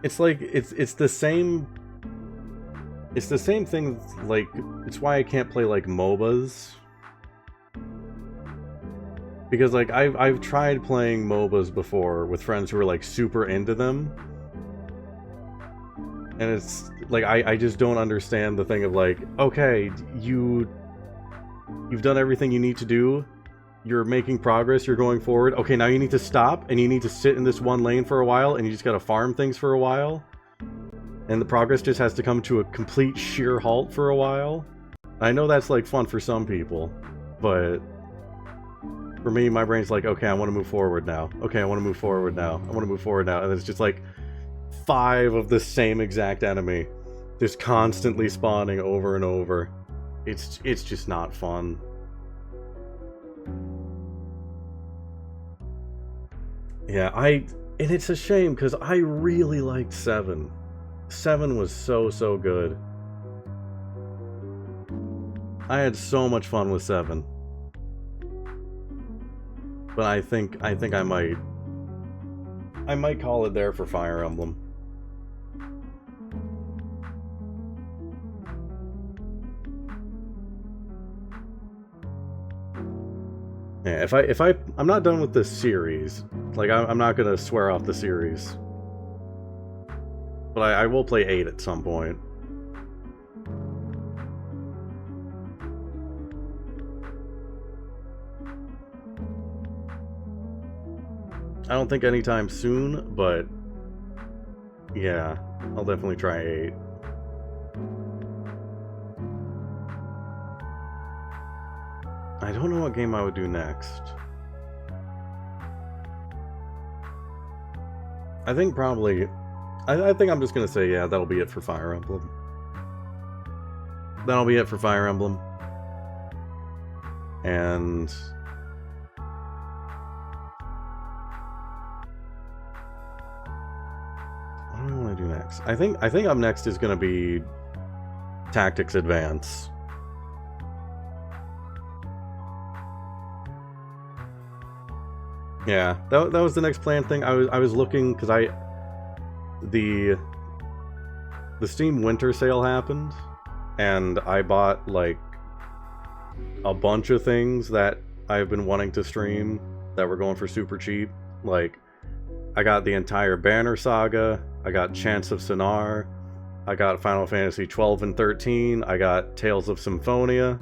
It's like, it's the same... It's the same thing, like, it's why I can't play, like, MOBAs. Because, like, I've tried playing MOBAs before with friends who are, like, super into them. And it's, like, I just don't understand the thing of, like, okay, you've done everything you need to do. You're making progress, you're going forward. Okay, now you need to stop, and you need to sit in this one lane for a while, and you just gotta farm things for a while. And the progress just has to come to a complete sheer halt for a while. I know that's, like, fun for some people, but... For me, my brain's like, okay, I want to move forward now. Okay, I want to move forward now. I want to move forward now. And it's just, like, 5 of the same exact enemy. Just constantly spawning over and over. It's just not fun. Yeah, and it's a shame, because I really liked 7. 7 was so good. I had so much fun with 7. But I think I might call it there for Fire Emblem. Yeah, I'm not done with this series. Like, I'm not gonna swear off the series. But I will play 8 at some point. I don't think anytime soon, but yeah, I'll definitely try 8. I don't know what game I would do next. I think probably... I think I'm just gonna say, yeah, that'll be it for Fire Emblem. That'll be it for Fire Emblem. And... what do I want to do next? I think up next is gonna be Tactics Advance. Yeah, that was the next planned thing. I was looking because the Steam Winter Sale happened, and I bought like a bunch of things that I've been wanting to stream that were going for super cheap. Like, I got the entire Banner Saga, I got Chants of Sonar, I got Final Fantasy 12 and 13, I got Tales of Symphonia.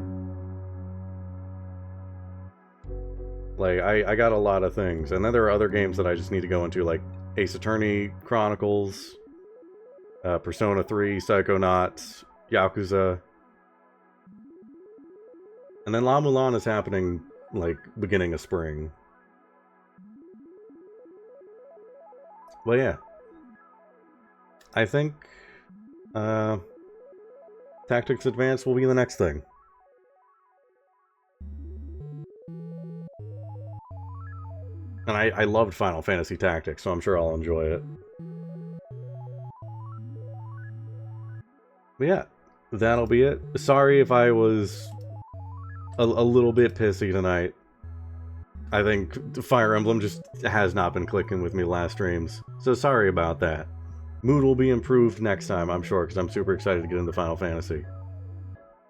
Like, I got a lot of things. And then there are other games that I just need to go into, like Ace Attorney Chronicles, Persona 3, Psychonauts, Yakuza. And then La Mulan is happening, like, beginning of spring. Well, yeah. I think Tactics Advance will be the next thing. And I loved Final Fantasy Tactics, so I'm sure I'll enjoy it. But yeah, that'll be it. Sorry if I was a little bit pissy tonight. I think Fire Emblem just has not been clicking with me last streams, so sorry about that. Mood will be improved next time, I'm sure, because I'm super excited to get into Final Fantasy.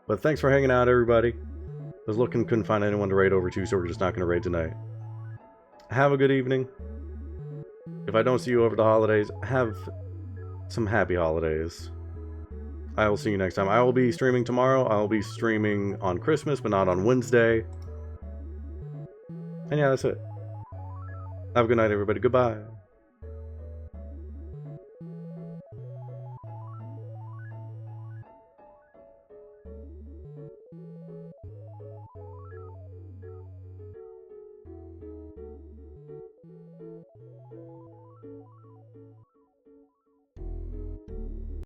But thanks for hanging out, everybody. I was looking, couldn't find anyone to raid over to, so we're just not going to raid tonight. Have a good evening. If I don't see you over the holidays, have some happy holidays. I will see you next time. I will be streaming tomorrow. I will be streaming on Christmas, but not on Wednesday. And yeah, that's it. Have a good night, everybody. Goodbye.